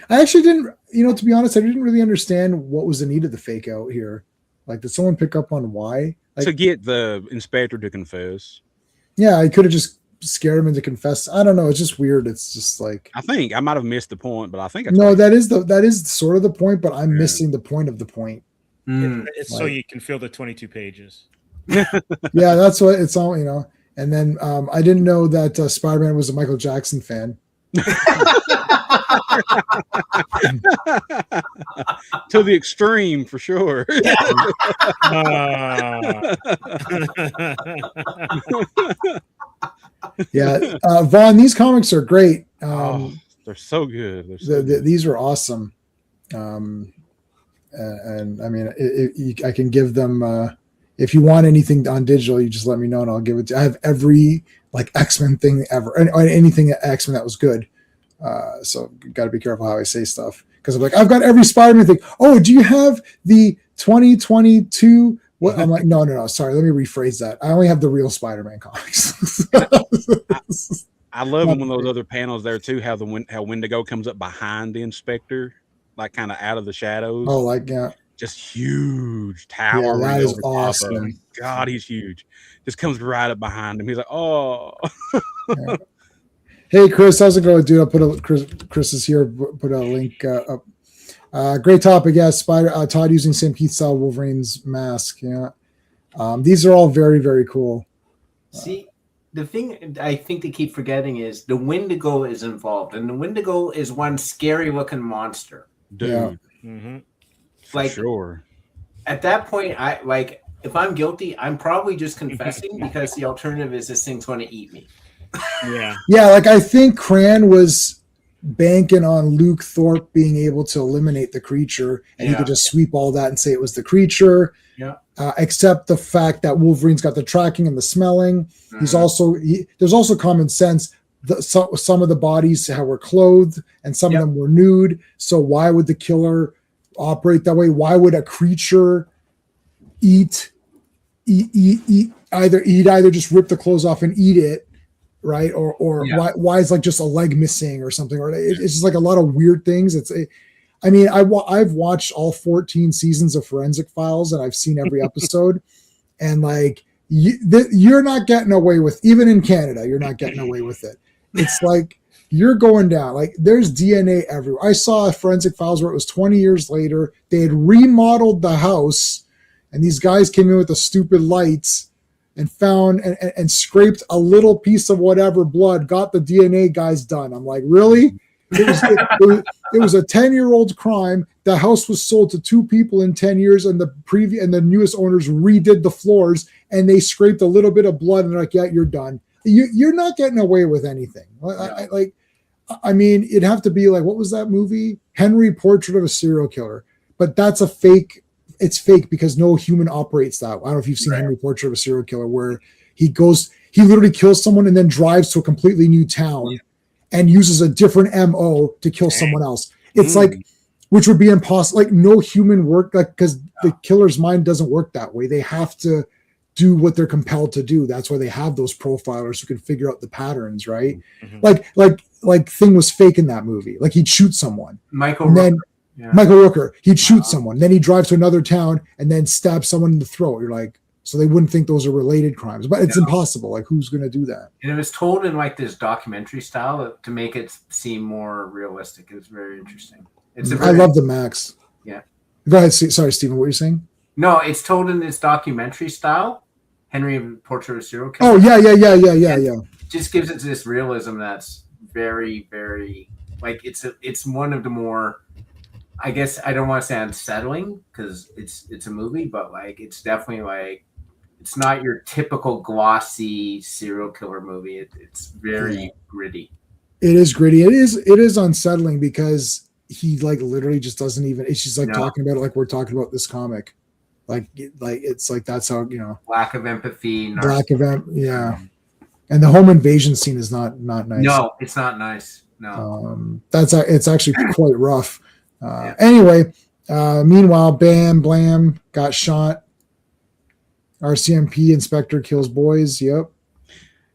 Speaker 1: I actually didn't. To be honest, I didn't really understand what was the need of the fake out here. Like, did someone pick up on why?
Speaker 5: To get the inspector to confess.
Speaker 1: Yeah, I could have just scared him into confess. I don't know. It's just weird. It's just like
Speaker 5: I think I might have missed the point, but I think
Speaker 1: that is sort of the point, but I'm missing the point of the point.
Speaker 3: It's so you can fill the 22 pages.
Speaker 1: Yeah, that's what it's all. And then I didn't know that Spider-Man was a Michael Jackson fan.
Speaker 5: To the extreme, for sure.
Speaker 1: Yeah, Vaughn, these comics are great.
Speaker 5: They're so good.
Speaker 1: These are awesome. And I mean, I can give them. If you want anything on digital, you just let me know and I'll give it to you. I have every X-Men thing ever, anything X-Men that was good. So got to be careful how I say stuff because I'm like, I've got every Spider-Man thing. Oh, do you have the 2022? What? I'm like, no. Sorry, let me rephrase that. I only have the real Spider-Man comics.
Speaker 5: I love them when those other panels there too. How Wendigo comes up behind the inspector, kind of out of the shadows.
Speaker 1: Oh,
Speaker 5: just huge tower.
Speaker 1: Yeah, that is awesome.
Speaker 5: God, he's huge. Just comes right up behind him. He's like, oh.
Speaker 1: Yeah. Hey, Chris, how's it going, dude? Chris is here. Put a link up. Great topic. Yeah, Todd using Sam Keith style Wolverine's mask. Yeah, these are all very, very cool.
Speaker 4: See, the thing I think they keep forgetting is the Wendigo is involved, and the Wendigo is one scary looking monster.
Speaker 5: Dude.
Speaker 1: Yeah.
Speaker 3: Mm-hmm.
Speaker 5: For sure.
Speaker 4: At that point, if I'm guilty, I'm probably just confessing because the alternative is this thing's going to eat me.
Speaker 1: Yeah, I think Cran was banking on Luke Thorpe being able to eliminate the creature, and he could just sweep all that and say it was the creature.
Speaker 4: Yeah.
Speaker 1: Except the fact that Wolverine's got the tracking and the smelling. Mm-hmm. There's also common sense. Some of the bodies were clothed and some of them were nude. So why would the killer operate that way? Why would a creature either just rip the clothes off and eat it, right? Or why is just a leg missing or something? Or it's just a lot of weird things. I've watched all 14 seasons of Forensic Files and I've seen every episode, and you're not getting away with, even in Canada, you're not getting away with it. It's like you're going down. Like there's DNA everywhere. I saw a forensic files where it was 20 years later. They had remodeled the house, and these guys came in with the stupid lights and found and scraped a little piece of whatever blood, got the DNA guys done. I'm like, really? It was a 10-year-old crime. The house was sold to 2 people in 10 years, and the newest owners redid the floors, and they scraped a little bit of blood, and they're like, yeah, you're done. You're not getting away with anything. I mean, it'd have to be like, what was that movie? Henry, Portrait of a Serial Killer. But that's a fake. It's fake because no human operates that. I don't know if you've seen Henry, Portrait of a Serial Killer, where he literally kills someone and then drives to a completely new town and uses a different MO to kill someone else. It's like, which would be impossible. Like no human work, like, because the killer's mind doesn't work that way. They have to do what they're compelled to do. That's why they have those profilers who can figure out the patterns, right? Mm-hmm. Like Thing was fake in that movie. Like he'd shoot someone. Michael Rooker, he'd shoot someone. Then he'd drive to another town and then stab someone in the throat. You're like, so they wouldn't think those are related crimes, but it's impossible. Like who's going to do that?
Speaker 4: And it was told in like this documentary style to make it seem more realistic. It was very interesting.
Speaker 1: I love the Max.
Speaker 4: Yeah.
Speaker 1: Go ahead. Sorry, Stephen, what were you saying?
Speaker 4: No, it's told in this documentary style. Henry, Portrait of a Serial Killer.
Speaker 1: Oh yeah.
Speaker 4: Just gives it this realism that's very, very like it's one of the more, I guess I don't want to say unsettling because it's a movie, but like it's definitely like it's not your typical glossy serial killer movie. It's very gritty.
Speaker 1: It is gritty. It is unsettling because he like literally just doesn't even. It's just like talking about it like we're talking about this comic. Like it's like that's how
Speaker 4: lack of empathy,
Speaker 1: and the home invasion scene is not nice.
Speaker 4: No, it's not nice. No,
Speaker 1: it's actually quite rough. Anyway, meanwhile, Bam Blam got shot. RCMP inspector kills boys. Yep.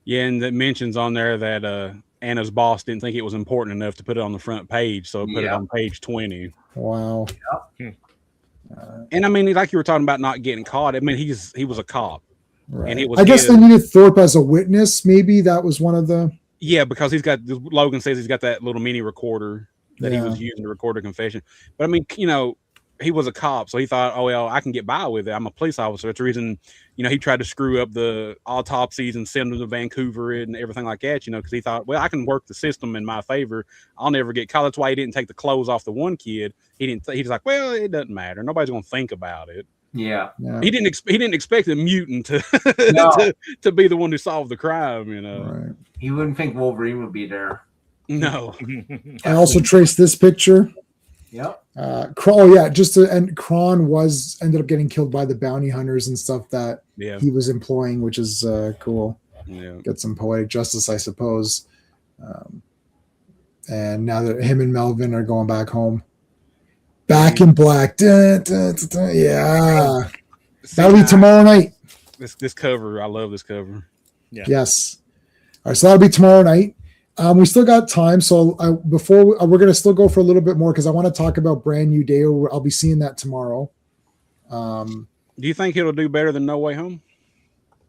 Speaker 5: Yeah, and that mentions on there that Anna's boss didn't think it was important enough to put it on the front page, so put it on page 20.
Speaker 1: Wow.
Speaker 4: Yep.
Speaker 5: And I mean, like you were talking about not getting caught. I mean, he was a cop,
Speaker 1: right.
Speaker 5: And it was.
Speaker 1: I guess they needed Thorpe as a witness. Maybe that was one of the.
Speaker 5: Yeah, because Logan says he's got that little mini recorder that he was using to record a confession. But I mean, he was a cop, so he thought, oh well, I can get by with it. I'm a police officer. It's the reason, he tried to screw up the autopsies and send them to Vancouver and everything like that. Because he thought, well, I can work the system in my favor. I'll never get caught. That's why he didn't take the clothes off the one kid. He's like, well, it doesn't matter. Nobody's gonna think about it.
Speaker 4: Yeah.
Speaker 5: He didn't expect a mutant to to be the one who solved the crime.
Speaker 1: Right.
Speaker 4: He wouldn't think Wolverine would be there.
Speaker 5: No.
Speaker 1: I also traced this picture.
Speaker 4: Yep.
Speaker 1: And Kron ended up getting killed by the bounty hunters and stuff that he was employing, which is cool.
Speaker 5: Yeah.
Speaker 1: Get some poetic justice, I suppose. And now that him and Melvin are going back home, back in black. Dun, dun, dun, dun. Yeah. That'll be tomorrow night.
Speaker 5: This cover, I love this cover.
Speaker 3: Yeah.
Speaker 1: Yes. All right, so that'll be tomorrow night. We still got time, so we're going to still go for a little bit more because I want to talk about Brand New Day. I'll be seeing that tomorrow.
Speaker 5: Do you think it'll do better than No Way Home?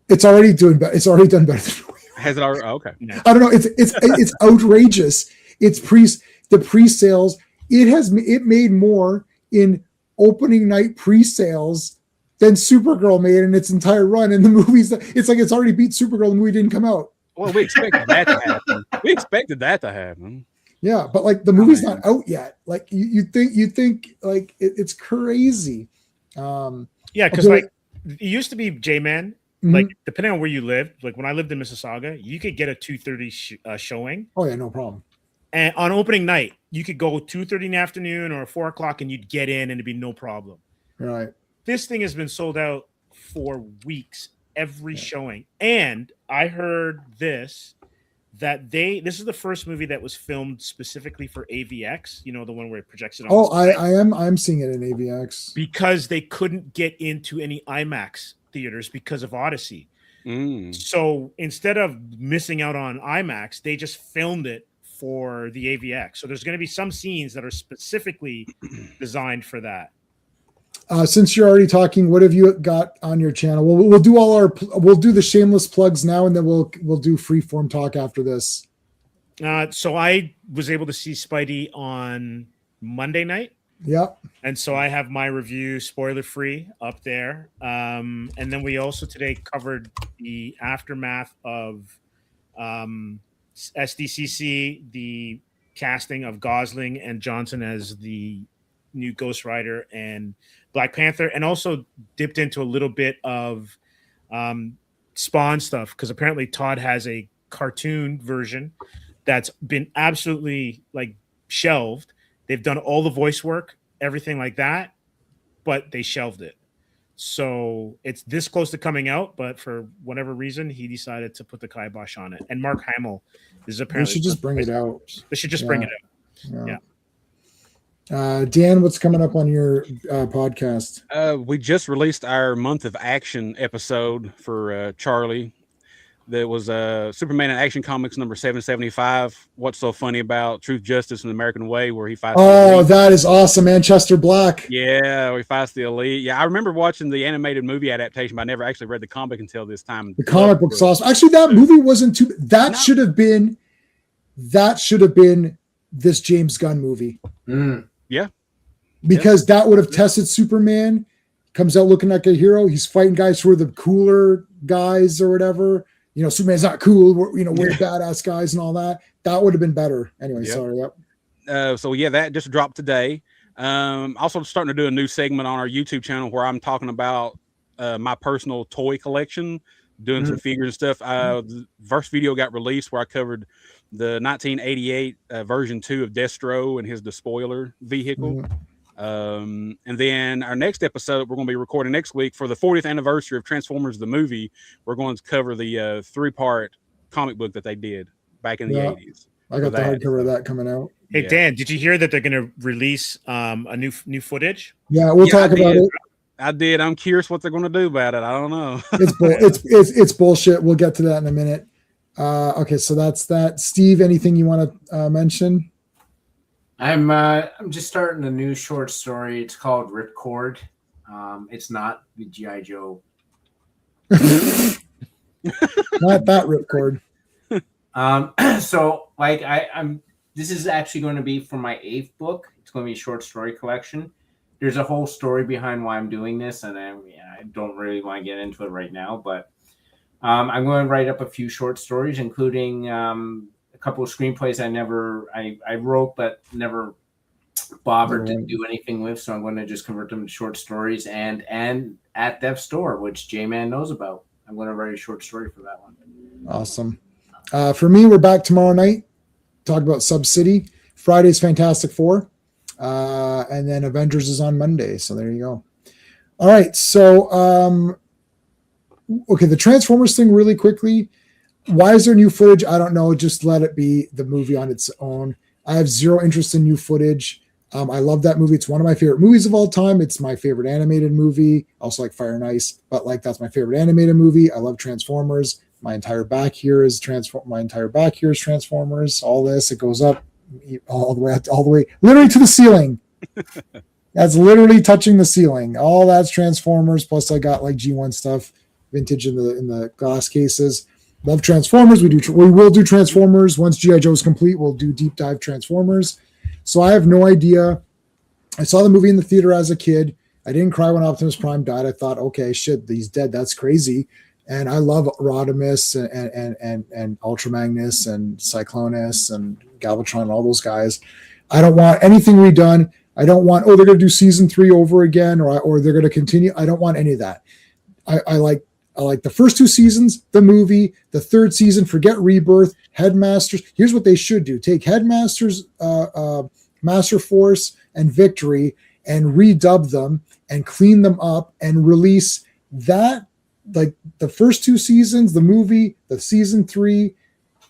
Speaker 1: It's already doing better. It's already done better than No Way Home.
Speaker 5: Has it already? Oh, okay.
Speaker 1: I don't know. It's outrageous. It's the pre-sales. It made more in opening night pre-sales than Supergirl made in its entire run. And the movies, it's like it's already beat Supergirl. The movie didn't come out.
Speaker 5: Well, we expected that to happen.
Speaker 1: Yeah, but like the movie's not out yet. Like you think like it's crazy.
Speaker 3: Because like it used to be J-Man. Mm-hmm. Like depending on where you lived, like when I lived in Mississauga, you could get a 2:30 showing.
Speaker 1: Oh yeah, no problem.
Speaker 3: And on opening night, you could go 2:30 in the afternoon or 4:00, and you'd get in, and it'd be no problem.
Speaker 1: Right.
Speaker 3: This thing has been sold out for weeks. Every showing. And I heard this is the first movie that was filmed specifically for AVX, the one where it projects it on.
Speaker 1: I'm seeing it in AVX
Speaker 3: because they couldn't get into any IMAX theaters because of Odyssey. So instead of missing out on IMAX, they just filmed it for the AVX. So there's going to be some scenes that are specifically designed for that.
Speaker 1: Since you're already talking, what have you got on your channel? We'll do we'll do the shameless plugs now, and then we'll do freeform talk after this.
Speaker 3: So I was able to see Spidey on Monday night.
Speaker 1: Yep.
Speaker 3: And so I have my review spoiler free up there. And then we also today covered the aftermath of SDCC, the casting of Gosling and Johnson as the new Ghost Rider and Black Panther, and also dipped into a little bit of Spawn stuff, because apparently Todd has a cartoon version that's been absolutely like shelved. They've done all the voice work, everything like that, but they shelved it. So it's this close to coming out, but for whatever reason, he decided to put the kibosh on it. And Mark Hamill is apparently...
Speaker 1: They should just bring it out.
Speaker 3: They should just bring it out. Yeah.
Speaker 1: Dan, what's coming up on your podcast?
Speaker 5: We just released our Month of Action episode for Charlie. That was Superman in Action Comics number 775. What's so funny about Truth, Justice, and the American Way, where he fights.
Speaker 1: Oh, that is awesome, Manchester Black.
Speaker 5: Yeah, he fights the Elite. Yeah, I remember watching the animated movie adaptation, but I never actually read the comic until this time.
Speaker 1: The comic book's awesome. Actually, that movie wasn't too. That should have been this James Gunn movie.
Speaker 5: Yeah,
Speaker 1: because that would have tested Superman. Comes out looking like a hero. He's fighting guys who are the cooler guys or whatever. You know, Superman's not cool. We're badass guys and all that. That would have been better. Anyway, sorry. Yep.
Speaker 5: So yeah, that just dropped today. Also starting to do a new segment on our YouTube channel where I'm talking about my personal toy collection, doing some figures and stuff. The first video got released where I covered the 1988 version 2 of Destro and his Despoiler vehicle. And then our next episode we're going to be recording next week for the 40th anniversary of Transformers the movie. We're going to cover the 3-part comic book that they did back in the 80s.
Speaker 1: I got the hardcover of that coming out.
Speaker 3: Hey Dan, did you hear that they're going to release a new footage?
Speaker 1: Yeah, we'll talk about it.
Speaker 5: I did. I'm curious what they're going to do about it. I don't know.
Speaker 1: It's bullshit. We'll get to that in a minute. Okay, so that's that. Steve, anything you want to mention?
Speaker 4: I'm just starting a new short story. It's called Ripcord. It's not the G.I. Joe.
Speaker 1: Not that Ripcord.
Speaker 4: So like I'm this is actually going to be for my 8th book. It's going to be a short story collection. There's a whole story behind why I'm doing this, and I don't really want to get into it right now, but I'm going to write up a few short stories, including a couple of screenplays I wrote but never bothered to do anything with, so I'm going to just convert them to short stories. And at Death's Door, which J-Man knows about, I'm going to write a short story for that one.
Speaker 1: Awesome. For me, we're back tomorrow night. Talk about Sub-City. Friday's Fantastic Four. And then Avengers is on Monday. So there you go. All right. So, okay, the Transformers thing really quickly. Why is there new footage? I don't know. Just let it be the movie on its own. I have zero interest in new footage. I love that movie. It's one of my favorite movies of all time. It's my favorite animated movie. Also like Fire and Ice, but like that's my favorite animated movie. I love Transformers. My entire back here is Transformers. All this, it goes up all the way, literally to the ceiling. That's literally touching the ceiling. All that's Transformers. Plus, I got like G1 stuff, vintage in the glass cases. Love Transformers. We will do Transformers once G.I. Joe is complete. We'll do deep dive Transformers. So I have no idea. I saw the movie in the theater as a kid. I didn't cry when Optimus Prime died. I thought, okay, shit, he's dead. That's crazy. And I love Rodimus and Ultra Magnus and Cyclonus and Galvatron and all those guys. I don't want anything redone. I don't want, they're going to do season 3 over again, or they're going to continue. I don't want any of that. I like the first 2 seasons, the movie, the 3rd season, forget Rebirth, Headmasters. Here's what they should do. Take Headmasters, Master Force, and Victory and redub them and clean them up and release that, like the first 2 seasons, the movie, the season 3,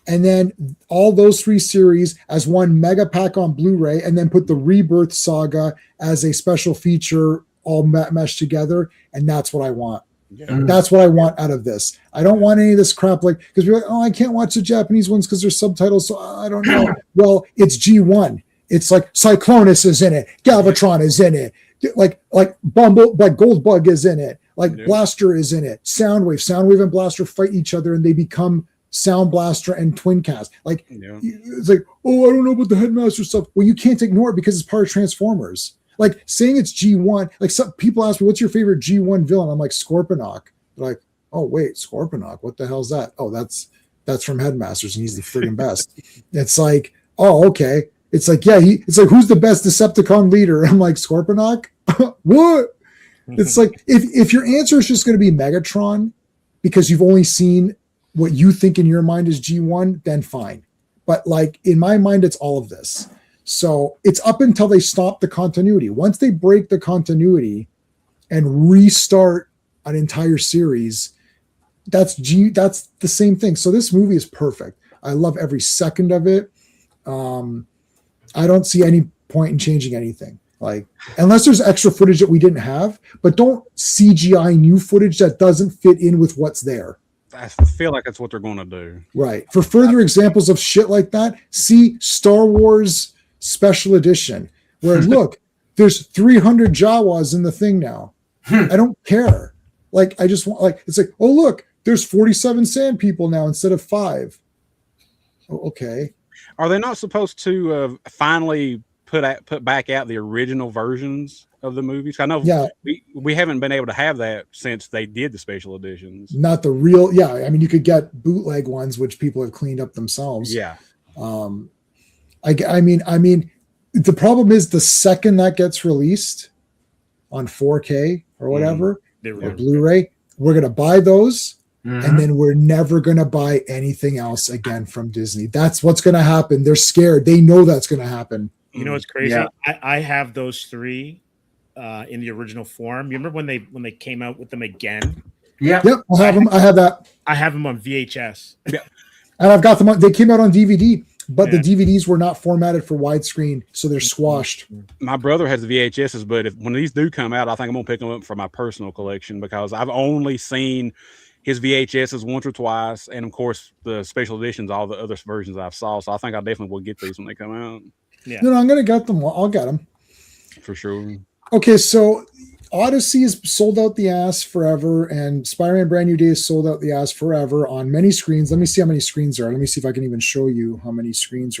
Speaker 1: and then all those 3 series as one mega pack on Blu-ray, and then put the Rebirth saga as a special feature all meshed together. And that's what I want. Yeah. That's what I want out of this. I don't want any of this crap, like, because we're like, I can't watch the Japanese ones because there's subtitles, so I don't know. Well, it's G1. It's like Cyclonus is in it, Galvatron is in it, like Bumble, like Goldbug is in it, like Blaster is in it, Soundwave and Blaster fight each other and they become Sound Blaster and Twincast. Like it's like, oh, I don't know about the Headmaster stuff. Well, you can't ignore it because it's part of Transformers. Like saying it's G1, like some people ask me, what's your favorite G1 villain? I'm like, Scorponok. They're like, oh wait, Scorponok, what the hell's that? Oh, that's from Headmasters and he's the friggin' best. It's like, oh, okay. It's like, yeah, it's like, who's the best Decepticon leader? I'm like, Scorponok? What? It's like, if your answer is just going to be Megatron because you've only seen what you think in your mind is G1, then fine. But like, in my mind, it's all of this. So it's up until they stop the continuity. Once they break the continuity and restart an entire series, that's the same thing. So this movie is perfect. I love every second of it. I don't see any point in changing anything. Like, unless there's extra footage that we didn't have, but don't CGI new footage that doesn't fit in with what's there.
Speaker 5: I feel like that's what they're going to do.
Speaker 1: Right. For further examples of shit like that, see Star Wars Special Edition, where look, there's 300 Jawas in the thing now. I don't care. Like, I just want, like, it's like, oh, look, there's 47 sand people now instead of 5. Oh, okay.
Speaker 5: Are they not supposed to finally put back out the original versions of the movies? I know we haven't been able to have that since they did the special editions.
Speaker 1: Not the real, I mean, you could get bootleg ones, which people have cleaned up themselves.
Speaker 5: Yeah.
Speaker 1: I mean, the problem is the second that gets released on 4K or whatever, or Blu-ray, we're going to buy those. And then we're never going to buy anything else again from Disney. That's what's going to happen. They're scared. They know that's going to happen.
Speaker 3: You know what's crazy? Yeah. I have those 3 in the original form. You remember when they came out with them again?
Speaker 1: Yeah. Yep. I have them. I have that.
Speaker 3: I have them on VHS.
Speaker 1: Yeah. And I've got them on. They came out on DVD, but the DVDs were not formatted for widescreen, so they're squashed.
Speaker 5: My brother has the VHSs, but when these do come out, I think I'm going to pick them up for my personal collection because I've only seen his VHSs once or twice, and of course the special editions, all the other versions I've saw. So I think I definitely will get these when they come out.
Speaker 3: Yeah,
Speaker 1: no, I'm gonna get them. I'll get them
Speaker 5: for sure.
Speaker 1: Okay, so Odyssey is sold out the ass forever, and Spider-Man Brand New Day is sold out the ass forever on many screens. Let me see how many screens there are. Let me see if I can even show you how many screens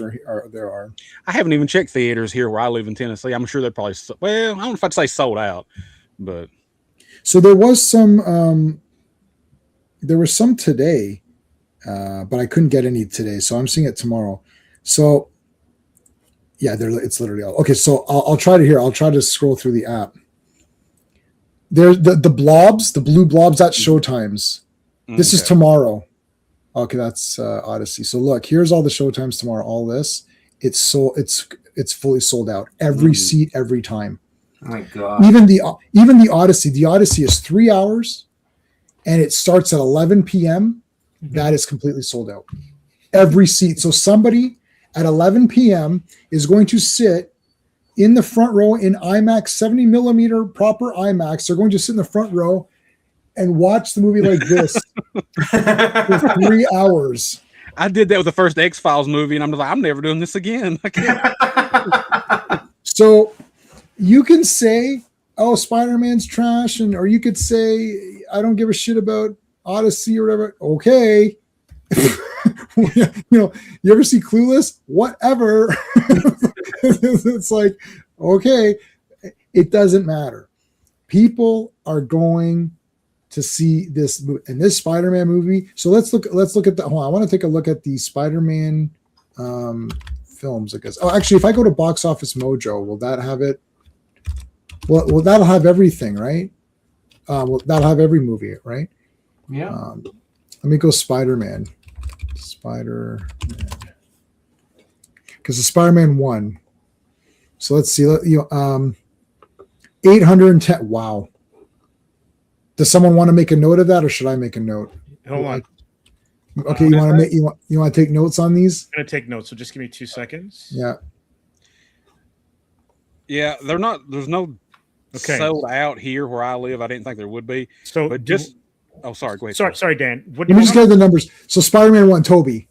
Speaker 1: there are.
Speaker 5: I haven't even checked theaters here where I live in Tennessee. I'm sure they're probably I don't know if I'd say sold out, but
Speaker 1: so there was some. There was some today, but I couldn't get any today, so I'm seeing it tomorrow. So, yeah, it's literally all. Okay, so I'll try to I'll try to scroll through the app. There's the blobs, the blue blobs. That's Showtimes. This is tomorrow. Okay, that's Odyssey. So look, here's all the Showtimes tomorrow. All this, it's fully sold out. Every seat, every time.
Speaker 4: Oh my God.
Speaker 1: Even the Odyssey. The Odyssey is 3 hours. And it starts at 11 p.m. That is completely sold out. Every seat. So somebody at 11 p.m. is going to sit in the front row in IMAX, 70 millimeter proper IMAX. They're going to sit in the front row and watch the movie like this for 3 hours.
Speaker 5: I did that with the first X-Files movie, and I'm like, I'm never doing this again. I can't.
Speaker 1: So you can say, oh, Spider-Man's trash, or you could say, I don't give a shit about Odyssey or whatever. Okay. You ever see Clueless? Whatever. It's like, okay, it doesn't matter. People are going to see this and this Spider-Man movie. So let's look at the. I want to take a look at the Spider-Man films. I guess. Oh, actually, if I go to Box Office Mojo, will that have it? Well, that'll have everything, right? Well, that'll have every movie, right?
Speaker 4: Yeah.
Speaker 1: Let me go Spider-Man, because the Spider-Man 1. So let's see. 810. Wow. Does someone want to make a note of that, or should I make a note?
Speaker 3: Hold on.
Speaker 1: Okay, you want to take notes on these?
Speaker 3: I'm gonna take notes. So just give me 2 seconds.
Speaker 1: Yeah.
Speaker 5: Yeah, they're not. There's no. Okay. Sold out here where I live. I didn't think there would be.
Speaker 3: So,
Speaker 5: but just sorry, go ahead.
Speaker 3: Sorry, Dan.
Speaker 1: Let me just get the numbers. So, Spider-Man 1, Toby.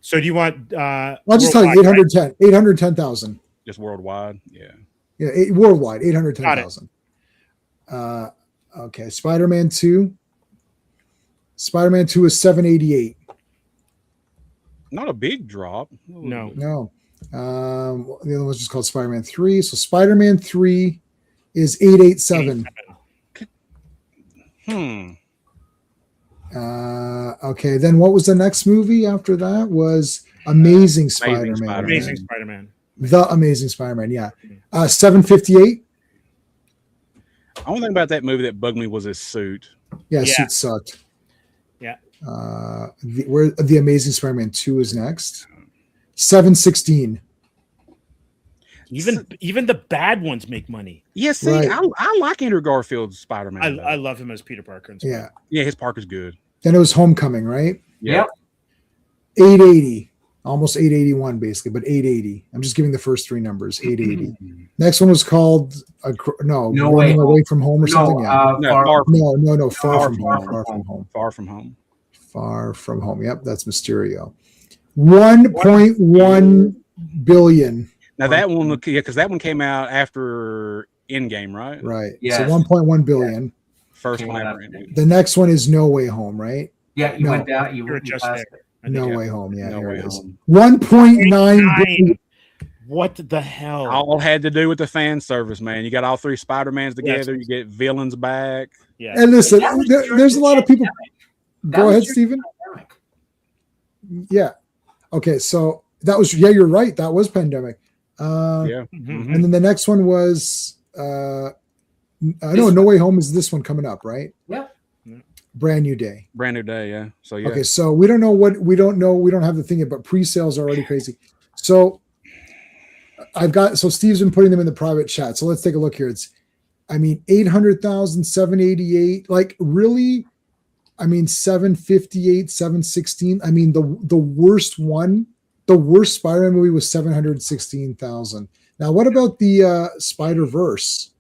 Speaker 3: So, do you want?
Speaker 1: I'll just tell you 810,000.
Speaker 5: Just worldwide, yeah.
Speaker 1: Yeah, worldwide,
Speaker 3: Got it.
Speaker 1: 810,000. Okay, Spider-Man 2. Spider-Man 2 is 788.
Speaker 5: Not a big drop.
Speaker 3: No.
Speaker 1: No. The other one's just called Spider-Man 3. So Spider-Man 3 is 887. Okay, then what was the next movie after that? Was Amazing Spider-Man.
Speaker 3: Amazing Spider-Man.
Speaker 1: The Amazing Spider-Man, yeah. 758.
Speaker 5: The only thing about that movie that bugged me was his suit.
Speaker 1: Yeah,
Speaker 3: Yeah.
Speaker 1: suit sucked.
Speaker 3: Yeah.
Speaker 1: Where the Amazing Spider-Man 2 is next. 716.
Speaker 3: Even the bad ones make money.
Speaker 5: Yeah, see,
Speaker 1: Right.
Speaker 5: I like Andrew Garfield's Spider-Man.
Speaker 3: I love him as Peter Parker. And
Speaker 1: Yeah.
Speaker 5: Yeah, his Parker's good.
Speaker 1: Then it was Homecoming, right?
Speaker 4: Yep.
Speaker 1: 880. Almost 881, basically, but 880. I'm just giving the first three numbers. 880. Next one was called
Speaker 4: No
Speaker 1: Running
Speaker 4: Way
Speaker 1: Away from Home or something. Yeah.
Speaker 5: No,
Speaker 4: far,
Speaker 1: Far from home. Far from home.
Speaker 5: Far from home.
Speaker 1: Far from home. Yep, that's Mysterio. 1.1 billion.
Speaker 5: Now that one, yeah, because that one came out after Endgame, right?
Speaker 1: Right.
Speaker 4: Yes.
Speaker 1: So 1.1 billion.
Speaker 5: First
Speaker 4: Came
Speaker 5: one
Speaker 4: out
Speaker 5: ever.
Speaker 4: after
Speaker 5: ended.
Speaker 1: The next one is No Way Home, right?
Speaker 4: Yeah, you
Speaker 1: No.
Speaker 4: went down. You
Speaker 3: You're
Speaker 4: went
Speaker 3: just
Speaker 4: past
Speaker 3: there.
Speaker 4: it.
Speaker 3: I think,
Speaker 1: No
Speaker 3: yeah.
Speaker 1: Way Home. Yeah,
Speaker 5: No
Speaker 1: here
Speaker 5: Way
Speaker 1: it is.
Speaker 5: Home.
Speaker 1: 1.9 billion.
Speaker 3: What the hell?
Speaker 5: All had to do with the fan service, man. You got all three Spider-Mans together.
Speaker 3: Yes.
Speaker 5: You get villains back.
Speaker 3: Yeah.
Speaker 1: And listen,
Speaker 4: That was
Speaker 1: there's a lot of people.
Speaker 4: That
Speaker 1: Go
Speaker 4: was
Speaker 1: ahead,
Speaker 4: during
Speaker 1: Stephen.
Speaker 4: the pandemic.
Speaker 1: Yeah. Okay, so that was you're right. That was pandemic.
Speaker 5: Yeah.
Speaker 3: Mhm.
Speaker 1: And then the next one was I know No Way Home is this one coming up, right?
Speaker 4: Yeah.
Speaker 1: Brand New Day.
Speaker 5: Brand new day. Yeah. So yeah.
Speaker 1: Okay, so we don't know. We don't have the thing yet, but pre-sales are already crazy. So Steve's been putting them in the private chat. So let's take a look here. It's 800,000, 788. Like really, 758, 716. The worst one, the worst Spider-Man movie was 716,000. Now, what about the Spider-Verse?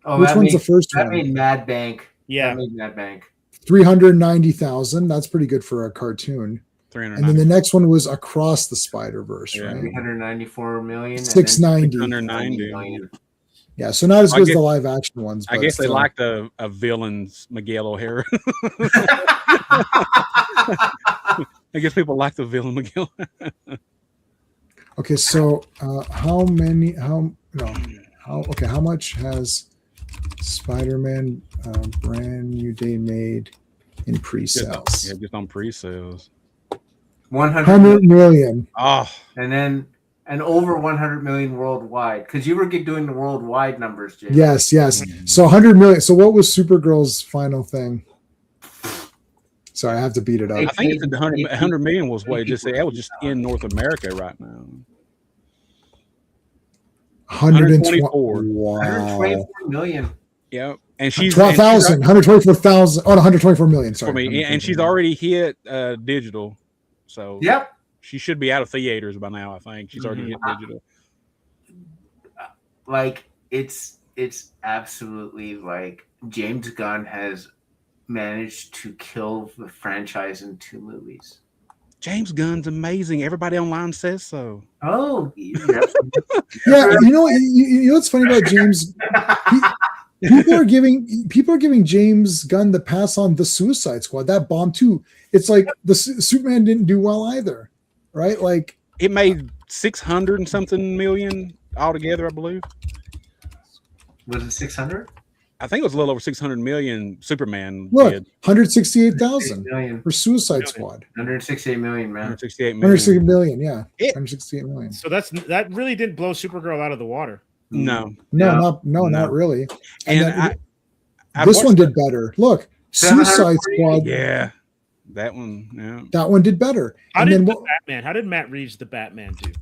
Speaker 4: Oh,
Speaker 1: Which
Speaker 4: that
Speaker 1: one's
Speaker 4: made,
Speaker 1: the first
Speaker 4: that
Speaker 1: one?
Speaker 4: made Mad Bank.
Speaker 3: Yeah.
Speaker 4: That made Mad Bank.
Speaker 1: 390,000. That's pretty good for a cartoon.
Speaker 5: 390.
Speaker 1: And then the next one was Across the Spider-Verse,
Speaker 5: Yeah.
Speaker 1: right?
Speaker 4: 394 million. and then
Speaker 1: 690.
Speaker 5: 690.
Speaker 4: million.
Speaker 1: Yeah, so not as
Speaker 5: I
Speaker 1: good as
Speaker 5: guess-
Speaker 1: the live action ones.
Speaker 5: I
Speaker 1: but
Speaker 5: guess they
Speaker 1: still.
Speaker 5: liked a villain's Miguel O'Hara. I guess people like the villain Miguel.
Speaker 1: Okay, so how much has Spider-Man Brand New Day made in pre-sales?
Speaker 5: Yeah, just on pre-sales.
Speaker 4: 100
Speaker 1: 100
Speaker 4: million,
Speaker 1: million.
Speaker 5: Oh,
Speaker 4: and over 100 million worldwide. Because you were doing the worldwide numbers, Jay.
Speaker 1: Yes. So 100 million. So what was Supergirl's final thing? Sorry, I have to beat it
Speaker 5: I
Speaker 1: up.
Speaker 5: think it's 100 million was what it just said. That was just in North America right now.
Speaker 1: 124. Wow.
Speaker 4: 124 million.
Speaker 5: Yeah, and she's
Speaker 1: 12,000. 124,000. Oh, 124 million.
Speaker 5: for
Speaker 1: Sorry.
Speaker 5: me, and she's already hit digital, so
Speaker 4: Yep.
Speaker 5: she should be out of theaters by now. I think she's already hit digital.
Speaker 4: Like it's absolutely like James Gunn has managed to kill the franchise in 2 movies.
Speaker 5: James Gunn's amazing. Everybody online says so.
Speaker 4: Oh, yep.
Speaker 1: Yeah, you know what's funny about James? People are giving James Gunn the pass on the Suicide Squad. That bombed too. It's like the Superman didn't do well either, right? Like
Speaker 5: It made 600 and something million altogether, I believe.
Speaker 4: Was it 600?
Speaker 5: I think it was a little over 600 million. Superman
Speaker 1: look,
Speaker 5: did
Speaker 1: 168,000
Speaker 4: million.
Speaker 1: for Suicide Squad.
Speaker 4: 168 million, man.
Speaker 5: 168 million.
Speaker 1: 168 million, yeah,
Speaker 5: It-
Speaker 1: 168 million.
Speaker 3: So that really didn't blow Supergirl out of the water.
Speaker 5: No,
Speaker 1: No,
Speaker 4: No.
Speaker 1: not really.
Speaker 5: and
Speaker 1: then
Speaker 5: I
Speaker 1: this
Speaker 5: watched
Speaker 1: one did better. Look, Suicide
Speaker 4: 748.
Speaker 1: Squad.
Speaker 5: Yeah, that one. Yeah,
Speaker 1: That one did better.
Speaker 3: How
Speaker 1: And
Speaker 3: did
Speaker 1: then
Speaker 3: the
Speaker 1: what?
Speaker 3: Batman? How did Matt Reeves the Batman do?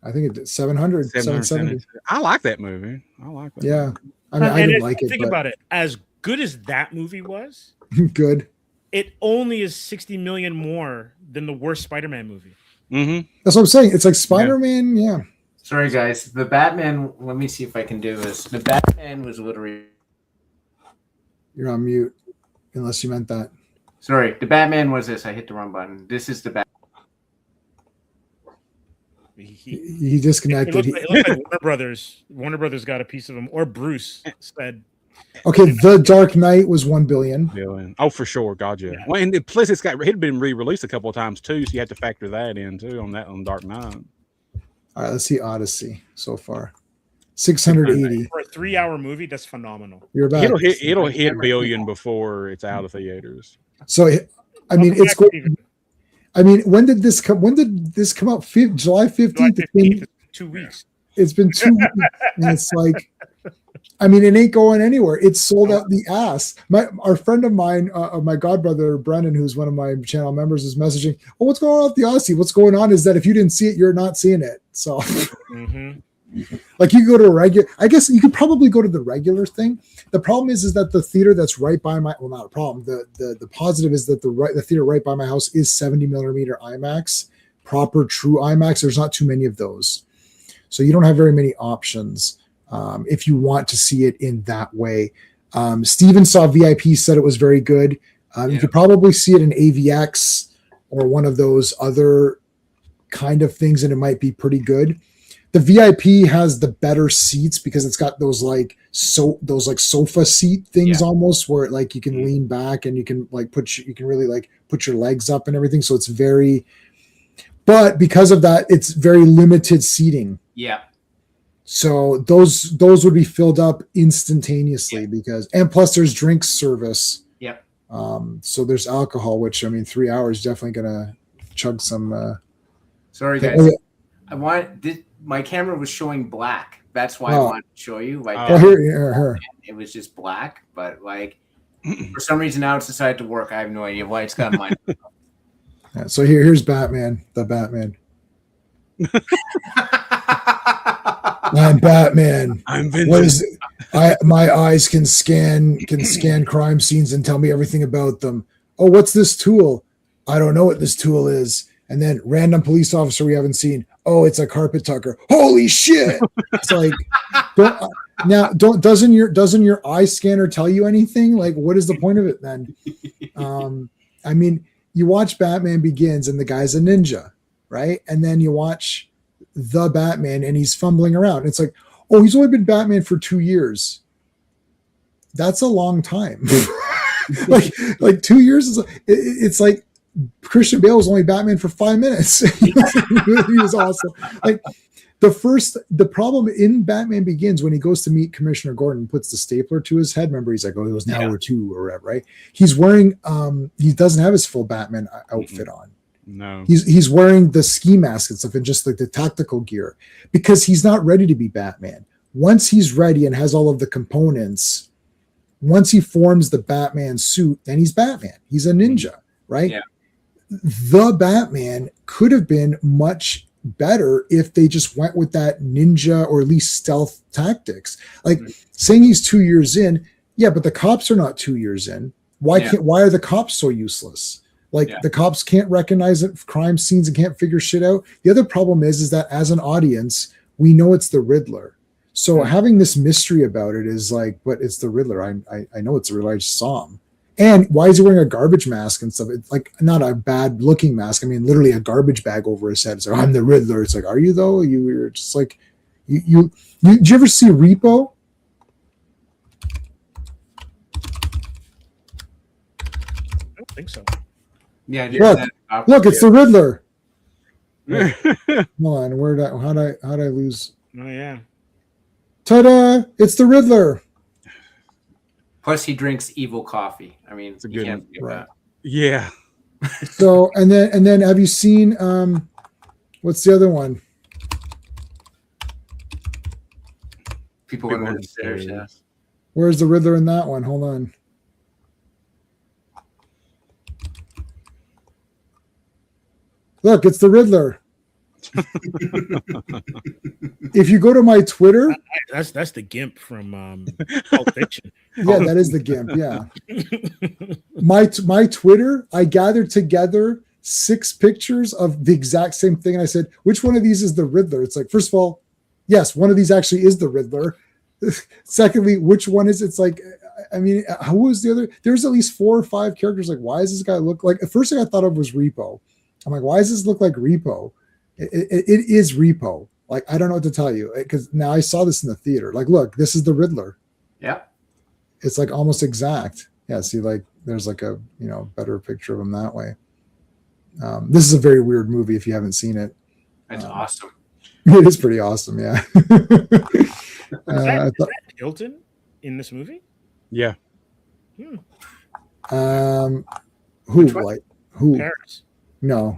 Speaker 1: I think it did 700, 770.
Speaker 5: 770. I like that movie. I like that.
Speaker 1: Yeah,
Speaker 5: movie.
Speaker 1: I mean, I
Speaker 3: And
Speaker 1: didn't like it,
Speaker 3: think
Speaker 1: but
Speaker 3: about it. As good as that movie was,
Speaker 1: good.
Speaker 3: it only is 60 million more than the worst Spider-Man movie.
Speaker 5: Mm-hmm.
Speaker 1: That's what I'm saying. It's like Spider-Man. Yeah.
Speaker 4: Sorry, guys. The Batman. Let me see if I can do this. The Batman was literally.
Speaker 1: You're on mute, unless you meant that.
Speaker 4: Sorry, the Batman was this. I hit the wrong button. This is the Bat.
Speaker 1: He disconnected.
Speaker 3: It looked like Warner Brothers. Warner Brothers got a piece of him, or Bruce said.
Speaker 1: Okay, The Dark Knight was 1 billion.
Speaker 5: Oh, for sure, gotcha. Yeah. Well, and plus it had been re-released a couple of times too, so you have to factor that in too on Dark Knight.
Speaker 1: All right, let's see Odyssey so far. 680
Speaker 3: for a 3-hour movie. That's phenomenal.
Speaker 1: You're back.
Speaker 5: It'll hit billion before it's out of theaters.
Speaker 1: So, I mean, it's going. I mean, when did this come? When did this come out? July 15th.
Speaker 3: July 15th. 2 weeks.
Speaker 1: It's been 2 weeks, and it's like, I mean, it ain't going anywhere. It's sold out the ass. Our friend of mine, my godbrother Brennan, who's one of my channel members, is messaging. Oh, what's going on with the Odyssey? What's going on is that if you didn't see it, you're not seeing it. So. Like you go to a regular, I guess you could probably go to the regular thing. The problem is that the theater that's right by my, well, not a problem. The positive is that the theater right by my house is 70 millimeter IMAX, proper true IMAX. There's not too many of those. So you don't have very many options if you want to see it in that way. Steven saw VIP, said it was very good. You could probably see it in AVX or one of those other kind of things, and it might be pretty good. The VIP has the better seats because it's got those like sofa seat things almost where like you can lean back and you can like you can really like put your legs up and everything. So it's but because of that, it's very limited seating.
Speaker 4: Yeah.
Speaker 1: So those would be filled up instantaneously and plus there's drink service.
Speaker 4: Yep.
Speaker 1: So there's alcohol, which I mean, 3 hours definitely gonna chug some.
Speaker 4: Sorry guys, my camera was showing black. That's why I wanted to show you. Like,
Speaker 1: here.
Speaker 4: It was just black, but like for some reason now it's decided to work. I have no idea why it's got mine.
Speaker 1: So here's Batman, the Batman. I'm Batman.
Speaker 5: I'm Vincent.
Speaker 1: What is it? My eyes can scan crime scenes and tell me everything about them. Oh, what's this tool? I don't know what this tool is. And then random police officer we haven't seen. Oh, it's a carpet tucker. Holy shit! It's like, doesn't your eye scanner tell you anything? Like, what is the point of it then? I mean, you watch Batman Begins and the guy's a ninja, right? And then you watch the Batman and he's fumbling around. It's like, oh, he's only been Batman for 2 years. That's a long time. like 2 years is. It's like. Christian Bale was only Batman for 5 minutes. He was awesome. Like the problem in Batman Begins when he goes to meet Commissioner Gordon, puts the stapler to his head. Remember, he's like, "Oh, it was now or two or whatever." Right? He's wearing. He doesn't have his full Batman outfit on.
Speaker 5: No,
Speaker 1: he's wearing the ski mask and stuff, and just like the tactical gear because he's not ready to be Batman. Once he's ready and has all of the components, once he forms the Batman suit, then he's Batman. He's a ninja, right?
Speaker 4: Yeah.
Speaker 1: The Batman could have been much better if they just went with that ninja or at least stealth tactics. Like saying he's 2 years in, but the cops are not 2 years in. Why are the cops so useless? Like the cops can't recognize it, crime scenes and can't figure shit out. The other problem is that as an audience, we know it's the Riddler. So having this mystery about it is like, but it's the Riddler. I know it's the Riddler. I just saw him. And why is he wearing a garbage mask and stuff? It's like not a bad looking mask. I mean, literally a garbage bag over his head. It's like, I'm the Riddler. It's like, are you though? You're just like, did you ever see Repo?
Speaker 3: I don't think so.
Speaker 4: Yeah.
Speaker 1: Look, it's the Riddler. Hold on, how'd I lose?
Speaker 3: Oh yeah.
Speaker 1: Ta-da! It's the Riddler.
Speaker 4: Plus, he drinks evil coffee. I mean,
Speaker 5: it's a good one.
Speaker 1: Right.
Speaker 5: Yeah.
Speaker 1: So and then have you seen what's the other one?
Speaker 4: People went on the stairs. Yeah.
Speaker 1: Where's the Riddler in that one? Hold on. Look, it's the Riddler. If you go to my Twitter,
Speaker 3: that's the Gimp from Pulp Fiction.
Speaker 1: Yeah, that is the Gimp. Yeah, my Twitter, I gathered together 6 pictures of the exact same thing, and I said, which one of these is the Riddler? It's like, first of all, yes, one of these actually is the Riddler. Secondly, which one is? It's like, I mean, who was the other? There's at least 4 or 5 characters. Like, why does this guy look like? The first thing I thought of was Repo. I'm like, why does this look like Repo? It is repo. Like, I don't know what to tell you, because now I saw this in the theater. Like, look, this is the Riddler.
Speaker 4: Yeah.
Speaker 1: It's like almost exact. Yeah. See, like there's like a, better picture of him that way. This is a very weird movie if you haven't seen it.
Speaker 4: That's awesome.
Speaker 1: It is pretty awesome. Yeah.
Speaker 3: Is that Hilton in this movie?
Speaker 5: Yeah.
Speaker 1: Who?
Speaker 4: Which one?
Speaker 1: Like who?
Speaker 3: Paris.
Speaker 1: No.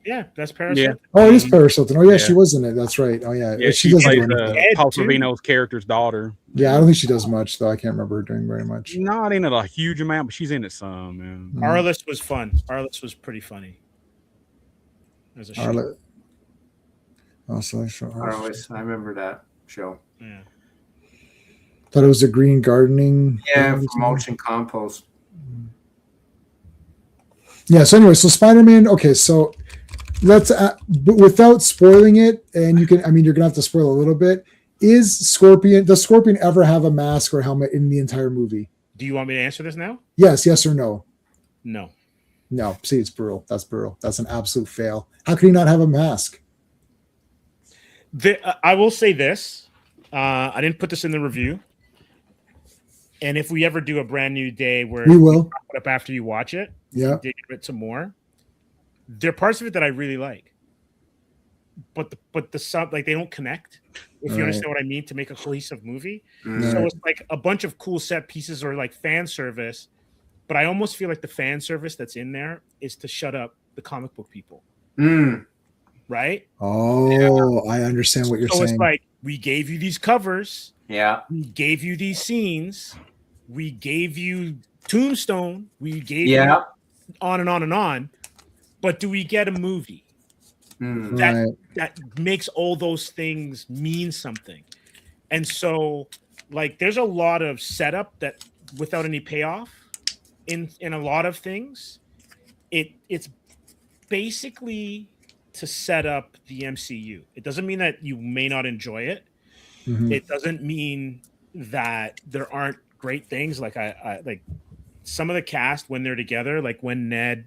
Speaker 3: Yeah, that's Paris.
Speaker 5: Yeah.
Speaker 3: Hilton.
Speaker 1: Oh, it is Paris Hilton. Oh, yeah,
Speaker 5: Yeah.
Speaker 1: she was in it. That's right. Oh, yeah.
Speaker 5: Yeah,
Speaker 1: She
Speaker 5: she
Speaker 1: doesn't
Speaker 5: plays
Speaker 1: do anything.
Speaker 3: Ed,
Speaker 5: Paul
Speaker 3: too.
Speaker 5: Sorvino's character's daughter.
Speaker 1: Yeah, I don't think she does much, though. I can't remember her doing very much.
Speaker 5: Not in it a huge amount, but she's in it some. Man.
Speaker 3: Arliss was fun. Arliss was pretty funny. As a show.
Speaker 1: Arliss. Oh, so
Speaker 4: I remember that show.
Speaker 3: Yeah.
Speaker 1: Thought it was a green gardening.
Speaker 4: Yeah,
Speaker 1: thing or
Speaker 4: for mulch and compost.
Speaker 1: Yeah. So anyway, so Spider-Man. Okay, so let's, but without spoiling it, and you're gonna have to spoil a little bit. Does Scorpion ever have a mask or helmet in the entire movie?
Speaker 3: Do you want me to answer this now?
Speaker 1: Yes or no?
Speaker 3: No.
Speaker 1: No. See, it's brutal. That's brutal. That's an absolute fail. How could he not have a mask?
Speaker 3: I will say this. I didn't put this in the review. And if we ever do a brand new day where
Speaker 1: We will.
Speaker 3: wrap it up after you watch it,
Speaker 1: Yeah.
Speaker 3: dig into it some more, there are parts of it that I really like. But the sub, like, they don't connect, if you
Speaker 1: Right.
Speaker 3: understand what I mean, to make a cohesive movie.
Speaker 4: Mm.
Speaker 3: So it's like a bunch of cool set pieces or like fan service, but I almost feel like the fan service that's in there is to shut up the comic book people,
Speaker 4: Mm.
Speaker 3: right?
Speaker 1: Oh, I understand what you're
Speaker 3: So
Speaker 1: saying.
Speaker 3: it's like, we gave you these covers,
Speaker 4: Yeah.
Speaker 3: we gave you these scenes, we gave you Tombstone, we gave
Speaker 4: Yeah.
Speaker 3: you on and on and on, but do we get a movie
Speaker 4: Mm.
Speaker 1: Right.
Speaker 3: that makes all those things mean something? And so, like, there's a lot of setup that without any payoff in a lot of things. It's basically to set up the MCU. It doesn't mean that you may not enjoy it.
Speaker 1: Mhm.
Speaker 3: It doesn't mean that there aren't great things. Like I like some of the cast when they're together, like when Ned,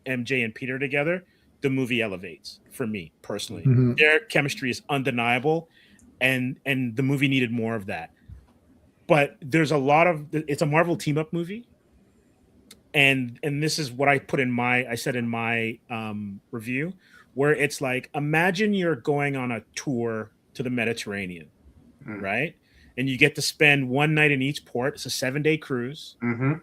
Speaker 3: MJ, and Peter are together, the movie elevates for me personally.
Speaker 1: Mhm.
Speaker 3: Their chemistry is undeniable, and the movie needed more of that. But there's a lot of it's a Marvel team up movie, and this is what I said in my review, where it's like, imagine you're going on a tour to the Mediterranean, right? And you get to spend one night in each port. It's a 7-day cruise.
Speaker 4: Mm-hmm.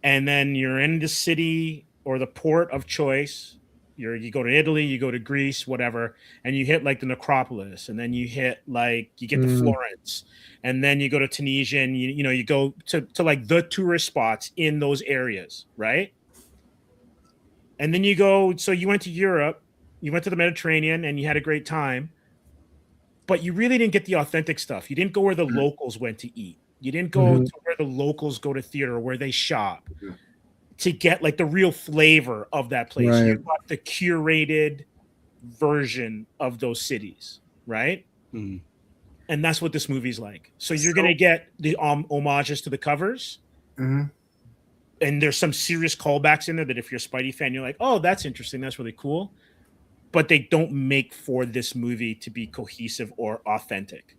Speaker 3: And then you're in the city or the port of choice. You go to Italy, you go to Greece, whatever, and you hit like the Necropolis, and then you hit like you get to Florence, and then you go to Tunisia, and you go to like the tourist spots in those areas, right? And then so you went to Europe, you went to the Mediterranean, and you had a great time, but you really didn't get the authentic stuff. You didn't go where the locals went to eat. You didn't go to where the locals go to theater, where they shop, to get like the real flavor of that place.
Speaker 1: Right.
Speaker 3: You got the curated version of those cities, right?
Speaker 5: Mm.
Speaker 3: And that's what this movie's like. So you're going to get the homages to the covers.
Speaker 4: Mm-hmm.
Speaker 3: And there's some serious callbacks in there that if you're a Spidey fan, you're like, oh, that's interesting. That's really cool. But they don't make for this movie to be cohesive or authentic.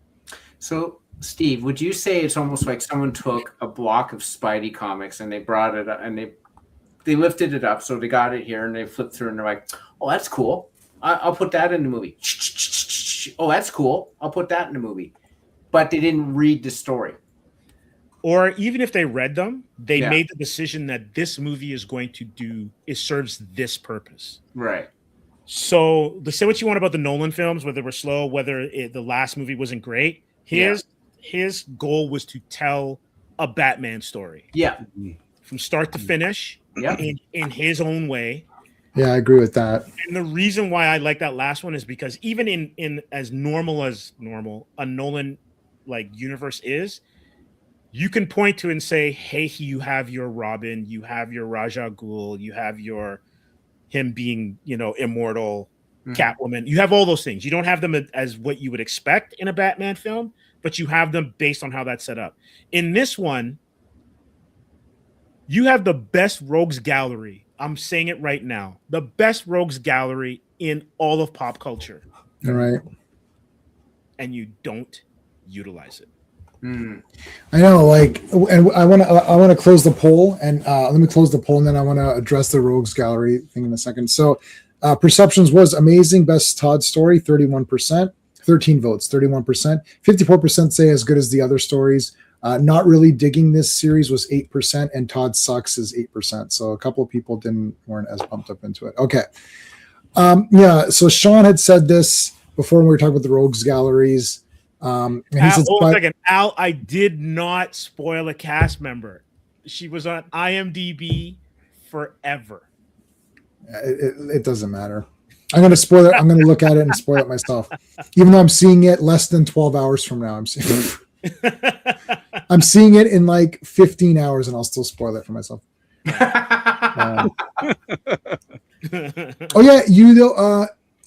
Speaker 4: So, Steve, would you say it's almost like someone took a block of Spidey comics and they brought it up and they lifted it up, so they got it here and they flipped through and they're like, oh, that's cool. I'll put that in the movie. Oh, that's cool. I'll put that in the movie. But they didn't read the story.
Speaker 3: Or even if they read them, they
Speaker 4: Yeah.
Speaker 3: made the decision that this movie is going to serves this purpose.
Speaker 4: Right.
Speaker 3: So say what you want about the Nolan films, whether they were slow, whether the last movie wasn't great. His goal was to tell a Batman story.
Speaker 4: Yeah.
Speaker 3: From start to finish,
Speaker 4: Yeah.
Speaker 3: in his own way.
Speaker 1: Yeah, I agree with that.
Speaker 3: And the reason why I like that last one is because even in as normal a Nolan like universe is, you can point to and say, hey, you have your Robin, you have your Ra's al Ghul, you have him being, immortal, Catwoman. You have all those things. You don't have them as what you would expect in a Batman film, but you have them based on how that's set up. In this one, you have the best rogues gallery. I'm saying it right now. The best rogues gallery in all of pop culture,
Speaker 1: All right.
Speaker 3: and you don't utilize it.
Speaker 1: I know, like, and I want to close the poll, and let me close the poll, and then I want to address the Rogues Gallery thing in a second. So, Perceptions was amazing. Best Todd story, 31%, 13 votes, 31%, 54% say as good as the other stories. Not really digging this series was 8%, and Todd sucks is 8%. So a couple of people weren't as pumped up into it. Okay, yeah. So Sean had said this before when we were talking about the Rogues Galleries. And he
Speaker 3: Al,
Speaker 1: said,
Speaker 3: hold on a second. Al, I did not spoil a cast member. She was on IMDb forever.
Speaker 1: It doesn't matter. I'm going to spoil it. I'm going to look at it and spoil it myself, even though I'm seeing it less than 12 hours from now. I'm seeing it in like 15 hours, and I'll still spoil it for myself. Oh yeah,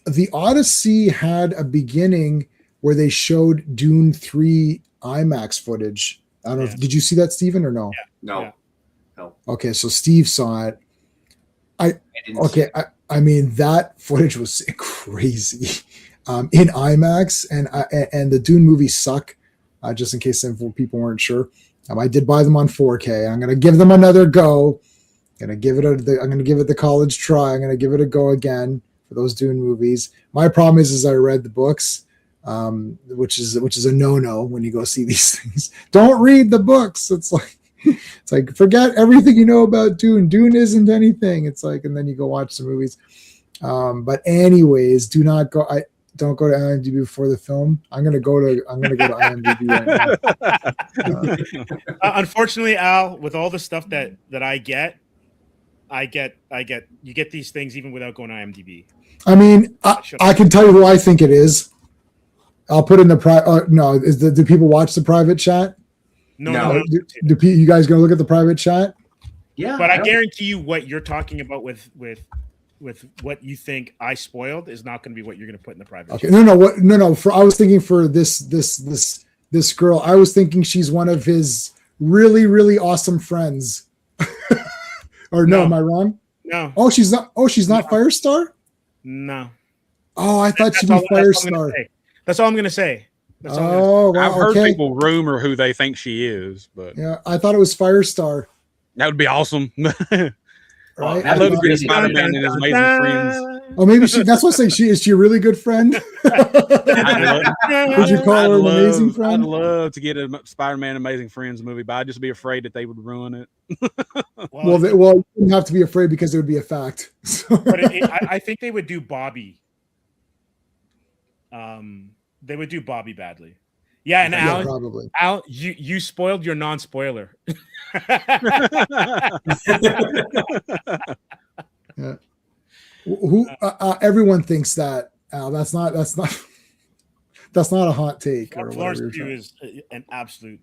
Speaker 1: the Odyssey had a beginning where they showed Dune 3 IMAX footage. I don't know.
Speaker 3: Yeah.
Speaker 1: Did you see that, Steven, or no?
Speaker 4: No.
Speaker 1: Okay, so Steve saw it.
Speaker 4: I didn't see it.
Speaker 1: I mean, that footage was crazy in IMAX, and the Dune movies suck. Just in case some people weren't sure, I did buy them on 4K. I'm going to give them another go. I'm going to give it the college try. I'm going to give it a go again for those Dune movies. My problem is I read the books, which is a no-no when you go see these things. Don't read the books. It's like forget everything you know about Dune. Dune isn't anything. It's like, and then you go watch the movies. But anyways, don't go to IMDb before the film. I'm gonna go to IMDb right now.
Speaker 3: Unfortunately, Al, with all the stuff that I get, you get these things even without going to IMDb.
Speaker 1: I mean, I can tell you who I think it is. I'll put in the no. Do people watch the private chat?
Speaker 3: No.
Speaker 1: Do you guys gonna look at the private chat?
Speaker 4: Yeah,
Speaker 3: But I guarantee you, what you're talking about with what you think I spoiled is not going to be what you're going to put in the private.
Speaker 1: Okay, no. I was thinking for this girl. I was thinking she's one of his really, really awesome friends. Or no, am I wrong?
Speaker 3: No.
Speaker 1: Oh, she's not. Oh, she's not Firestar.
Speaker 3: No.
Speaker 1: Oh, I thought she'd be Firestar.
Speaker 3: That's all I'm going to say. That's all
Speaker 1: Oh, wow,
Speaker 5: I've heard
Speaker 1: okay.
Speaker 5: people rumor who they think she is, but
Speaker 1: Yeah, I thought it was Firestar.
Speaker 5: that would be awesome.
Speaker 1: Right?
Speaker 5: I love to be
Speaker 3: Dun,
Speaker 5: Spider-Man and his
Speaker 3: dun,
Speaker 5: amazing
Speaker 3: dun.
Speaker 5: friends.
Speaker 1: Oh, maybe that's what I'm saying. Is she a really good friend? Would you call her an amazing friend?
Speaker 5: I'd love to get a Spider-Man Amazing Friends movie, but I'd just be afraid that they would ruin it.
Speaker 1: Well, you wouldn't have to be afraid because it would be a fact.
Speaker 3: But I think they would do Bobby. They would do Bobby badly. Yeah, and
Speaker 1: Yeah, probably.
Speaker 3: Al, you spoiled your non-spoiler.
Speaker 1: Yeah. Who everyone thinks that, Al. That's not a hot take or
Speaker 3: Florence
Speaker 1: whatever.
Speaker 3: Pugh is an absolute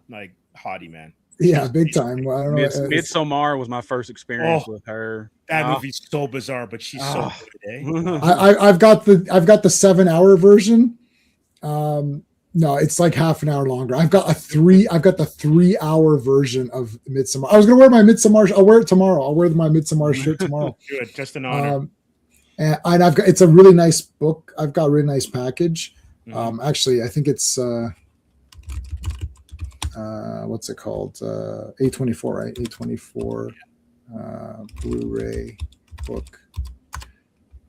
Speaker 3: like hottie, man.
Speaker 1: Yeah, big time. Well, I don't know.
Speaker 5: Midsommar was my first experience with her.
Speaker 3: That movie's so bizarre, but she's so good. Eh?
Speaker 1: I've got the 7-hour version. No, it's like half an hour longer. I've got the 3-hour version of Midsommar. I was gonna wear my Midsommar. I'll wear it tomorrow. I'll wear my Midsommar shirt tomorrow.
Speaker 3: Good, just an honor.
Speaker 1: And it's a really nice book. I've got a really nice package. Actually, I think it's what's it called? A24, right? A24 Blu-ray book.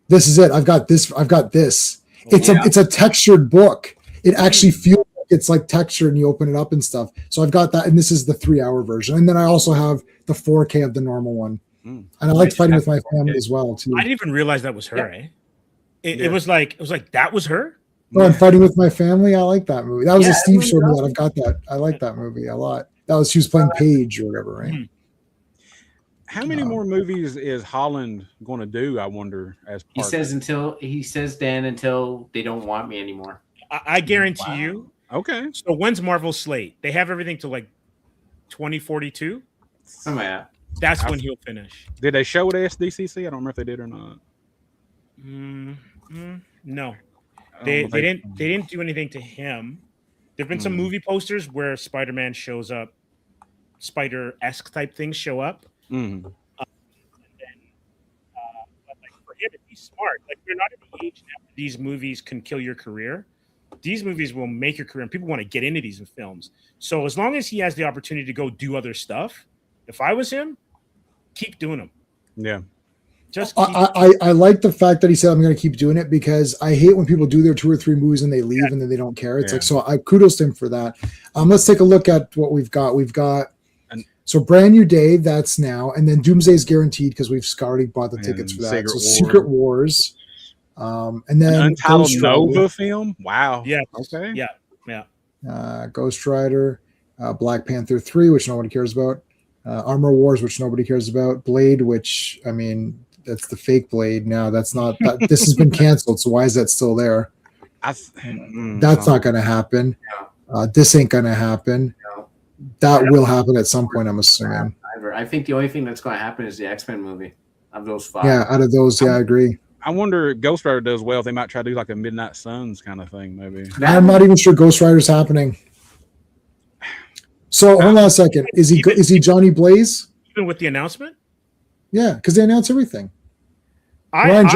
Speaker 1: This is it. I've got this. It's a textured book. It actually feels like it's like textured, and you open it up and stuff. So I've got that, and this is the 3-hour version. And then I also have the 4K of the normal one. And I like Fighting with My Family as well too.
Speaker 3: I didn't even realize that was her. Eh? It was like that was her.
Speaker 1: Oh, and Fighting with My Family, I like that movie. That was a Steve showed me that. I've got that. I like that movie a lot. She was playing Paige or whatever, right?
Speaker 5: How many more movies is Holland going to do? I wonder.
Speaker 4: He says until they don't want me anymore.
Speaker 3: I guarantee you.
Speaker 5: Okay.
Speaker 3: So when's Marvel's slate? They have everything to like 2042.
Speaker 4: Oh yeah.
Speaker 3: That's when he'll finish.
Speaker 5: Did they show it at SDCC? I don't remember if they did or not.
Speaker 3: No, they didn't do anything to him. There've been some movie posters where Spider-Man shows up, Spider-esque type things show up.
Speaker 5: Mm.
Speaker 3: And then, but like for get it. He's smart. Like you're not at the age now these movies can kill your career. These movies will make your career, and people want to get into these films. So as long as he has the opportunity to go do other stuff, if I was him, keep doing them.
Speaker 5: Yeah.
Speaker 3: Just
Speaker 1: I like the fact that he said I'm going to keep doing it, because I hate when people do their 2 or 3 movies and they leave and then they don't care. It's like, so I kudos to him for that. Let's take a look at what we've got. We've got so Brand New Day, that's now, and then Doomsday is guaranteed because we've already bought the tickets for that. Secret Wars, and then
Speaker 5: Untitled Nova film. Wow.
Speaker 3: Yeah.
Speaker 5: Okay.
Speaker 3: Yeah.
Speaker 1: Ghost Rider, Black Panther 3, which nobody cares about. Armor Wars, which nobody cares about. Blade, which I mean, that's the fake Blade now. That's not. This has been canceled. So why is that still there? That's not going to happen. This ain't going to happen. That will happen at some point, I'm assuming.
Speaker 4: I think the only thing that's going to happen is the X-Men movie of those 5.
Speaker 1: Yeah, out of those, I agree.
Speaker 5: I wonder if Ghost Rider does well. If they might try to do like a Midnight Suns kind of thing, maybe.
Speaker 1: I'm not even sure Ghost Rider's happening. So hold on a second. Is he Johnny Blaze?
Speaker 3: Even with the announcement?
Speaker 1: Yeah, because they announced everything. Ryan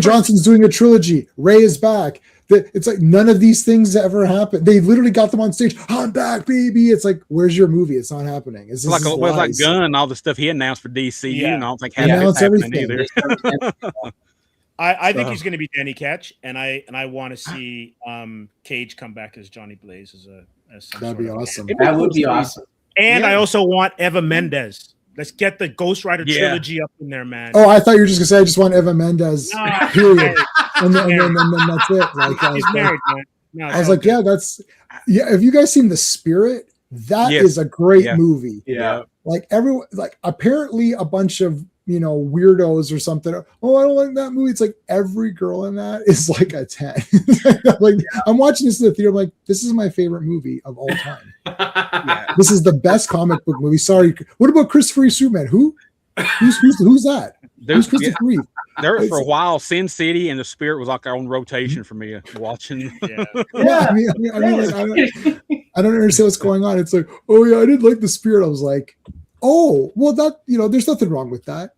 Speaker 1: Johnson's doing a trilogy. Ray is back. It's like none of these things ever happened. They literally got them on stage. I'm back, baby. It's like, where's your movie? It's not happening. It's
Speaker 5: like Gunn, all the stuff he announced for DC.
Speaker 3: Yeah.
Speaker 5: I don't think it's happening either.
Speaker 3: I think he's going to be Danny Ketch, and I want to see Cage come back as Johnny Blaze as
Speaker 1: that'd be awesome.
Speaker 4: That would be awesome.
Speaker 3: And I also want Eva Mendes. Let's get the Ghost Rider trilogy up in there, man.
Speaker 1: Oh, I thought you were just gonna say I just want Eva Mendes. Period. and then that's it. Like,
Speaker 3: he's married, man. No,
Speaker 1: I was like, have you guys seen The Spirit? That is a great movie.
Speaker 5: Yeah.
Speaker 1: Like everyone, like apparently a bunch of weirdos or something. Oh, I don't like that movie. It's like every girl in that is like a 10. I'm watching this in the theater. I'm like, this is my favorite movie of all time. This is the best comic book movie. Sorry. What about Christopher Reeve Superman? Who's that? Who's Christopher Reeve?
Speaker 5: There for a while, Sin City and The Spirit was like on rotation for me watching.
Speaker 1: I mean, I don't understand what's going on. It's like, oh yeah, I didn't like The Spirit. I was like, oh, well, that there's nothing wrong with that.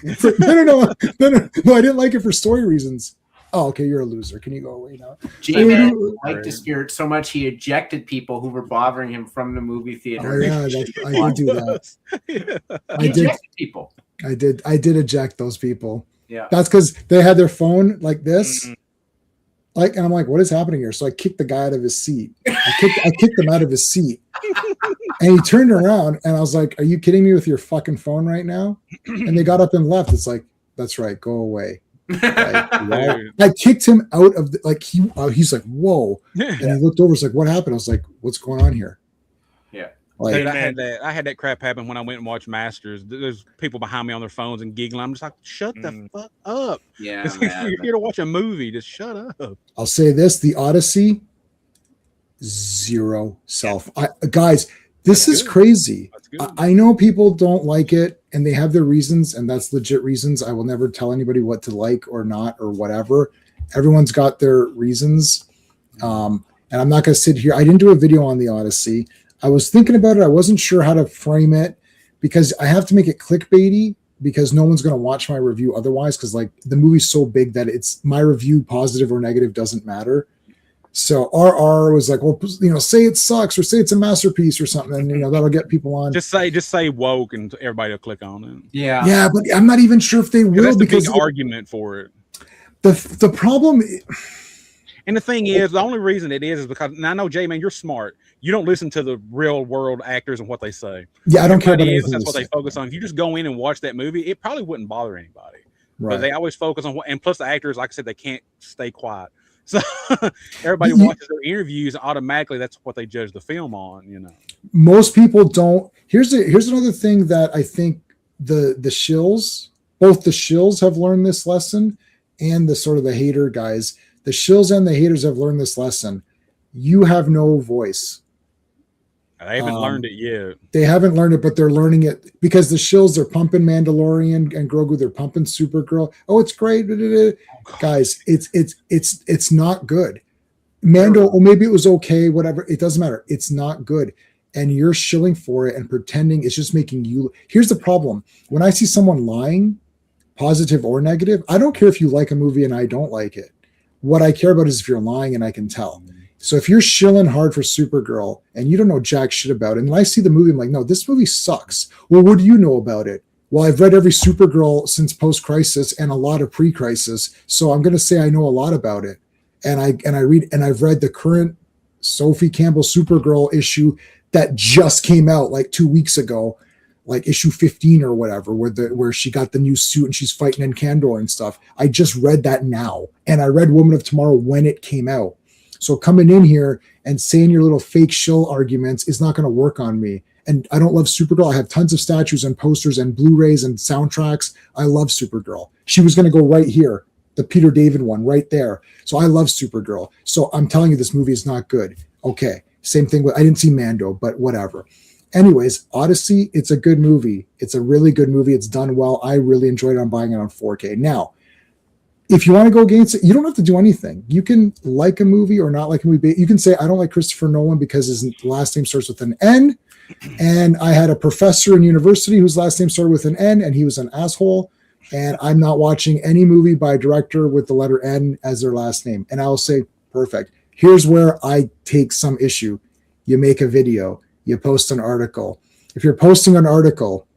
Speaker 1: Like, no, I didn't like it for story reasons. Oh, okay, you're a loser. Can you go away now?
Speaker 4: J-Man liked The Spirit so much he ejected people who were bothering him from the movie theater.
Speaker 1: Oh, yeah, I did do that. I did.
Speaker 4: People.
Speaker 1: I did eject those people.
Speaker 4: Yeah,
Speaker 1: that's because they had their phone like this. And I'm like, what is happening here? So I kicked the guy out of his seat. I kicked him out of his seat. And he turned around and I was like, are you kidding me with your fucking phone right now? And they got up and left. It's like, that's right. Go away. I kicked him out of he's like, whoa. And he looked over. It's like, what happened? I was like, what's going on here?
Speaker 4: Yeah.
Speaker 1: Like,
Speaker 5: dude, I had that crap happen when I went and watched Masters. There's people behind me on their phones and giggling. I'm just like, shut the fuck up.
Speaker 4: Yeah,
Speaker 5: you're here to watch a movie. Just shut up.
Speaker 1: I'll say this: The Odyssey, 0 self. Guys, this is crazy. I know people don't like it, and they have their reasons, and that's legit reasons. I will never tell anybody what to like or not or whatever. Everyone's got their reasons, and I'm not going to sit here. I didn't do a video on The Odyssey. I was thinking about it. I wasn't sure how to frame it because I have to make it clickbaity because no one's going to watch my review otherwise. Because like the movie's so big that it's my review, positive or negative, doesn't matter. So RR was like, well, say it sucks or say it's a masterpiece or something, and that'll get people on.
Speaker 5: Just say woke, and everybody will click on it.
Speaker 1: Yeah, but I'm not even sure if they will
Speaker 5: that's
Speaker 1: because
Speaker 5: the big argument for it.
Speaker 1: The problem.
Speaker 5: And the thing is, the only reason it is because and I know, Jay, man, you're smart. You don't listen to the real world actors and what they say.
Speaker 1: Yeah, I don't care about anything.
Speaker 5: That's what they focus on. If you just go in and watch that movie, it probably wouldn't bother anybody. Right. But they always focus on and plus the actors, like I said, they can't stay quiet. So everybody watches their interviews and automatically that's what they judge the film on,
Speaker 1: Most people don't. Here's another thing that I think the shills, both the shills have learned this lesson and the sort of the hater guys. The shills and the haters have learned this lesson. You have no voice.
Speaker 5: They haven't learned it yet.
Speaker 1: They haven't learned it, but they're learning it because the shills, they're pumping Mandalorian and Grogu. They're pumping Supergirl. Oh, it's great. Guys, it's not good. Mando, maybe it was okay, whatever. It doesn't matter. It's not good. And you're shilling for it and pretending it's just making you. Here's the problem. When I see someone lying, positive or negative. I don't care if you like a movie and I don't like it. What I care about is if you're lying and I can tell. So if you're shilling hard for Supergirl and you don't know jack shit about it, and I see the movie, I'm like, no, this movie sucks. Well, what do you know about it? Well, I've read every Supergirl since post-crisis and a lot of pre-crisis, so I'm going to say I know a lot about it. And I've read the current Sophie Campbell Supergirl issue that just came out like 2 weeks ago, like issue 15 or whatever, where she got the new suit and she's fighting in Kandor and stuff. I just read that now, and I read Woman of Tomorrow when it came out. So coming in here and saying your little fake shill arguments is not going to work on me. And I don't love Supergirl. I have tons of statues and posters and Blu-rays and soundtracks. I love Supergirl. She was going to go right here, the Peter David one right there. So I love Supergirl. So I'm telling you, this movie is not good. Okay. Same thing with, I didn't see Mando, but whatever. Anyways, Odyssey, it's a good movie. It's a really good movie. It's done well. I really enjoyed it. I'm buying it on 4K. Now, if you want to go against it, you don't have to do anything. You can like a movie or not like a movie. You can say, I don't like Christopher Nolan because his last name starts with an N. And I had a professor in university whose last name started with an N, and he was an asshole. And I'm not watching any movie by a director with the letter N as their last name. And I'll say, perfect. Here's where I take some issue. You make a video. You post an article. If you're posting an article,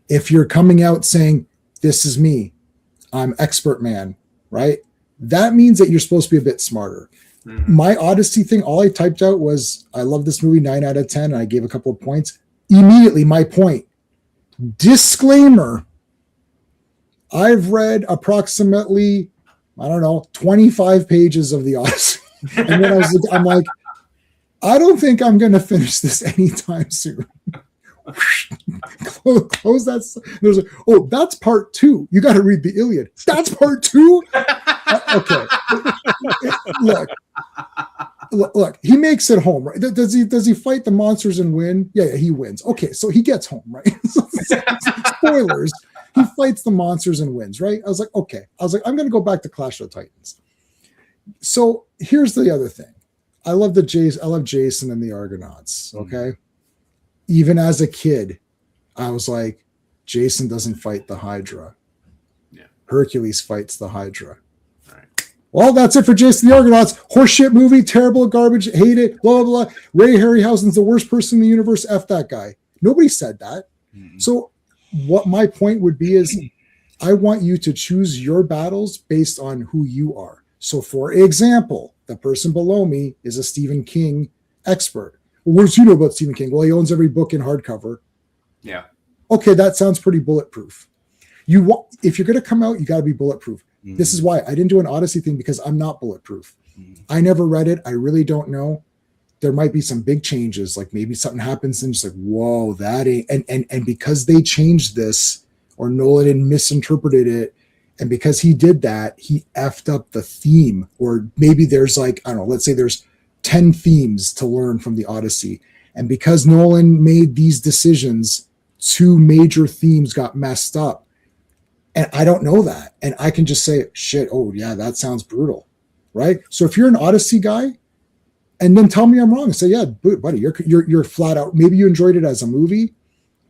Speaker 1: if you're coming out saying, this is me, I'm expert man, right? That means that you're supposed to be a bit smarter. Mm-hmm. My Odyssey thing, all I typed out was, I love this movie, 9 out of 10. And I gave a couple of points. Immediately, my point. Disclaimer. I've read approximately, 25 pages of the Odyssey. And then I'm like, I don't think I'm going to finish this anytime soon. Close that. There's that's part 2. You got to read the Iliad. That's part 2. Okay. Look. He makes it home, right? Does he fight the monsters and win? Yeah, he wins. Okay, so he gets home, right? Spoilers. He fights the monsters and wins, right? I was like, okay. I'm going to go back to Clash of the Titans. So here's the other thing. I love Jason and the Argonauts. Okay. Mm-hmm. Even as a kid, I was like, Jason doesn't fight the Hydra. Yeah. Hercules fights the Hydra. All right. Well, that's it for Jason the Argonauts. Horseshit movie, terrible, garbage, hate it, blah, blah, blah. Ray Harryhausen's the worst person in the universe. F that guy. Nobody said that. Mm-hmm. So what my point would be is I want you to choose your battles based on who you are. So for example, the person below me is a Stephen King expert. Well, what do you know about Stephen King? Well, he owns every book in hardcover. Yeah. Okay, that sounds pretty bulletproof. If you're going to come out, you got to be bulletproof. Mm-hmm. This is why I didn't do an Odyssey thing, because I'm not bulletproof. Mm-hmm. I never read it. I really don't know. There might be some big changes, like maybe something happens and just like, whoa, that ain't. And because they changed this, or Nolan misinterpreted it, and because he did that, he effed up the theme. Or maybe there's like, I don't know, let's say there's 10 themes to learn from the Odyssey. And because Nolan made these decisions, 2 major themes got messed up. And I don't know that. And I can just say, shit, oh yeah, that sounds brutal. Right? So if you're an Odyssey guy, and then tell me I'm wrong and say, yeah, buddy, you're flat out. Maybe you enjoyed it as a movie,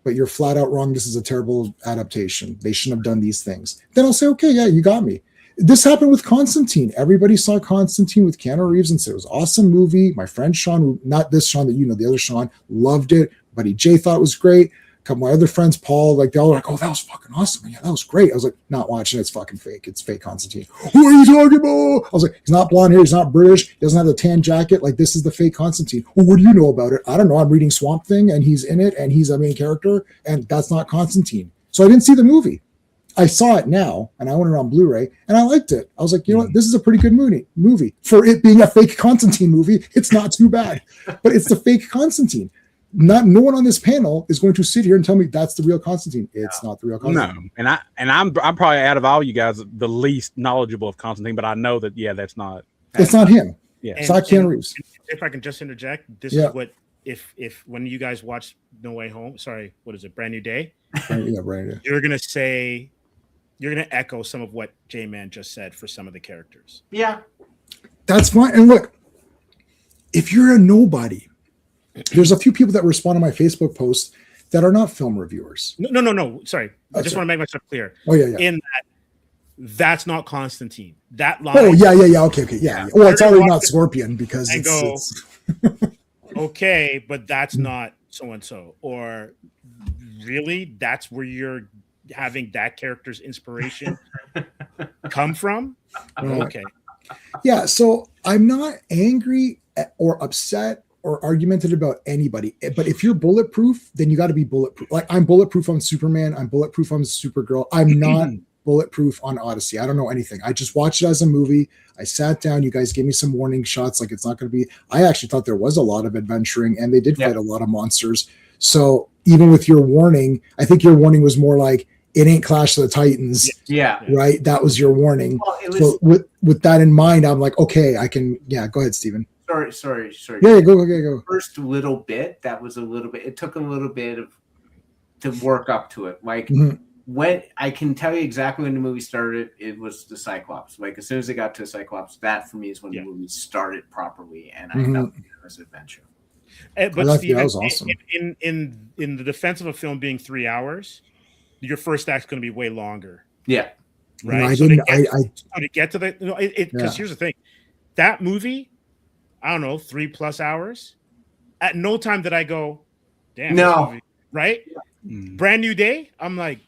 Speaker 1: but you're flat out wrong. This is a terrible adaptation. They shouldn't have done these things. Then I'll say, okay, yeah, you got me. This happened with Constantine. Everybody saw Constantine with Keanu Reeves and said it was an awesome movie. My friend Sean, not this Sean that you know, the other Sean, loved it. Buddy Jay thought it was great. A couple of my other friends, Paul, like they all were like, oh, that was fucking awesome. Yeah, that was great. I was like, not watching it. It's fucking fake. It's fake Constantine. Who are you talking about? I was like, he's not blonde hair. He's not British. He doesn't have the tan jacket. Like, this is the fake Constantine. Well, what do you know about it? I don't know. I'm reading Swamp Thing and he's in it and he's a main character and that's not Constantine. So I didn't see the movie. I saw it now and I went on Blu-ray and I liked it. I was like, you know what? This is a pretty good movie. For it being a fake Constantine movie, it's not too bad. But it's the fake Constantine. No one on this panel is going to sit here and tell me that's the real Constantine. It's not the real Constantine.
Speaker 5: No, and I'm probably out of all you guys the least knowledgeable of Constantine, but I know that that's not.
Speaker 1: It's not him.
Speaker 5: Yeah,
Speaker 1: it's not Keanu Reeves.
Speaker 3: If I can just interject, this is what if when you guys watch No Way Home, what is it, Brand New Day?
Speaker 1: Yeah, right.
Speaker 3: You're gonna echo some of what J-Man just said for some of the characters.
Speaker 4: Yeah,
Speaker 1: that's fine. And look, if you're a nobody. There's a few people that respond to my Facebook post that are not film reviewers.
Speaker 3: No. Sorry, I just
Speaker 1: sorry.
Speaker 3: want to make myself clear.
Speaker 1: Oh yeah.
Speaker 3: In that's not Constantine. That line.
Speaker 1: Oh yeah. Okay. Yeah. Well, it's already not Scorpion because it's
Speaker 3: okay, but that's not so and so. Or really, that's where you're having that character's inspiration come from. Okay.
Speaker 1: Yeah. So I'm not angry or upset or argumentative about anybody, but if you're bulletproof, then you got to be bulletproof. Like I'm bulletproof on Superman. I'm bulletproof on Supergirl. I'm not bulletproof on Odyssey. I don't know anything. I just watched it as a movie. I sat down. You guys gave me some warning shots. Like it's not going to be. I actually thought there was a lot of adventuring, and they did fight a lot of monsters. So even with your warning, I think your warning was more like it ain't Clash of the Titans.
Speaker 4: Yeah.
Speaker 1: Right. That was your warning.
Speaker 4: Well,
Speaker 1: so with that in mind, I'm like, okay, I can. Yeah. Go ahead, Steven.
Speaker 4: Sorry.
Speaker 1: Yeah. Go.
Speaker 4: First little bit. That was a little bit. It took a little bit to work up to it. Like. When I can tell you exactly when the movie started, it was the Cyclops. Like as soon as they got to the Cyclops, that for me is when the movie started properly, and I felt it was adventure.
Speaker 3: But Steven,
Speaker 1: that was awesome.
Speaker 3: In the defense of a film being 3 hours, your first act's going to be way longer.
Speaker 4: Yeah,
Speaker 3: right.
Speaker 1: No,
Speaker 3: To get to the because here's the thing, that movie, I don't know, 3+ hours. At no time did I go, damn.
Speaker 4: No,
Speaker 3: movie, right? Brand New Day. I'm like.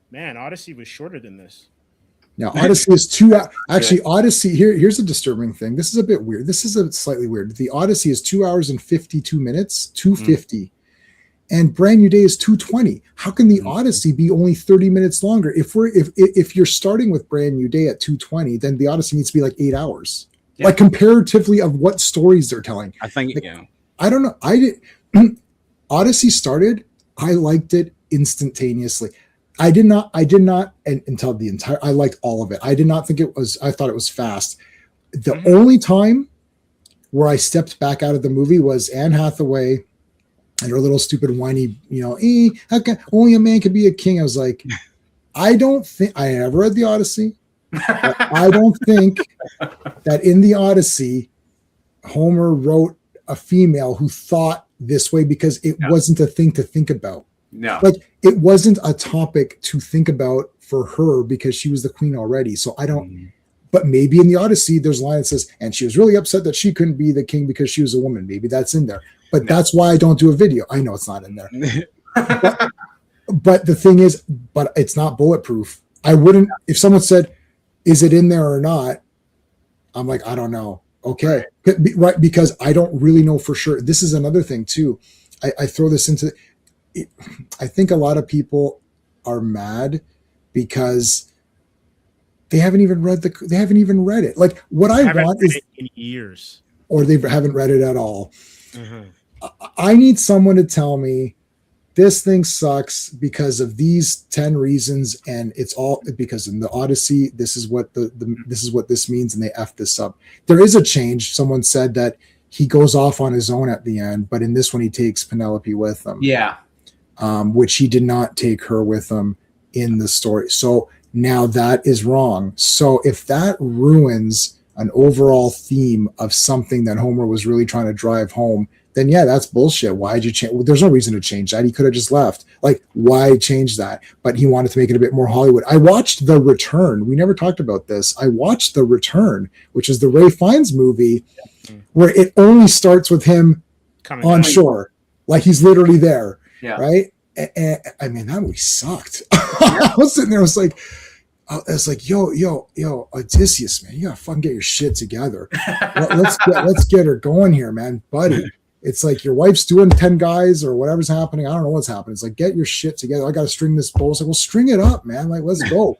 Speaker 3: Man, Odyssey was shorter than this.
Speaker 1: Now, Odyssey is 2 hours. Actually, Odyssey, here's a disturbing thing. This is a bit weird. This is a slightly weird. The Odyssey is 2 hours and 52 minutes, 250. And Brand New Day is 220. How can the Odyssey be only 30 minutes longer? If you're starting with Brand New Day at 220, then the Odyssey needs to be like 8 hours. Yeah. Like comparatively of what stories they're telling.
Speaker 5: I think,
Speaker 1: I don't know. Odyssey started, I liked it instantaneously. I did not, until the entire, I liked all of it. I did not think I thought it was fast. The only time where I stepped back out of the movie was Anne Hathaway and her little stupid whiny, how can only a man could be a king? I was like, I never read the Odyssey. I don't think that in the Odyssey, Homer wrote a female who thought this way because it wasn't a thing to think about.
Speaker 4: No,
Speaker 1: like it wasn't a topic to think about for her because she was the queen already. So I don't, but maybe in the Odyssey, there's a line that says, and she was really upset that she couldn't be the king because she was a woman. Maybe that's in there, but that's why I don't do a video. I know it's not in there, but the thing is, but it's not bulletproof. I wouldn't, if someone said, is it in there or not? I'm like, I don't know. Okay. Right. Because I don't really know for sure. This is another thing too. I throw this into I think a lot of people are mad because they haven't even read it. Like what I want is
Speaker 3: in years,
Speaker 1: or they haven't read it at all. I need someone to tell me this thing sucks because of these 10 reasons, and it's all because in the Odyssey, this is what this is what this means, and they F this up. There is a change. Someone said that he goes off on his own at the end, but in this one he takes Penelope with him.
Speaker 4: Yeah.
Speaker 1: Which he did not take her with him in the story. So now that is wrong. So if that ruins an overall theme of something that Homer was really trying to drive home, then yeah, that's bullshit. Why'd you change? Well, there's no reason to change that. He could have just left. Like, why change that? But he wanted to make it a bit more Hollywood. I watched The Return. We never talked about this. I watched The Return, which is the Ray Fiennes movie, where it only starts with him on shore. Like he's literally there.
Speaker 4: Yeah.
Speaker 1: Right. And I mean, that movie sucked. I was sitting there. I was like, yo, Odysseus, man, you gotta fucking get your shit together. Let's get her going here, man, buddy. It's like your wife's doing 10 guys or whatever's happening. I don't know what's happening. It's like, get your shit together. I got to string this bow. It's like, well, string it up, man. Like, let's go.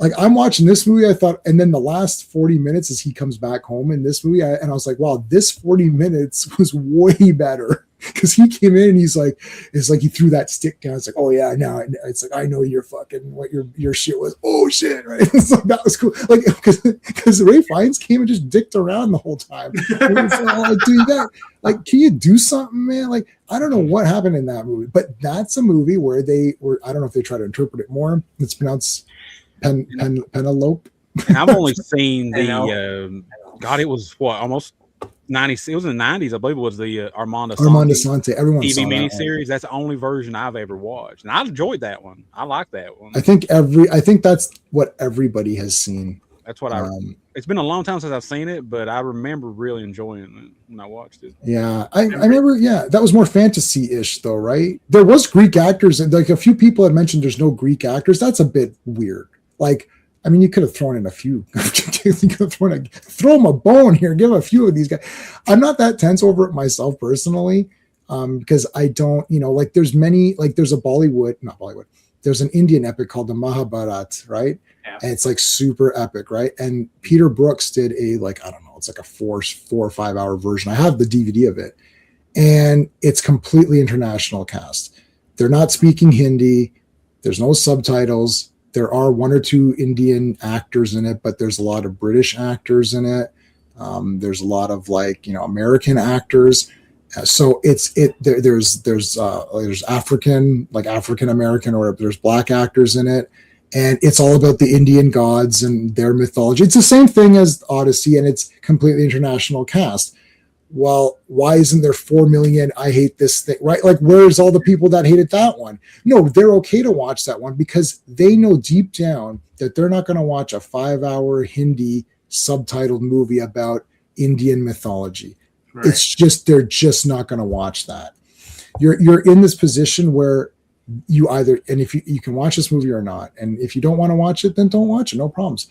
Speaker 1: Like I'm watching this movie, I thought, and then the last 40 minutes as he comes back home in this movie, and I was like, wow, this 40 minutes was way better because he came in and he's like, it's like he threw that stick down. It's like, oh yeah, now it's like I know you're fucking what your shit was. Oh shit, right? It's like that was cool. Like because Ray Fiennes came and just dicked around the whole time. And it's like, dude, like, can you do something, man? Like, I don't know what happened in that movie, but that's a movie where they were. I don't know if they try to interpret it more. It's pronounced Penelope.
Speaker 5: And I've only seen the God. It was what, almost It was in the 90s, I believe. It was the Armando
Speaker 1: Sante. Everyone
Speaker 5: TV
Speaker 1: saw that
Speaker 5: miniseries. That's the only version I've ever watched, and I enjoyed that one. I like that one.
Speaker 1: I think that's what everybody has seen.
Speaker 5: That's what it's been a long time since I've seen it, but I remember really enjoying it when I watched it.
Speaker 1: Yeah, I remember. Yeah, that was more fantasy-ish, though, right? There was Greek actors, and like a few people had mentioned, there's no Greek actors. That's a bit weird. Like, I mean, you could have thrown in a few. You could have throw them a bone here. Give a few of these guys. I'm not that tense over it myself personally, because I don't. Like there's many. Like there's a not Bollywood. There's an Indian epic called the Mahabharat, right? Yeah. And it's like super epic, right? And Peter Brooks did I don't know, it's like a 4 or 5 hour version. I have the DVD of it, and it's completely international cast. They're not speaking Hindi. There's no subtitles. There are 1 or 2 Indian actors in it, but there's a lot of British actors in it. There's a lot of American actors. So there's African American, or there's black actors in it, and it's all about the Indian gods and their mythology. It's the same thing as Odyssey, and it's completely international cast. Well, why isn't there 4 million I hate this thing, right? Like, where's all the people that hated that one? No, they're okay to watch that one because they know deep down that they're not going to watch a 5-hour Hindi subtitled movie about Indian mythology. Right. It's just, they're just not going to watch that. You're in this position where you either, and if you can watch this movie or not, and if you don't want to watch it, then don't watch it. No problems.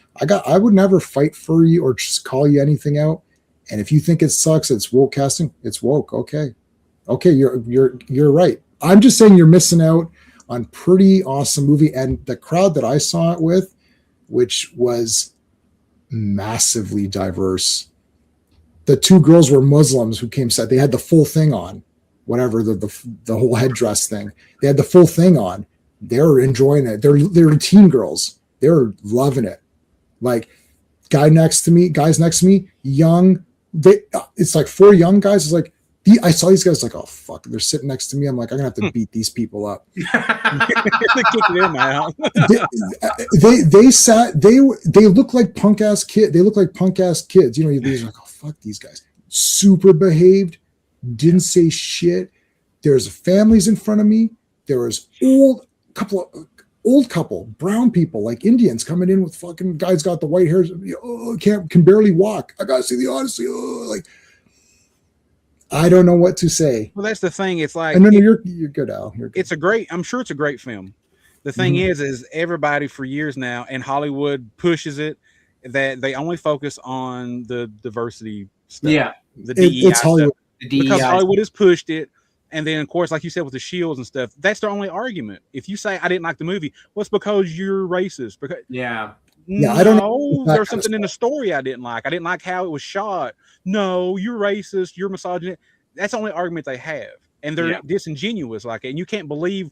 Speaker 1: I would never fight for you or just call you anything out. And if you think it sucks, it's woke casting. It's woke. Okay, you're right. I'm just saying you're missing out on pretty awesome movie, and the crowd that I saw it with, which was massively diverse. The 2 girls were Muslims who came set. They had the full thing on, whatever the whole headdress thing. They had the full thing on. They're enjoying it. They're teen girls. They're loving it. Like guys next to me, young. It's like 4 young guys. It's like I saw these guys like, oh fuck, they're sitting next to me. I'm like, I'm gonna have to beat these people up. They look like punk ass kids. They look like punk ass kids. You're like, oh fuck these guys. Super behaved, didn't say shit. There's families in front of me. There was old couple, brown people, like Indians coming in with fucking guys got the white hairs. Can barely walk. I gotta see the Odyssey. I don't know what to say.
Speaker 5: Well, that's the thing. It's like,
Speaker 1: no, you're good, Al. You're good.
Speaker 5: I'm sure it's a great film. The thing is everybody for years now, and Hollywood pushes it, that they only focus on the diversity stuff. Yeah. The DEI
Speaker 1: it's Hollywood.
Speaker 5: Stuff. Because Hollywood has pushed it. And then, of course, like you said, with the shields and stuff, that's their only argument. If you say, I didn't like the movie, well, it's because you're racist. Because
Speaker 1: I don't know.
Speaker 5: There's something in the story I didn't like. I didn't like how it was shot. No, you're racist. You're misogynist. That's the only argument they have. And they're disingenuous like it. And you can't believe,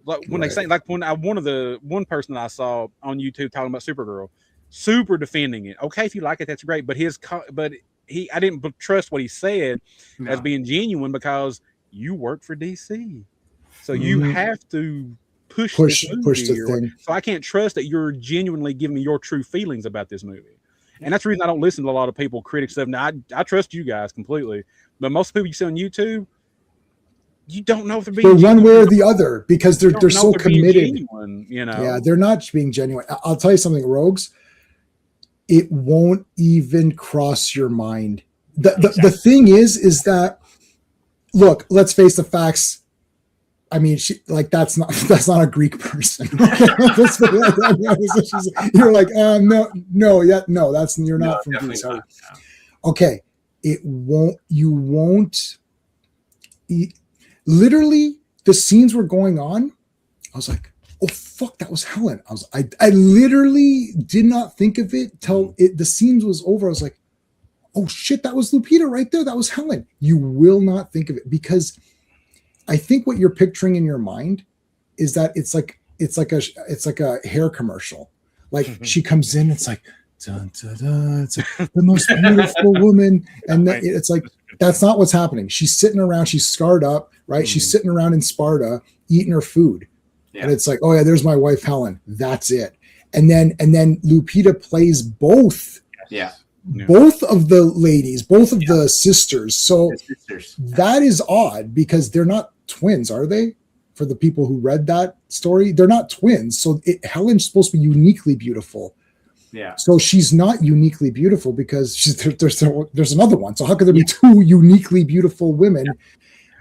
Speaker 5: like when they say, like when one person that I saw on YouTube talking about Supergirl, super defending it. Okay, if you like it, that's great. But I didn't trust what he said as being genuine because you work for DC, so you have to push the thing. So I can't trust that you're genuinely giving me your true feelings about this movie, and that's the reason I don't listen to a lot of people, critics stuff. Now I trust you guys completely, but most people you see on YouTube, you don't know if they're being
Speaker 1: one way or the other because they're so committed.
Speaker 5: Genuine,
Speaker 1: Yeah, they're not being genuine. I'll tell you something, Rogues. It won't even cross your mind. The thing is that. Look, let's face the facts. I mean, that's not a Greek person. You're like, no, you're not from Greece. Okay, you won't. Literally, the scenes were going on. I was like, oh fuck, that was Helen. I literally did not think of it till the scenes was over. I was like, oh shit, that was Lupita right there. That was Helen. You will not think of it because I think what you're picturing in your mind is that it's like a hair commercial. Like she comes in, it's like dun, dun, dun, it's like the most beautiful woman, and it's like that's not what's happening. She's sitting around, she's scarred up, right? She's sitting around in Sparta eating her food, and it's like, oh yeah, there's my wife Helen. That's it. And then Lupita plays both.
Speaker 4: Yeah.
Speaker 1: both of the ladies, both of the sisters. So
Speaker 4: The sisters.
Speaker 1: that is odd because they're not twins, are they? For the people who read that story, they're not twins. So Helen's supposed to be uniquely beautiful.
Speaker 4: Yeah.
Speaker 1: So she's not uniquely beautiful because there's another one. So how could there be two uniquely beautiful women?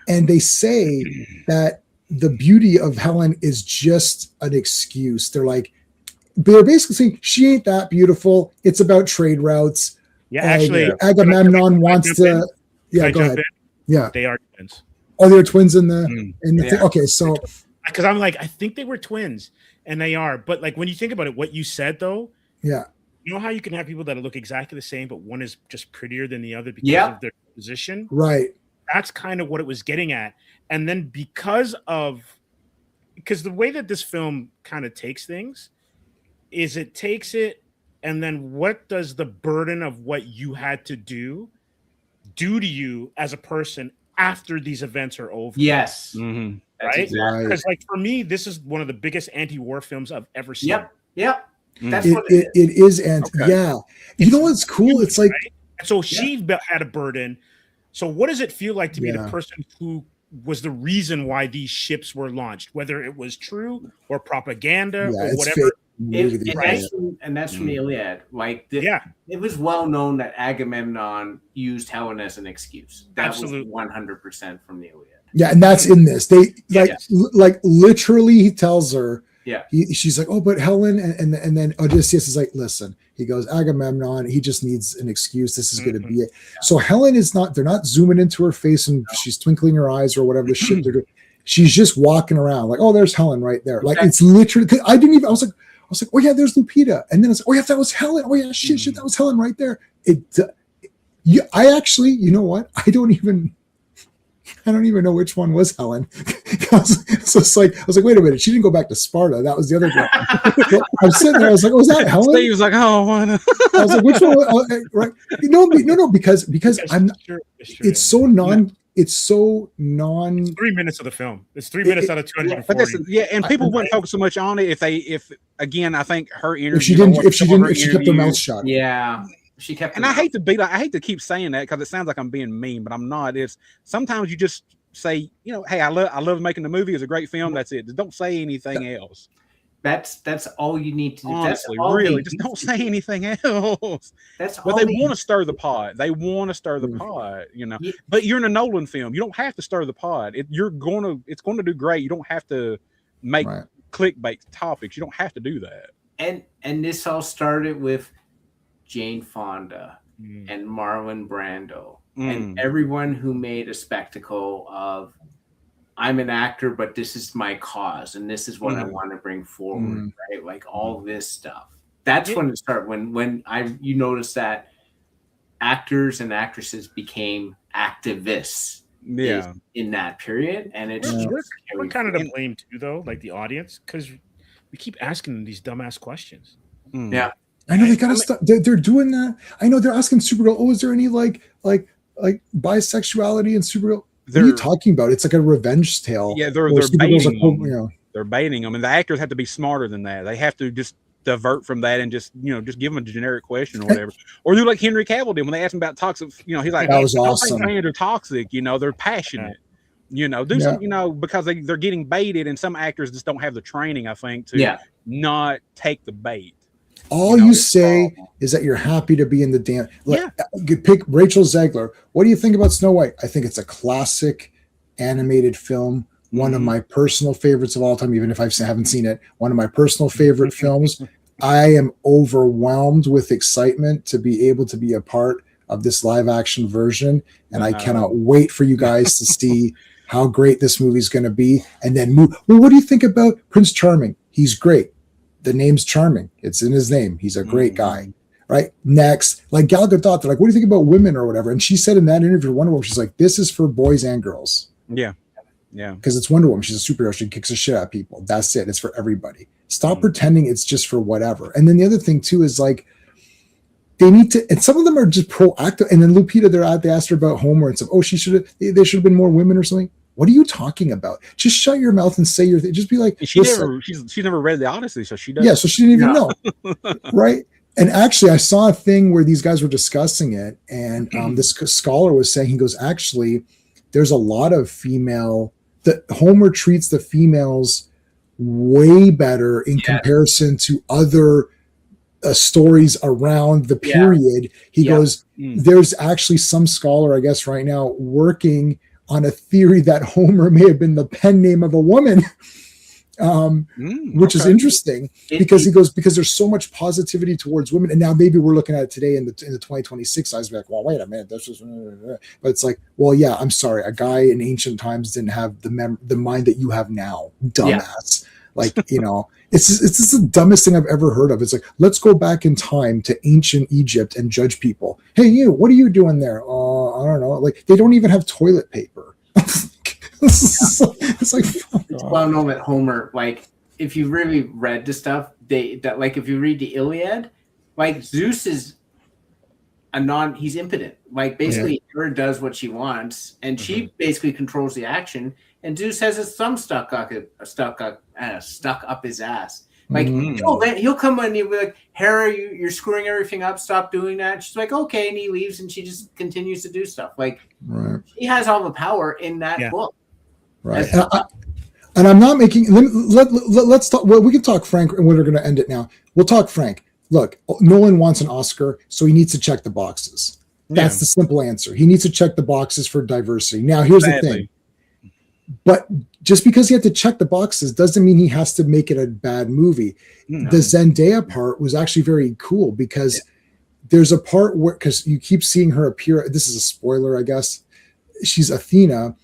Speaker 1: And they say that the beauty of Helen is just an excuse. They're basically saying she ain't that beautiful. It's about trade routes.
Speaker 3: Yeah, actually,
Speaker 1: Agamemnon wants to. Yeah, go ahead. Yeah,
Speaker 3: they are twins.
Speaker 1: Oh, they're twins in the thing. Okay, so
Speaker 3: because I'm like, I think they were twins, and they are. But like when you think about it, what you said though,
Speaker 1: yeah,
Speaker 3: you know how you can have people that look exactly the same, but one is just prettier than the other because of their position,
Speaker 1: right?
Speaker 3: That's kind of what it was getting at. And then because the way that this film kind of takes things is it takes it, and then what does the burden of what you had to do to you as a person after these events are over?
Speaker 4: Yes.
Speaker 3: Right?
Speaker 4: Exactly.
Speaker 3: Because like for me, this is one of the biggest anti-war films I've ever seen.
Speaker 4: Yep. That's
Speaker 1: it,
Speaker 4: what
Speaker 1: it is. And yeah, you know what's cool? It's like,
Speaker 3: right? So she had a burden. So what does it feel like to be the person who was the reason why these ships were launched, whether it was true or propaganda or whatever?
Speaker 4: And that's from the Iliad. Like, it was well known that Agamemnon used Helen as an excuse. That was 100% from the Iliad.
Speaker 1: Yeah, and that's in this. They like literally he tells her. Yeah, she's like, oh, but Helen, and then Odysseus is like, listen. He goes, Agamemnon. He just needs an excuse. This is going to be it. Yeah. So Helen is not. They're not zooming into her face and she's twinkling her eyes or whatever the shit they're doing. She's just walking around like, oh, there's Helen right there. Like it's literally. I didn't even. I was like, oh yeah, there's Lupita, and then it's like, oh yeah, that was Helen. Oh yeah, shit, that was Helen right there. I actually, you know what? I don't even know which one was Helen. So it's like, I was like, wait a minute, she didn't go back to Sparta. That was the other girl. I'm sitting there, I was like, oh, was that Helen?
Speaker 5: Steve was like, oh, what?
Speaker 1: I was like, which one? Right? No, because I'm. It's so non. It's so non.
Speaker 3: It's 3 minutes of the film. It's 3 minutes out of 240.
Speaker 5: But and people wouldn't focus so much on it if again, I think her energy.
Speaker 1: If she kept her mouth shut.
Speaker 4: Yeah. She kept,
Speaker 5: and I hate to keep saying that because it sounds like I'm being mean, but I'm not. It's sometimes you just say, hey, I love making the movie. It's a great film. That's it. Just don't say anything else.
Speaker 4: That's all you need to do.
Speaker 5: Honestly, really, just don't say anything else. But they want to stir the pot. They want to stir the pot, Yeah. But you're in a Nolan film. You don't have to stir the pot. It's going to do great. You don't have to make clickbait topics. You don't have to do that.
Speaker 4: And this all started with Jane Fonda and Marlon Brando and everyone who made a spectacle of, I'm an actor, but this is my cause and this is what I want to bring forward, right? Like all this stuff. That's when it started. When you notice that actors and actresses became activists in that period, and it's
Speaker 3: we're kind of to blame too, though, like the audience, because we keep asking them these dumbass questions.
Speaker 4: Yeah.
Speaker 1: I know they gotta stop. They're doing that. I know they're asking Supergirl. Oh, is there any like bisexuality in Supergirl? What are you talking about? It's like a revenge tale.
Speaker 5: Yeah, they're baiting them. They're baiting them, and the actors have to be smarter than that. They have to just divert from that and just give them a generic question or whatever, or do like Henry Cavill did when they asked him about toxic. He's like,
Speaker 1: that was awesome.
Speaker 5: Fans are toxic. They're passionate. Do something. Because they're getting baited, and some actors just don't have the training, I think, to not take the bait.
Speaker 1: All you say is that you're happy to be in the damn. Pick Rachel Zegler. What do you think about Snow White? I think it's a classic animated film. One of my personal favorites of all time, even if I haven't seen it. One of my personal favorite films. I am overwhelmed with excitement to be able to be a part of this live action version. And I cannot wait for you guys to see how great this movie is going to be. And then move. Well, what do you think about Prince Charming? He's great. The name's Charming. It's in his name. He's a great guy, right? Next, like Gal Gadot, they're like, what do you think about women or whatever? And she said in that interview, Wonder Woman, she's like, this is for boys and girls.
Speaker 5: Yeah.
Speaker 1: Because it's Wonder Woman. She's a superhero. She kicks the shit out of people. That's it. It's for everybody. Stop pretending it's just for whatever. And then the other thing too is like, they need to, and some of them are just proactive. And then Lupita, they asked her about Homer and stuff. Oh, there should have been more women or something. What are you talking about? Just shut your mouth and say your thing. Just be like,
Speaker 5: she never read the Odyssey, so she doesn't.
Speaker 1: Yeah, so she didn't even know, right? And actually, I saw a thing where these guys were discussing it, and this scholar was saying, he goes, actually, there's a lot of that Homer treats the females way better in comparison to other stories around the period. He goes, there's actually some scholar, I guess, right now working on a theory that Homer may have been the pen name of a woman. Which is interesting because he goes, because there's so much positivity towards women, and now maybe we're looking at it today in the 2026 eyes, like, well, wait a minute, this is, but it's like, well, yeah, I'm sorry, a guy in ancient times didn't have the mind that you have now, dumbass. Like, you know, it's just the dumbest thing I've ever heard of. It's like, let's go back in time to ancient Egypt and judge people. Hey, you, what are you doing there? I don't know. Like, they don't even have toilet paper. It's like,
Speaker 4: it's well known that Homer, like, if you really read the stuff, like, if you read the Iliad, like, Zeus is he's impotent. Like, basically, her does what she wants, and she basically controls the action. And Zeus has his thumb stuck up his ass. Like, he'll come in and he'll be like, Hera, you're screwing everything up. Stop doing that. She's like, okay, and he leaves, and she just continues to do stuff. Like, he has all the power in that book.
Speaker 1: Right. And I'm not making. Let's talk. Well, we can talk frank, and we're going to end it now. We'll talk frank. Look, Nolan wants an Oscar, so he needs to check the boxes. That's the simple answer. He needs to check the boxes for diversity. Now, here's the thing. But just because he had to check the boxes doesn't mean he has to make it a bad movie. No. The Zendaya part was actually very cool because there's a part where, because you keep seeing her appear. This is a spoiler, I guess. She's Athena. And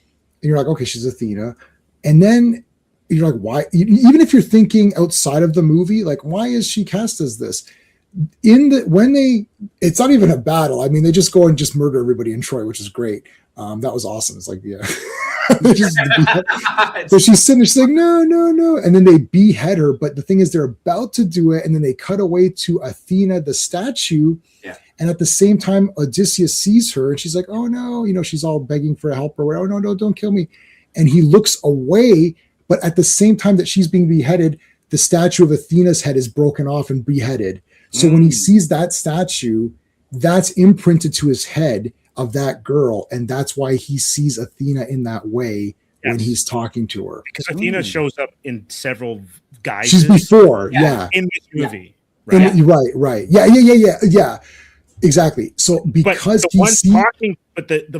Speaker 1: you're like, okay, she's Athena. And then you're like, why? Even if you're thinking outside of the movie, like, why is she cast as this? It's not even a battle. I mean, they just go and just murder everybody in Troy, which is great. That was awesome. It's like, so she's sitting there, she's like, no. And then they behead her. But the thing is, they're about to do it. And then they cut away to Athena, the statue. Yeah. And at the same time, Odysseus sees her and she's like, oh no, she's all begging for help or whatever. Oh no, don't kill me. And he looks away. But at the same time that she's being beheaded, the statue of Athena's head is broken off and beheaded. So when he sees that statue, that's imprinted to his head of that girl. And that's why he sees Athena in that way when he's talking to her.
Speaker 3: Because Athena shows up in several guises.
Speaker 1: She's before,
Speaker 3: in this movie.
Speaker 1: Yeah. Right. Yeah. Exactly. So because
Speaker 3: talking, but the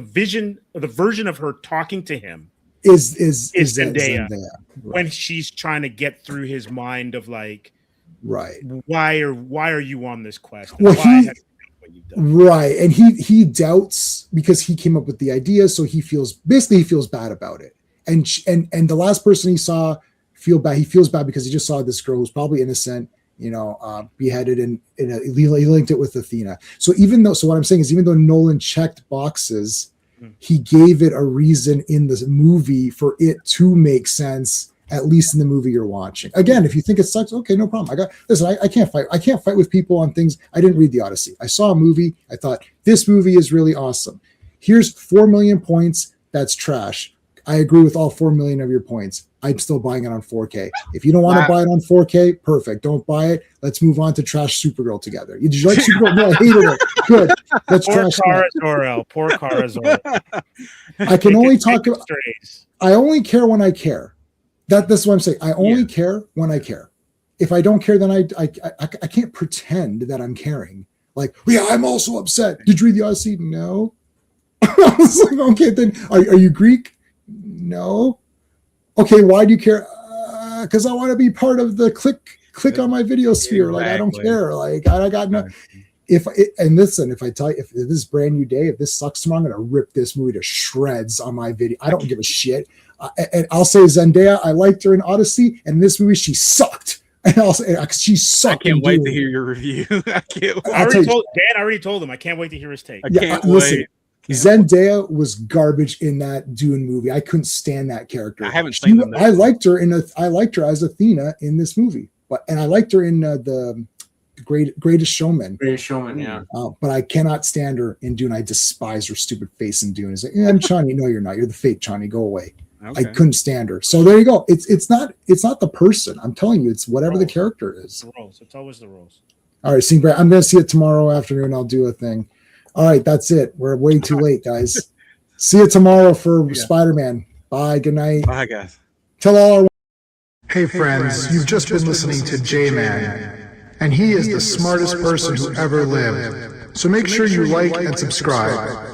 Speaker 3: version of her talking to him
Speaker 1: is
Speaker 3: Zendaya. Right. When she's trying to get through his mind of like, why are you on this quest?
Speaker 1: Well, right, and he doubts because he came up with the idea, so he feels bad about it. And the last person he saw feel bad. He feels bad because he just saw this girl who's probably innocent, beheaded, and he linked it with Athena. So what I'm saying is, even though Nolan checked boxes, he gave it a reason in the movie for it to make sense, at least in the movie you're watching. Again, if you think it sucks, okay, no problem. I can't fight. I can't fight with people on things. I didn't read the Odyssey. I saw a movie. I thought this movie is really awesome. Here's 4 million points. That's trash. I agree with all 4 million of your points. I'm still buying it on 4K. If you don't want to buy it on 4K, perfect. Don't buy it. Let's move on to trash Supergirl together. Did you like Supergirl? No, I hated it. Good. Let's trash
Speaker 3: Zor-El. Poor Kara Zor-El.
Speaker 1: I can only talk about. I only care when I care. That's what I'm saying. I only care when I care. If I don't care, then I can't pretend that I'm caring. Like, I'm also upset. Did you read the Odyssey? No. I was like, okay, then are you Greek? No. Okay, why do you care? Because I want to be part of the click on my video sphere. Like, I don't care. Like, I got no. If I tell you, if this is brand new day, if this sucks tomorrow, I'm gonna rip this movie to shreds on my video. I don't give a shit. And I'll say Zendaya, I liked her in Odyssey, and in this movie she sucked. And I'll say she sucked.
Speaker 5: I can't wait to hear your review. I
Speaker 3: already told him I can't wait to hear his take.
Speaker 5: I can't wait.
Speaker 1: Zendaya was garbage in that Dune movie. I couldn't stand that character.
Speaker 5: I haven't seen them.
Speaker 1: I liked her as Athena in this movie, and I liked her in the Greatest Showman.
Speaker 4: Greatest Showman, yeah.
Speaker 1: But I cannot stand her in Dune. I despise her stupid face in Dune. It's like, I'm Chani. No, you're not. You're the fake Chani. Go away. Okay. I couldn't stand her. So there you go. It's not the person. I'm telling you, it's whatever the character is.
Speaker 3: The roles. It's always the roles.
Speaker 1: All right, I'm going to see it tomorrow afternoon. I'll do a thing. All right, that's it. We're way too late, guys. See you tomorrow for Spider-Man. Bye. Good night.
Speaker 5: Bye, guys.
Speaker 1: Tell all our.
Speaker 6: Hey friends, you've just been listening to J-Man, and he is the smartest person who ever lived. So make sure you like and subscribe.